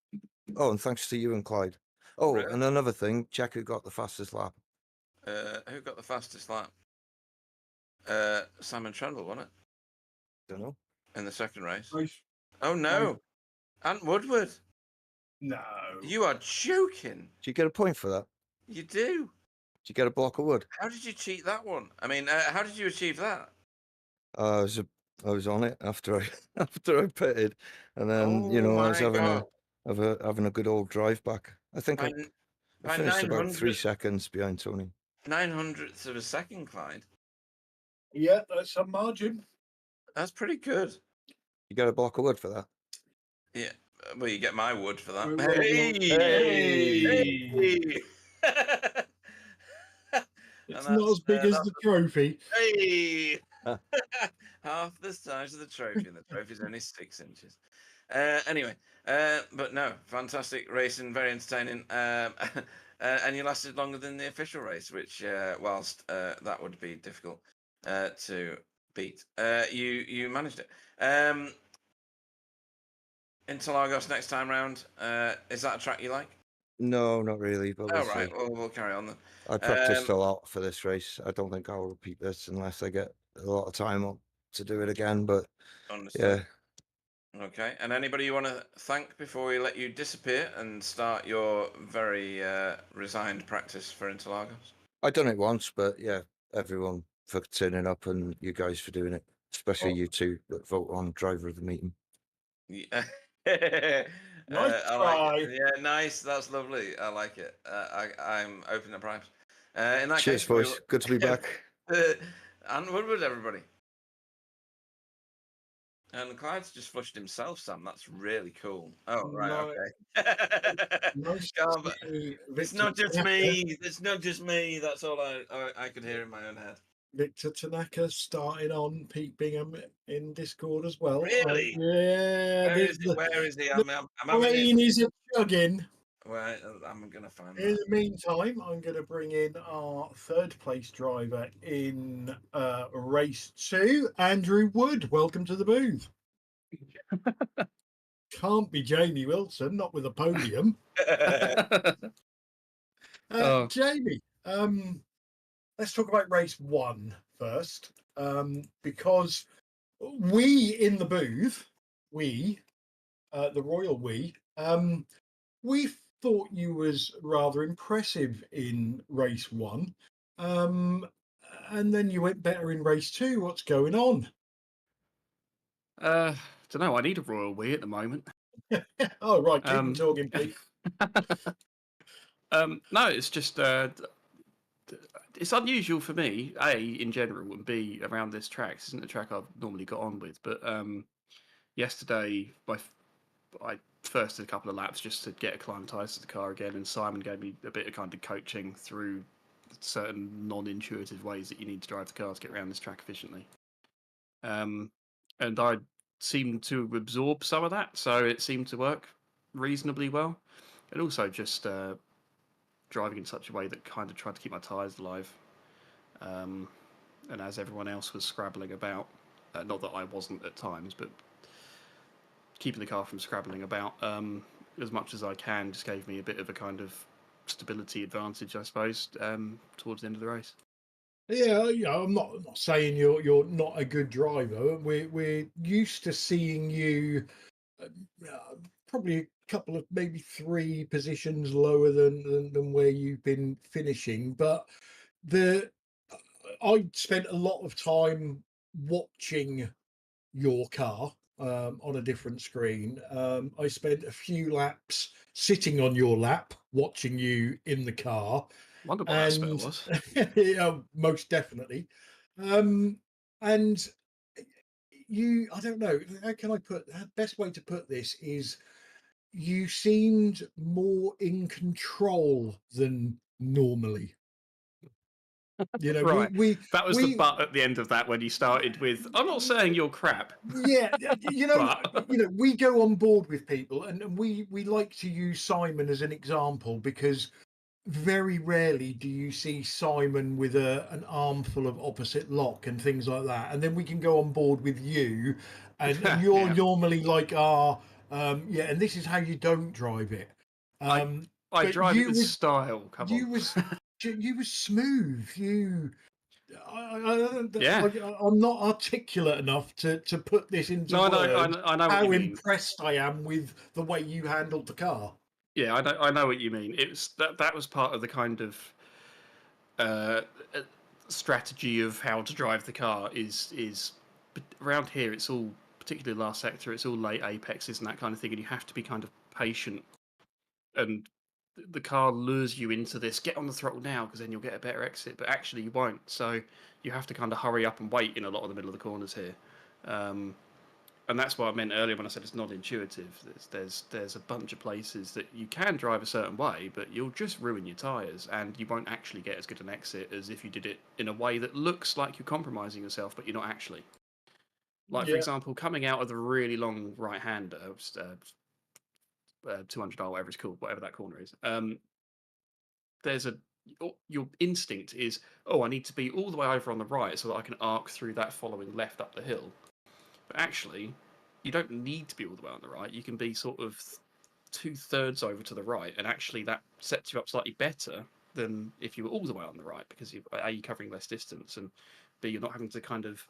Oh, and thanks to you and Clyde. Oh, really? And another thing, check who got the fastest lap. Who got the fastest lap? Simon Trundle, wasn't it? Don't know. In the second race. Oh no, Ant Woodward. No. You are joking. Do you get a point for that? You do. Did you get a block of wood? How did you cheat that one? I mean, how did you achieve that? I was on it after I pitted, and then I was having a good old drive back. I think I finished about 3 seconds behind Tony. 900ths of a second, Clyde. Yeah, that's some margin. That's pretty good. You get a block of wood for that? Yeah. Well, you get my wood for that. Hey! It's And not as big as the trophy. Hey! Half the size of the trophy, and the trophy's only 6 inches. Anyway, but no, fantastic racing, very entertaining. And you lasted longer than the official race, which, whilst that would be difficult to beat, you managed it. Interlagos next time round, is that a track you like? No, not really, but we'll Oh, right, see. well, we'll carry on then. I practiced a lot for this race. I don't think I'll repeat this unless I get a lot of time up to do it again. But Understood. Okay, and anybody you want to thank before we let you disappear and start your very resigned practice for Interlagos? I've done it once, but yeah, everyone for turning up and you guys for doing it, especially you two that vote on driver of the meeting. Yeah. Nice I like try. it. Yeah, nice. That's lovely. I like it. I'm open to bribes. In that Cheers, case, boys. Good to be back. And Woodward, everybody. And Clyde's just flushed himself, Sam. That's really cool. Oh, right, okay. Nice to Can't but- see It's Victor not just Tanaka. me. It's not just me. That's all I could hear in my own head. Victor Tanaka starting on Pete Bingham in Discord as well. Really? Yeah. Where is he? The I'm having it. plane is a chugging. Well, I'm going to find In that. the meantime, I'm going to bring in our third place driver in race 2, Andrew Wood. Welcome to the booth. Can't be Jamie Wilson, not with a podium. Oh. Jamie, let's talk about race 1 first, because we in the booth, the royal we thought you was rather impressive in race 1, and then you went better in race 2. What's going on? Don't know. I need a royal we at the moment. Oh, right, keep on talking, Pete. No, it's just it's unusual for me, A, in general, and B, around this track. This isn't a track I've normally got on with, but yesterday I first did a couple of laps just to get acclimatized to the car again, and Simon gave me a bit of kind of coaching through certain non-intuitive ways that you need to drive the car to get around this track efficiently. And I seemed to absorb some of that, so it seemed to work reasonably well. And also just driving in such a way that kind of tried to keep my tyres alive. And as everyone else was scrabbling about, not that I wasn't at times, but keeping the car from scrabbling about as much as I can just gave me a bit of a kind of stability advantage, I suppose, towards the end of the race. Yeah, I'm not saying you're not a good driver. We're used to seeing you probably a couple of maybe 3 positions lower than where you've been finishing, but I spent a lot of time watching your car on a different screen. I spent a few laps sitting on your lap watching you in the car. Wonder what that spell was. Yeah, most definitely. And I don't know, how can I put, the best way to put this is you seemed more in control than normally. You know, right. That was the but at the end of that when you started with, I'm not saying you're crap. Yeah, you know, But... we go on board with people, and we like to use Simon as an example because very rarely do you see Simon with an armful of opposite lock and things like that, and then we can go on board with you, and you're normally like, yeah, and this is how you don't drive it. I drive it with style. Come on. You were smooth. I'm not articulate enough to put this into words. I know how what you mean. Impressed I am with the way you handled the car. Yeah, I know what you mean. It's that was part of the kind of strategy of how to drive the car. Is around here it's all, particularly last sector, it's all late apexes and that kind of thing, and you have to be kind of patient. And the car lures you into this, get on the throttle now because then you'll get a better exit, but actually you won't. So you have to kind of hurry up and wait in a lot of the middle of the corners here. And and that's what I meant earlier when I said it's not intuitive. There's a bunch of places that you can drive a certain way, but you'll just ruin your tyres, and you won't actually get as good an exit as if you did it in a way that looks like you're compromising yourself, but you're not actually. Like, for Yeah. example, coming out of the really long right-hander, 200 or whatever it's called, whatever that corner is, there's your instinct is, oh, I need to be all the way over on the right so that I can arc through that following left up the hill. But actually, you don't need to be all the way on the right. You can be sort of 2/3 over to the right, and actually that sets you up slightly better than if you were all the way on the right, because you're covering less distance, and B, you're not having to kind of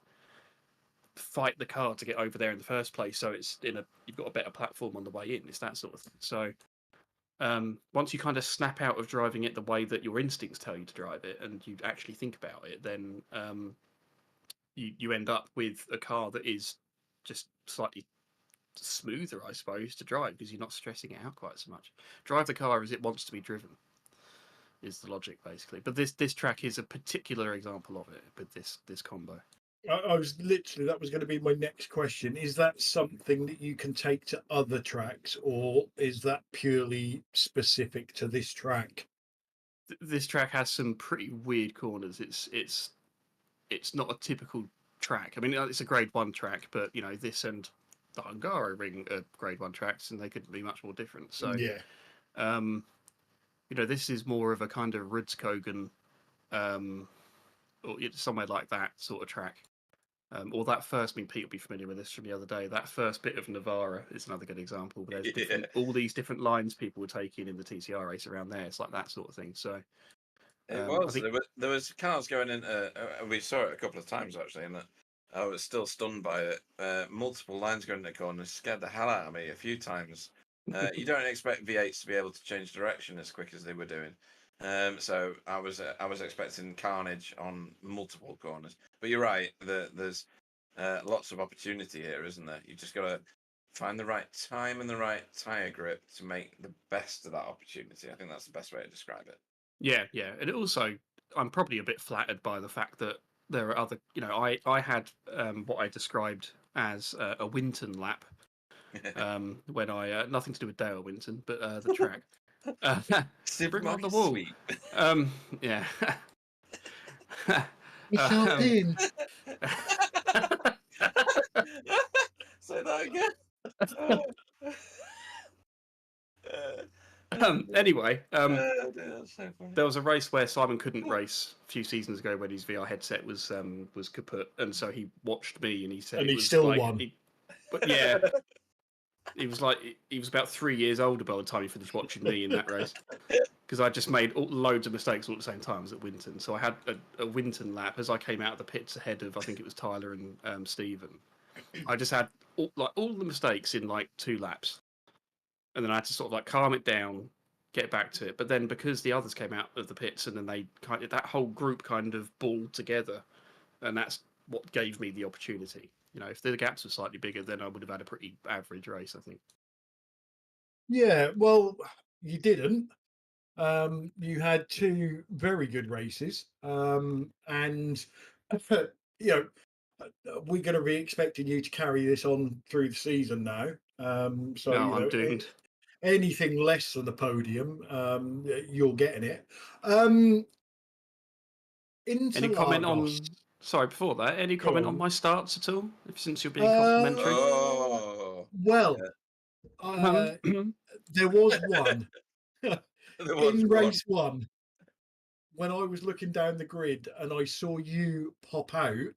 fight the car to get over there in the first place. So you've got a better platform on the way in. It's that sort of thing. So once you kind of snap out of driving it the way that your instincts tell you to drive it, and you actually think about it, then you end up with a car that is just slightly smoother, I suppose, to drive, because you're not stressing it out quite so much. Drive the car as it wants to be driven is the logic, basically. But this track is a particular example of it with this combo. I was literally, that was going to be my next question. Is that something that you can take to other tracks, or is that purely specific to this track? This track has some pretty weird corners. It's not a typical track. I mean, it's a grade 1 track, but this and the Hungaro ring are grade 1 tracks, and they couldn't be much more different. So Yeah. This is more of a kind of Rudskogen, or somewhere like that sort of track. Or that first, Pete will be familiar with this from the other day. That first bit of Navarra is another good example. But there's all these different lines people were taking in the TCR race around there. It's like that sort of thing. So it was. There was cars going in. We saw it a couple of times actually, and I was still stunned by it. Multiple lines going in the corner scared the hell out of me a few times. You don't expect V8s to be able to change direction as quick as they were doing. So I was expecting carnage on multiple corners. But you're right. There's lots of opportunity here, isn't there? You just got to find the right time and the right tire grip to make the best of that opportunity. I think that's the best way to describe it. Yeah, and it also, I'm probably a bit flattered by the fact that there are other. I had what I described as a Winton lap when I nothing to do with Dale Winton, but the track. Bring on the wall. Yeah. In. Say that again. Anyway, there was a race where Simon couldn't race a few seasons ago when his VR headset was kaput, and so he watched me, and he said, And it he was still like, won. But yeah, he was about 3 years older by the time he finished watching me in that race, because I just made loads of mistakes all at the same time. I was at Winton, so I had a Winton lap as I came out of the pits ahead of, I think it was Tyler and Stephen. I just had all the mistakes in like 2 laps, and then I had to sort of calm it down, get back to it. But then because the others came out of the pits, and then that whole group kind of balled together, and that's what gave me the opportunity. If the gaps were slightly bigger, then I would have had a pretty average race, I think. Yeah, well, you didn't. You had 2 very good races, and we're going to be expecting you to carry this on through the season now. So No, I'm doomed. Anything less than the podium, you're getting it. Any comment on? Sorry, before that, any comment on my starts at all? Since you're being complimentary. Well, there was one in race 1 when I was looking down the grid and I saw you pop out,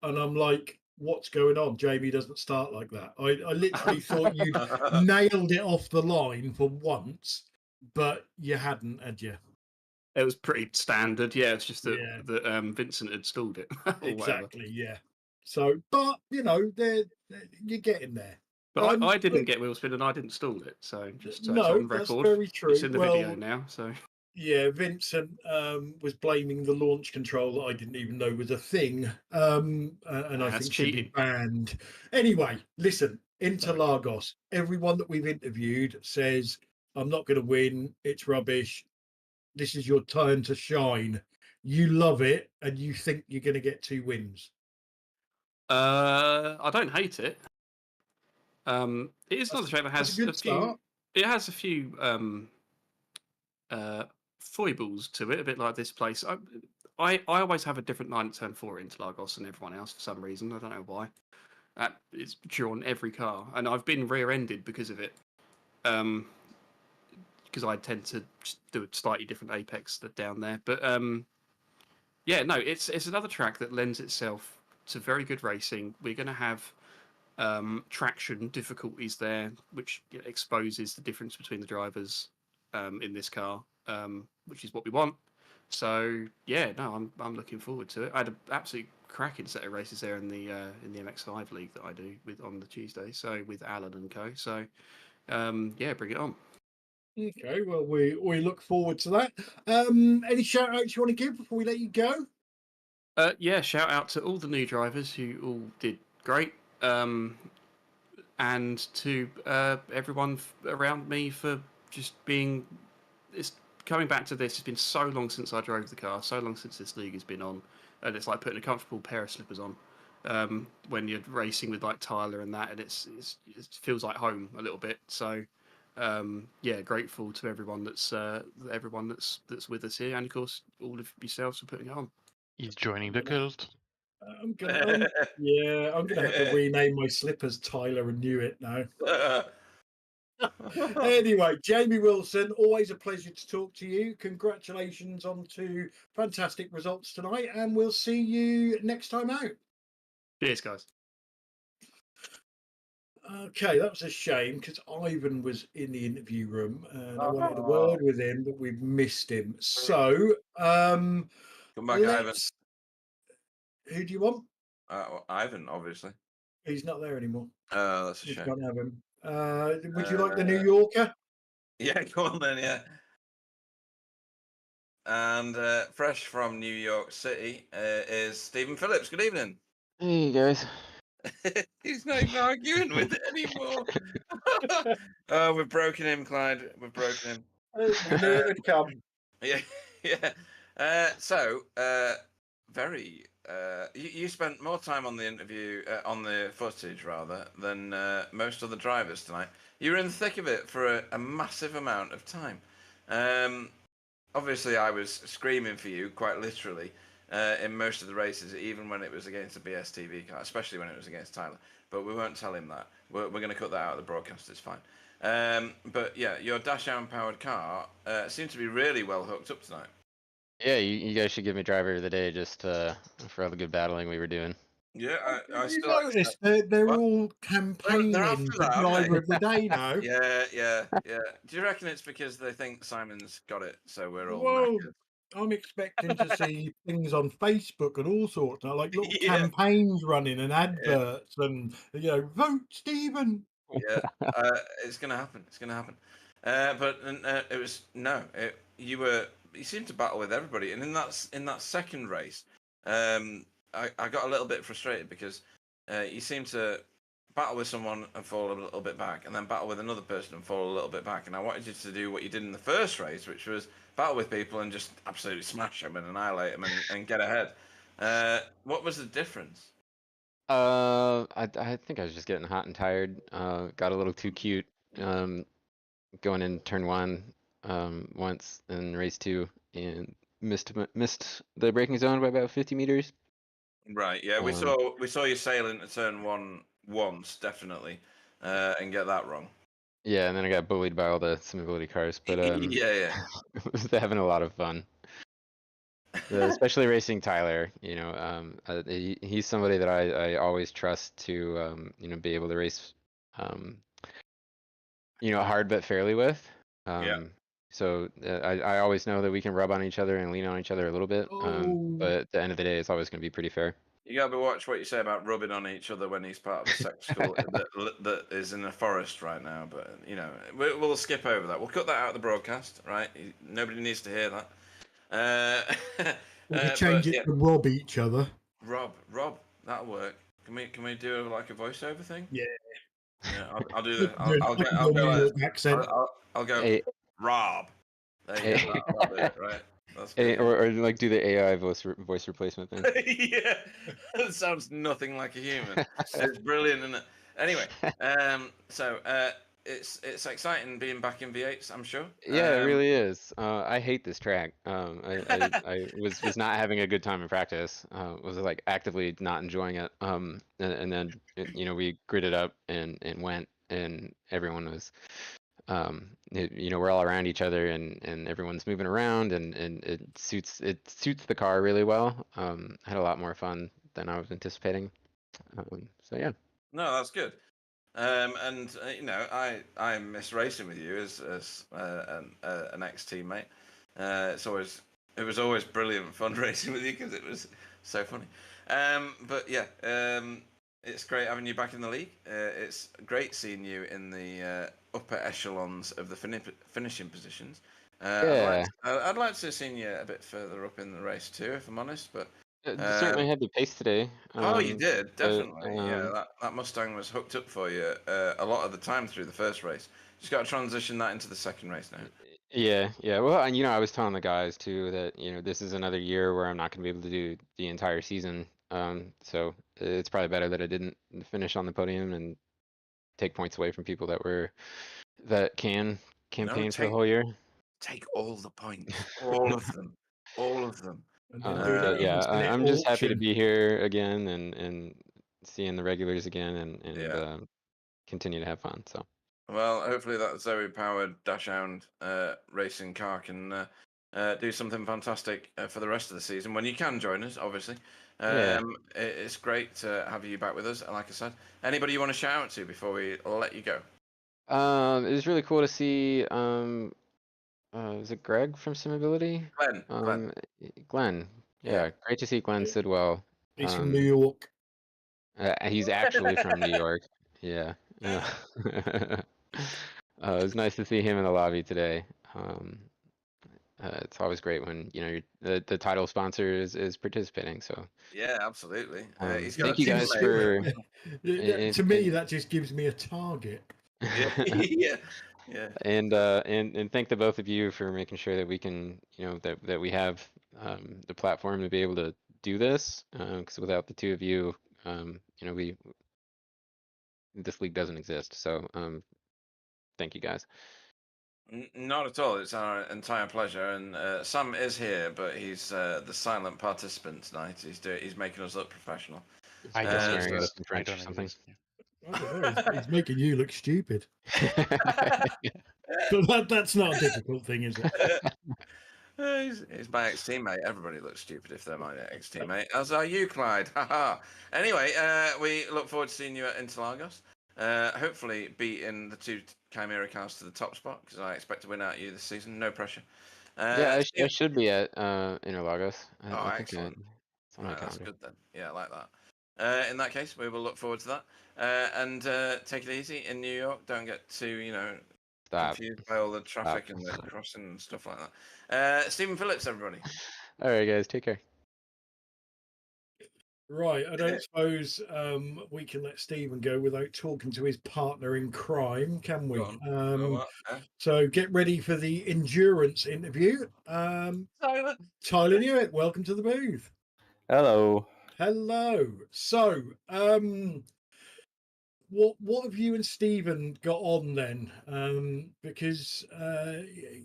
and I'm like, what's going on? Jamie doesn't start like that. I literally thought you'd nailed it off the line for once, but you hadn't, had you? It was pretty standard. Yeah, it's just that Vincent had stalled it. Exactly. Whatever. Yeah. So, but you're getting there. But I didn't get wheel spin, and I didn't stall it. So just so no, it's on record. That's very true. It's in the video now. So yeah, Vincent was blaming the launch control that I didn't even know was a thing, and I think should be banned. Anyway, listen, Interlagos. Everyone that we've interviewed says, I'm not going to win. It's rubbish. This is your time to shine. You love it, and you think you're going to get 2 wins. I don't hate it. It is another track that That's has a good a few. start. It has a few foibles to it, a bit like this place. I always have a different line at turn 4 into Lagos than everyone else for some reason. I don't know why. It's true on every car, and I've been rear-ended because of it. Because I tend to just do a slightly different apex down there. But yeah, no, it's another track that lends itself to very good racing. We're going to have traction difficulties there, which exposes the difference between the drivers in this car, which is what we want. So yeah, no, I'm looking forward to it. I had an absolute cracking set of races there in the MX5 league that I do with on the Tuesday. So with Alan and co. So yeah, bring it on. Okay, well, we look forward to that. Any shout outs you want to give before we let you go? Yeah, shout out to all the new drivers who all did great. And to everyone around me for just being. It's coming back to this. It's been so long since I drove the car, so long since this league has been on, and it's like putting a comfortable pair of slippers on when you're racing with like Tyler and that, and it feels like home a little bit. So yeah, grateful to everyone that's with us here, and of course all of yourselves for putting it on. He's joining the cult. I'm gonna have to rename my slippers Tyler and Knew It now. Anyway, Jamie Wilson, always a pleasure to talk to you. Congratulations on 2 fantastic results tonight, and we'll see you next time out. Cheers, guys. Okay, that was a shame because Ivan was in the interview room and I wanted a word with him, but we've missed him. So, Come back, Ivan. Who do you want? Ivan, obviously. He's not there anymore. Oh, that's a We shame. can't have him. Would you like the New Yorker? Yeah, go on then, yeah. And fresh from New York City is Stephen Phillips. Good evening. Hey guys. He's not even arguing with it anymore. Oh, we've broken him, Clyde. We've broken him. We knew it would come. Yeah, yeah. You spent more time on the interview, on the footage rather, than most other drivers tonight. You were in the thick of it for a massive amount of time. Obviously, I was screaming for you, quite literally, in most of the races, even when it was against a BSTV car, especially when it was against Tyler. But we won't tell him that. We're going to cut that out of the broadcast. It's fine. But yeah, your dash-arm powered car seemed to be really well hooked up tonight. Yeah, you guys should give me driver of the day just for all the good battling we were doing. Yeah, I You still notice they're all campaigning after for that, aren't driver they? of the day now. Yeah. Do you reckon it's because they think Simon's got it, so we're all Whoa. knackered? I'm expecting to see things on Facebook and all sorts now, like little Yeah. campaigns running and adverts and vote Stephen. Yeah, it's gonna happen. It's gonna happen. But it was you seemed to battle with everybody, and in that second race, I got a little bit frustrated because you seemed to battle with someone and fall a little bit back, and then battle with another person and fall a little bit back. And I wanted you to do what you did in the first race, which was battle with people and just absolutely smash them and annihilate them and get ahead. What was the difference? I think I was just getting hot and tired. Got a little too cute. Going in turn 1 once in race 2 and missed the braking zone by about 50 meters. Right. Yeah, we saw you sail into turn 1 once, definitely, and get that wrong. Yeah, and then I got bullied by all the Simability cars, but yeah. was having a lot of fun. Especially racing Tyler, he's somebody that I always trust to be able to race hard but fairly with. Yeah. So I always know that we can rub on each other and lean on each other a little bit. But at the end of the day, it's always going to be pretty fair. You gotta watch what you say about rubbing on each other when he's part of a sex school that is in a forest right now. But we'll skip over that. We'll cut that out of the broadcast. Right? Nobody needs to hear that. We can change it to rob each other. Rob, that'll work. Can we do like a voiceover thing? Yeah. Yeah, I'll do the. I'll go accent. I'll go. Hey. Rob. There you go. That'll do it, right? That's good. Or like do the AI voice replacement thing. Yeah, that sounds nothing like a human. It's brilliant, isn't it? Anyway, so it's exciting being back in V8s, I'm sure. Yeah, it really is. I hate this track. I was not having a good time in practice. Was like actively not enjoying it. And then you know, we gridded up and went, and everyone was you know, we're all around each other, and everyone's moving around, and it suits the car really well. I had a lot more fun than I was anticipating. So yeah. No, that's good. And you know, I miss racing with you as an ex teammate. It was always brilliant fun racing with you because it was so funny. But yeah, it's great having you back in the league. It's great seeing you in the upper echelons of the finishing positions. Yeah. I'd like to have seen you a bit further up in the race too, if I'm honest. But Certainly had the pace today. oh, you did, But, definitely. Yeah, that Mustang was hooked up for you a lot of the time through the first race. Just got to transition that into the second race now. Yeah. Well, and you know, I was telling the guys too that, you know, this is another year where I'm not going to be able to do the entire season. So it's probably better that I didn't finish on the podium and take points away from people that can campaign for the whole year. Take all the points, all of them, all of them. And then do But an yeah, infinite I'm just happy to auction. be here again and seeing the regulars again and continue to have fun. So. Well, hopefully that Zoe-powered Dashhound racing car can do something fantastic for the rest of the season when you can join us, obviously. Yeah. It's great to have you back with us. And like I said, anybody you want to shout out to before we let you go? It was really cool to see. Was it Greg from Simability? Glenn. Yeah, great to see Glenn Sidwell. He's from New York. He's actually from New York. Yeah. It was nice to see him in the lobby today. It's always great when, you know, the title sponsor is participating. So yeah, absolutely. Thank you guys for. To me, that just gives me a target. Yeah. And thank the both of you for making sure that we can, you know, that we have the platform to be able to do this. Because without the two of you, you know, this league doesn't exist. So thank you guys. Not at all. It's our entire pleasure. And Sam is here, but he's the silent participant tonight. He's making us look professional. I Just don't swearing at us in I French don't or something. exist. I don't know, he's making you look stupid. But that's not a difficult thing, is it? He's my ex-teammate. Everybody looks stupid if they're my ex-teammate. As are you, Clyde. Anyway, we look forward to seeing you at Interlagos. Hopefully beating the two Chimera cars to the top spot, because I expect to win out you this season. No pressure. Yeah, I should be at Interlagos. I think excellent. it's on my That's calendar. good then. Yeah, I like that. In that case, we will look forward to that. And take it easy in New York. Don't get too, you know, confused by all the traffic and the crossing and stuff like that. Stephen Phillips, everybody. All right, guys, take care. Right, I don't suppose we can let Stephen go without talking to his partner in crime, can we? So get ready for the endurance interview. Tyler Newitt, welcome to the booth. Hello. So, what have you and Stephen got on then? Because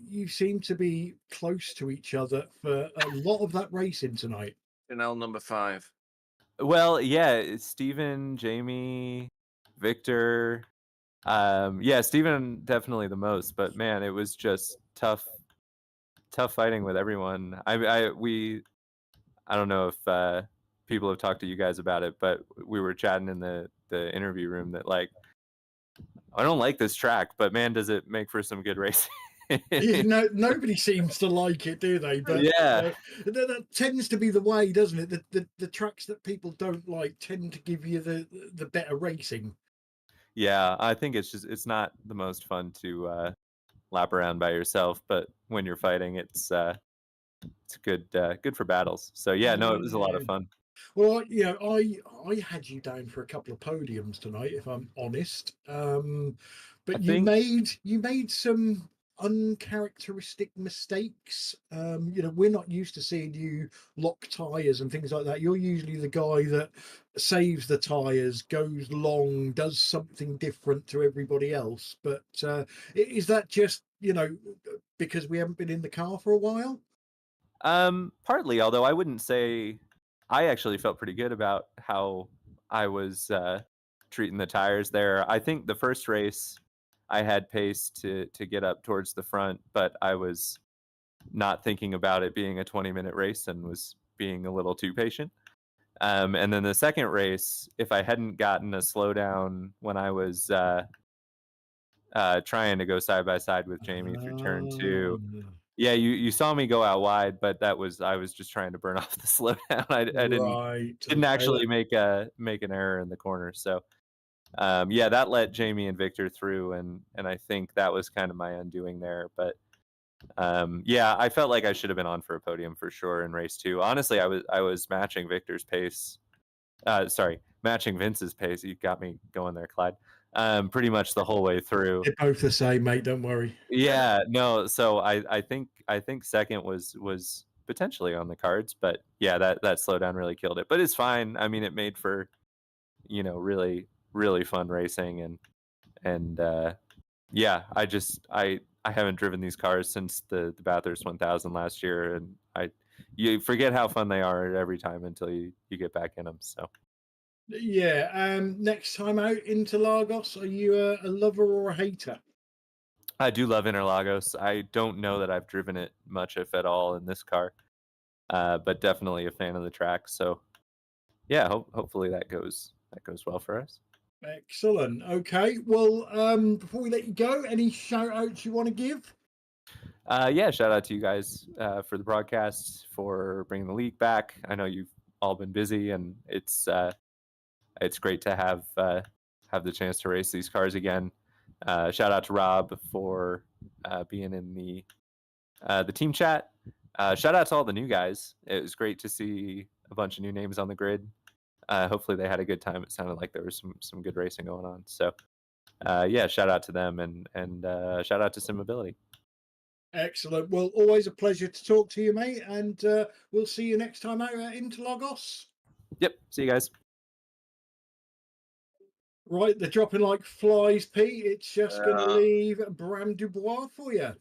you seem to be close to each other for a lot of that racing tonight. Chanel number 5. Well, yeah, Stephen, Jamie, Victor. Yeah, Stephen definitely the most, but man, it was just tough fighting with everyone. I don't know if people have talked to you guys about it, but we were chatting in the interview room that, like, I don't like this track, but man, does it make for some good racing. Nobody seems to like it, do they? But yeah, that tends to be the way, doesn't it? The tracks that people don't like tend to give you the better racing. Yeah, I think it's not the most fun to lap around by yourself, but when you're fighting, it's good for battles. So yeah, no, it was a lot of fun. Well, you know, I had you down for a couple of podiums tonight, if I'm honest. But you made some uncharacteristic mistakes? We're not used to seeing you lock tires and things like that. You're usually the guy that saves the tires, goes long, does something different to everybody else. But is that just because we haven't been in the car for a while? Partly, although I wouldn't say. I actually felt pretty good about how I was treating the tires there. I think the first race I had pace to get up towards the front, but I was not thinking about it being a 20-minute race and was being a little too patient. And then the second race, if I hadn't gotten a slowdown when I was trying to go side by side with Jamie through turn 2. Yeah, you saw me go out wide, but I was just trying to burn off the slowdown. I didn't actually make an error in the corner. So yeah, that let Jamie and Victor through, and I think that was kind of my undoing there. But yeah, I felt like I should have been on for a podium for sure in race 2. Honestly, I was matching Victor's pace. Sorry, matching Vince's pace. You got me going there, Clyde. Pretty much the whole way through. They're both the same, mate. Don't worry. Yeah, no. So I think second was potentially on the cards, but yeah, that slowdown really killed it. But it's fine. I mean, it made for really fun racing, and yeah, I haven't driven these cars since the Bathurst 1000 last year, and you forget how fun they are every time until you get back in them. So. Yeah. Next time out into Lagos, are you a lover or a hater? I do love Interlagos. I don't know that I've driven it much, if at all, in this car, but definitely a fan of the track. So, yeah, hopefully that goes well for us. Excellent. Okay. Well, before we let you go, any shout outs you want to give? Yeah, shout out to you guys for the broadcast, for bringing the league back. I know you've all been busy, and it's great to have the chance to race these cars again. Shout out to Rob for being in the team chat. Shout out to all the new guys. It was great to see a bunch of new names on the grid. Hopefully they had a good time. It sounded like there was some good racing going on. So yeah, shout out to them, and shout out to Simability. Excellent. Well, always a pleasure to talk to you, mate, and we'll see you next time out at Interlagos. Yep. See you guys. Right, they're dropping like flies, Pete. It's just going to leave Bram Dubois for you.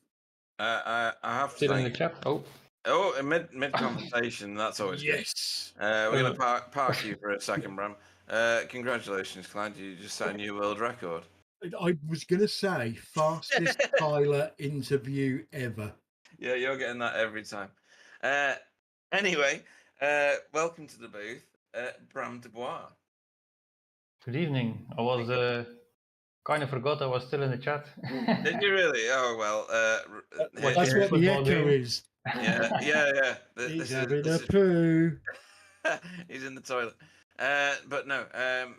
I have to Sit in the chat. Oh, mid conversation. That's always yes. Good. We're going to park you for a second, Bram. Congratulations, Clyde. You just set a new world record. I was going to say fastest Tyler interview ever. Yeah, you're getting that every time. Anyway, welcome to the booth, Bram Dubois. Good evening. I was kind of forgot I was still in the chat. Did you really? Oh well. That's what the echo is. Yeah. He's having a poo. He's in the toilet. But no.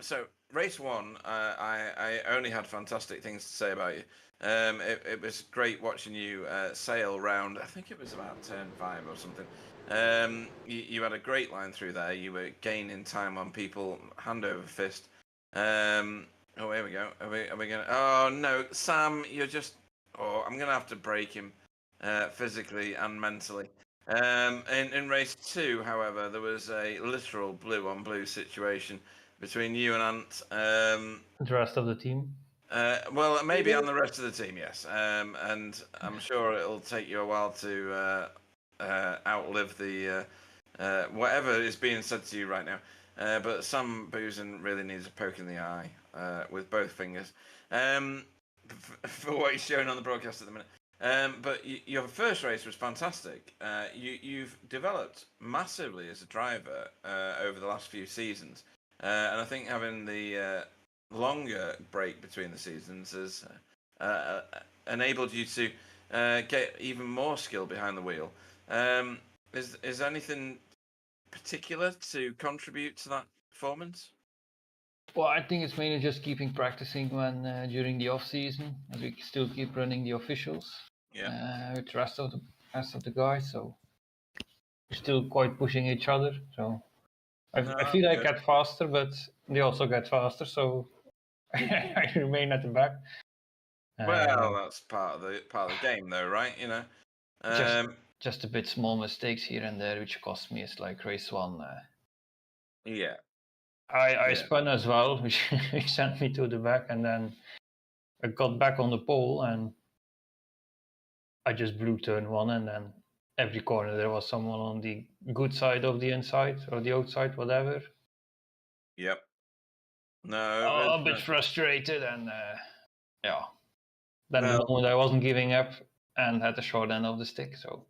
So race 1, I only had fantastic things to say about you. It was great watching you sail round. I think it was about turn 5 or something. You had a great line through there. You were gaining time on people, hand over fist. Oh, here we go. Are we gonna? Oh no, Sam, you're just. Oh, I'm gonna have to break him, physically and mentally. In race 2, however, there was a literal blue on blue situation between you and Ant. The rest of the team. Well, maybe on the rest of the team, yes. And I'm sure it'll take you a while to outlive the whatever is being said to you right now. But Sam Boozen really needs a poke in the eye with both fingers for what he's showing on the broadcast at the minute. But your first race was fantastic. You've developed massively as a driver over the last few seasons. And I think having the longer break between the seasons has enabled you to get even more skill behind the wheel. Is there anything particular to contribute to that performance? Well, I think it's mainly just keeping practicing when during the off season, and we still keep running the officials. Yeah. With the rest of the guys, so we're still quite pushing each other. So I feel I get faster, but they also get faster, so I remain at the back. Well, that's part of the game, though, right? You know. Just a bit small mistakes here and there, which cost me. It's like race 1. Yeah. I Yeah. spun as well, which sent me to the back, and then I got back on the pole, and I just blew turn 1, and then every corner there was someone on the good side of the inside or the outside, whatever. Yep. No. A bit frustrated, and yeah. Then the Well, moment I wasn't giving up and had the short end of the stick, so.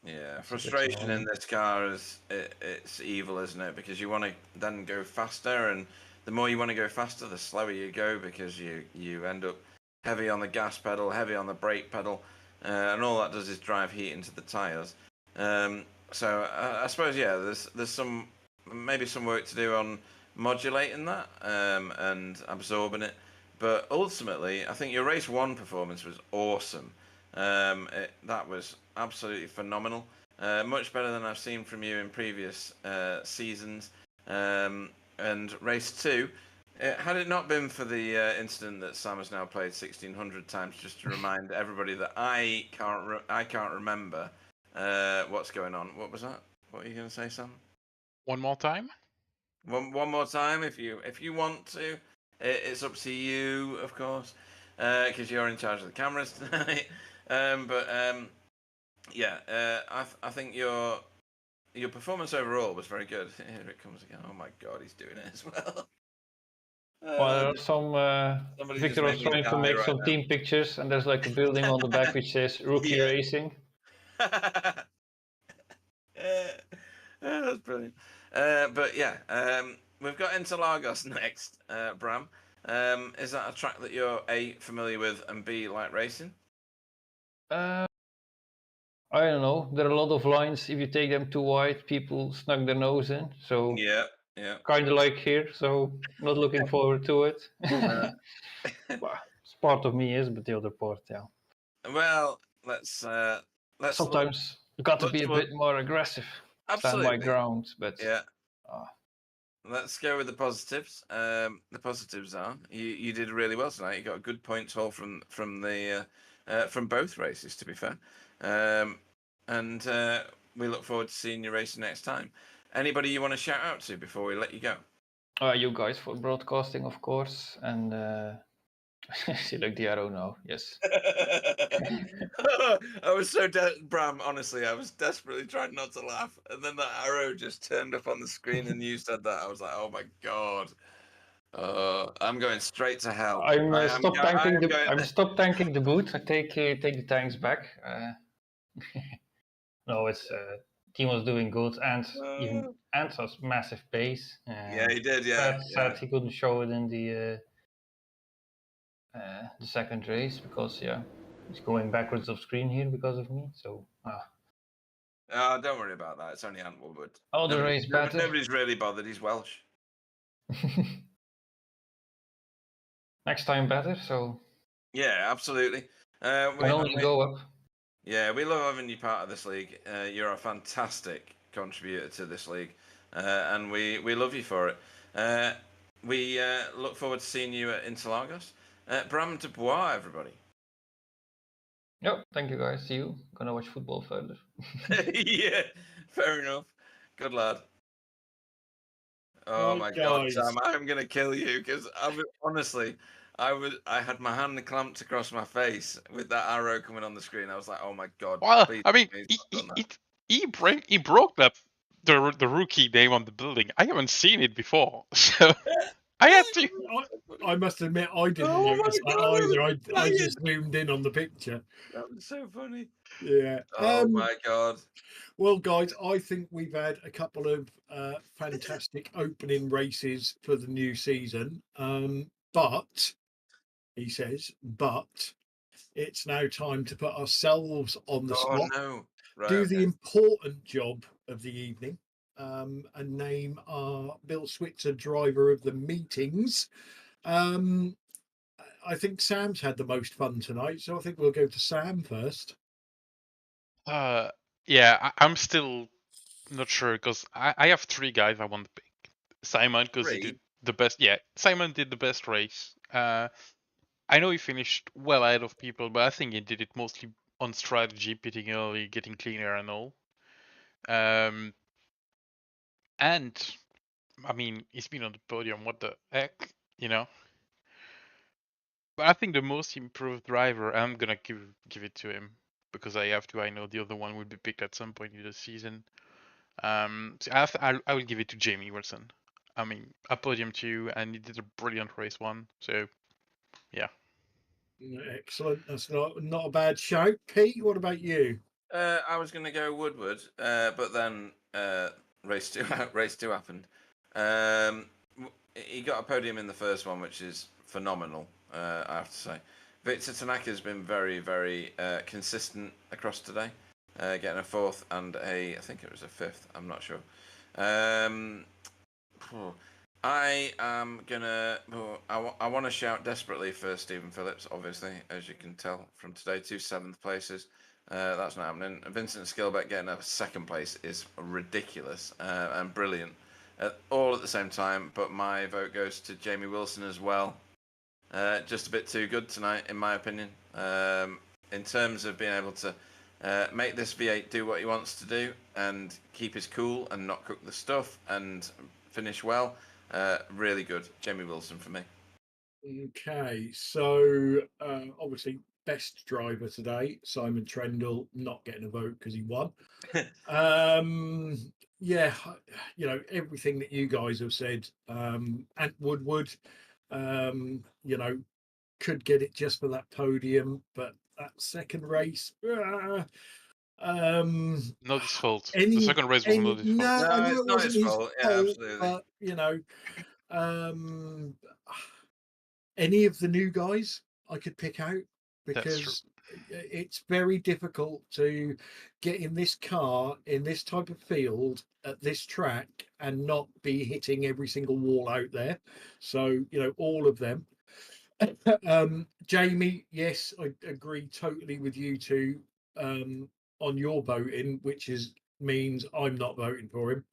yeah, It's a bit frustration in annoying. this car it's evil, isn't it? Because you want to then go faster, and the more you want to go faster, the slower you go, because you end up heavy on the gas pedal, heavy on the brake pedal, and all that does is drive heat into the tires. So I suppose there's some maybe some work to do on modulating that and absorbing it. But ultimately, I think your race 1 performance was awesome. That was absolutely phenomenal. Much better than I've seen from you in previous seasons. And race 2, had it not been for the incident that Sam has now played 1,600 times, just to remind everybody that I can't remember what's going on. What was that? What are you going to say, Sam? One more time? One more time, if you want to. It's up to you, of course, because you're in charge of the cameras tonight. I think your performance overall was very good. Here it comes again. Oh my God, he's doing it as well. Well, some Somebody Victor just was made me trying to die make right some now. team pictures, and there's like a building on the back which says Rookie Yeah. Racing. That's brilliant. We've got Interlagos next, Bram. Is that a track that you're A, familiar with, and B, like racing? I don't know. There are a lot of lines. If you take them too wide, people snug their nose in. So Yeah. kind of like here. So not looking forward to it. Well, part of me is, but the other part, yeah. Well, let's sometimes you got to be a bit more aggressive. Stand my ground, but yeah. Let's go with the positives. The positives are you did really well tonight. You got a good points haul from both races, to be fair. And we look forward to seeing you racing next time. Anybody you want to shout out to before we let you go? You guys for broadcasting, of course, and see like the arrow now. Yes. I was so Bram. Honestly, I was desperately trying not to laugh, and then that arrow just turned up on the screen, and you said that. I was like, "Oh my God, I'm going straight to hell." I'm stop tanking the boot. I take the tanks back. No, it's team was doing good, and even Ant has massive pace. Yeah, he did. Yeah, sad he couldn't show it in the second race because he's going backwards of screen here because of me. So don't worry about that. It's only Ant Woodward. Oh, the race better. Nobody's really bothered. He's Welsh. Next time better. So yeah, absolutely. Can only go up. Yeah, we love having you part of this league. You're a fantastic contributor to this league, and we love you for it. We look forward to seeing you at Interlagos. Bram de Bois, everybody. Yep, thank you guys. See you. Gonna watch football further. Yeah, fair enough. Good lad. Oh my God, Sam, I'm gonna kill you because honestly, I had my hand clamped across my face with that arrow coming on the screen. I was like, oh my God. Well, please, I mean, please don't do that. he broke the rookie name on the building. I haven't seen it before, so I had to. I must admit, I didn't notice that either. I just zoomed in on the picture. That was so funny. Yeah. Oh my God. Well, guys, I think we've had a couple of fantastic opening races for the new season. But he says, but it's now time to put ourselves on the spot. No. Right, do the important job of the evening, and name our Bill Switzer driver of the meetings. I think Sam's had the most fun tonight, so I think we'll go to Sam first. Yeah, I'm still not sure because I have 3 guys I want to pick. Simon, because he did the best. Yeah, Simon did the best race. I know he finished well ahead of people, but I think he did it mostly on strategy, pitting early, getting cleaner and all. And I mean, he's been on the podium. What the heck, you know? But I think the most improved driver, I'm gonna give it to him because I have to. I know the other one will be picked at some point in the season. So I will give it to Jamie Wilson. I mean, a podium 2, and he did a brilliant race 1. So, yeah. Excellent. That's not a bad shout. Pete, what about you? I was going to go Woodward, but then race two happened. He got a podium in the first one, which is phenomenal. I have to say, Victor Tanaka has been very, very consistent across today, getting a 4th and I think it was a 5th. I'm not sure. I am gonna. I want to shout desperately for Stephen Phillips, obviously, as you can tell from today, 2 7th places. That's not happening. Vincent Skilbeck getting a 2nd place is ridiculous and brilliant, all at the same time. But my vote goes to Jamie Wilson as well. Just a bit too good tonight, in my opinion. In terms of being able to make this V8 do what he wants to do and keep his cool and not cook the stuff and finish well. Really good. Jamie Wilson for me. Okay, so obviously best driver today, Simon Trendle, not getting a vote because he won. Yeah, you know, everything that you guys have said. Ant Woodward, you know, could get it just for that podium, but that second race, Not his fault. The any, second race was not his fault. no, I No, know it's it not wasn't his his fault. Yeah, fault, absolutely. but you know, any of the new guys I could pick out because it's very difficult to get in this car in this type of field at this track and not be hitting every single wall out there. So, you know, all of them. Jamie, yes, I agree totally with you two on your voting, which means I'm not voting for him.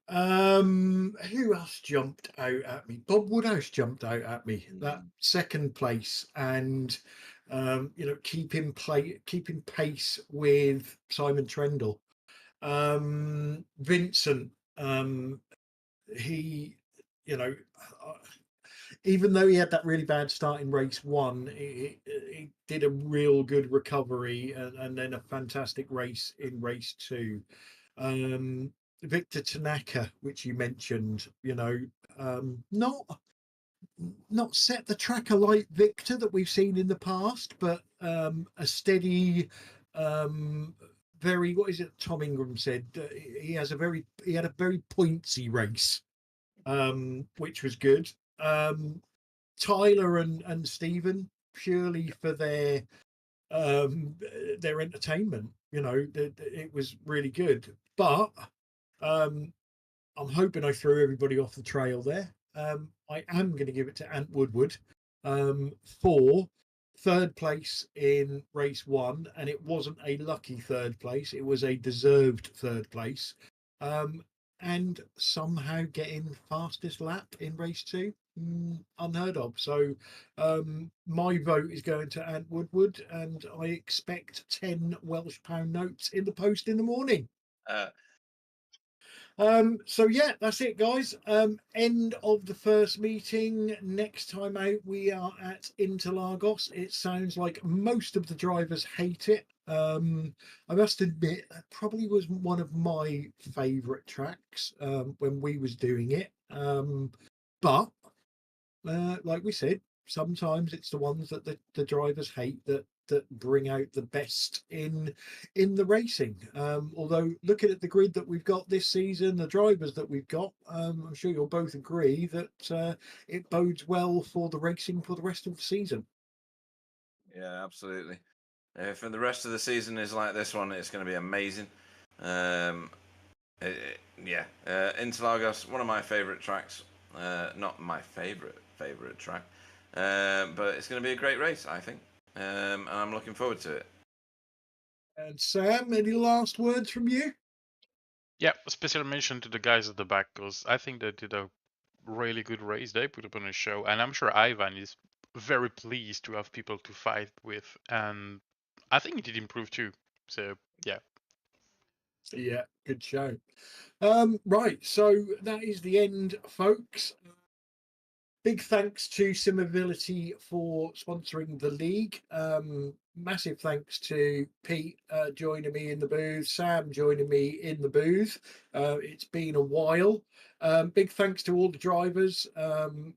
Who else jumped out at me? Bob Woodhouse jumped out at me. That 2nd place, and you know, keeping pace with Simon Trendle. Vincent, he, you know, even though he had that really bad start in race 1, he did a real good recovery and then a fantastic race in race 2. Victor Tanaka, which you mentioned, you know, not set the track alight Victor that we've seen in the past, but a steady, very, what is it Tom Ingram said? He had a very pointsy race, which was good. Tyler and Stephen, purely for their entertainment, you know, it was really good. But I'm hoping I threw everybody off the trail there. I am going to give it to Ant Woodward for 3rd place in race 1, and it wasn't a lucky 3rd place; it was a deserved 3rd place. And somehow getting fastest lap in race 2, unheard of. So my vote is going to Ant Woodward, and I expect 10 Welsh pound notes in the post in the morning. So yeah, that's it, guys. End of the first meeting. Next time out, we are at Interlagos. It sounds like most of the drivers hate it. I must admit, that probably was one of my favourite tracks when we was doing it. But like we said, sometimes it's the ones that the drivers hate that bring out the best in the racing. Although looking at the grid that we've got this season, the drivers that we've got, I'm sure you'll both agree that it bodes well for the racing for the rest of the season. Yeah, absolutely. If the rest of the season is like this one, it's going to be amazing. Interlagos, one of my favourite tracks. Not my favourite track, but it's going to be a great race, I think, and I'm looking forward to it. And Sam, any last words from you? Yeah, a special mention to the guys at the back because I think they did a really good race. They put up on a show, and I'm sure Ivan is very pleased to have people to fight with, and I think it did improve too. So yeah. Yeah, good show. Right, so that is the end, folks. Big thanks to Simability for sponsoring the league. Massive thanks to Pete joining me in the booth, Sam joining me in the booth. It's been a while. Big thanks to all the drivers.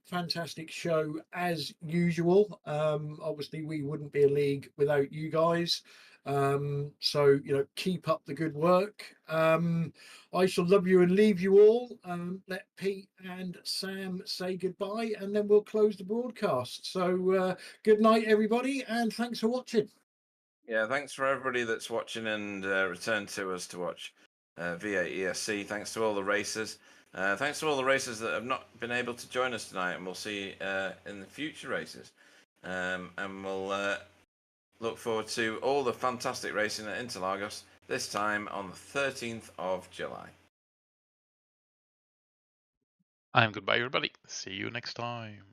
Fantastic show as usual. Obviously, we wouldn't be a league without you guys. So, keep up the good work. I shall love you and leave you all. Let Pete and Sam say goodbye, and then we'll close the broadcast. So good night, everybody, and thanks for watching. Yeah, thanks for everybody that's watching and returned to us to watch V8ESC. Thanks to all the racers. Thanks to all the racers that have not been able to join us tonight, and we'll see you in the future races. And we'll look forward to all the fantastic racing at Interlagos, this time on the 13th of July. And goodbye, everybody. See you next time.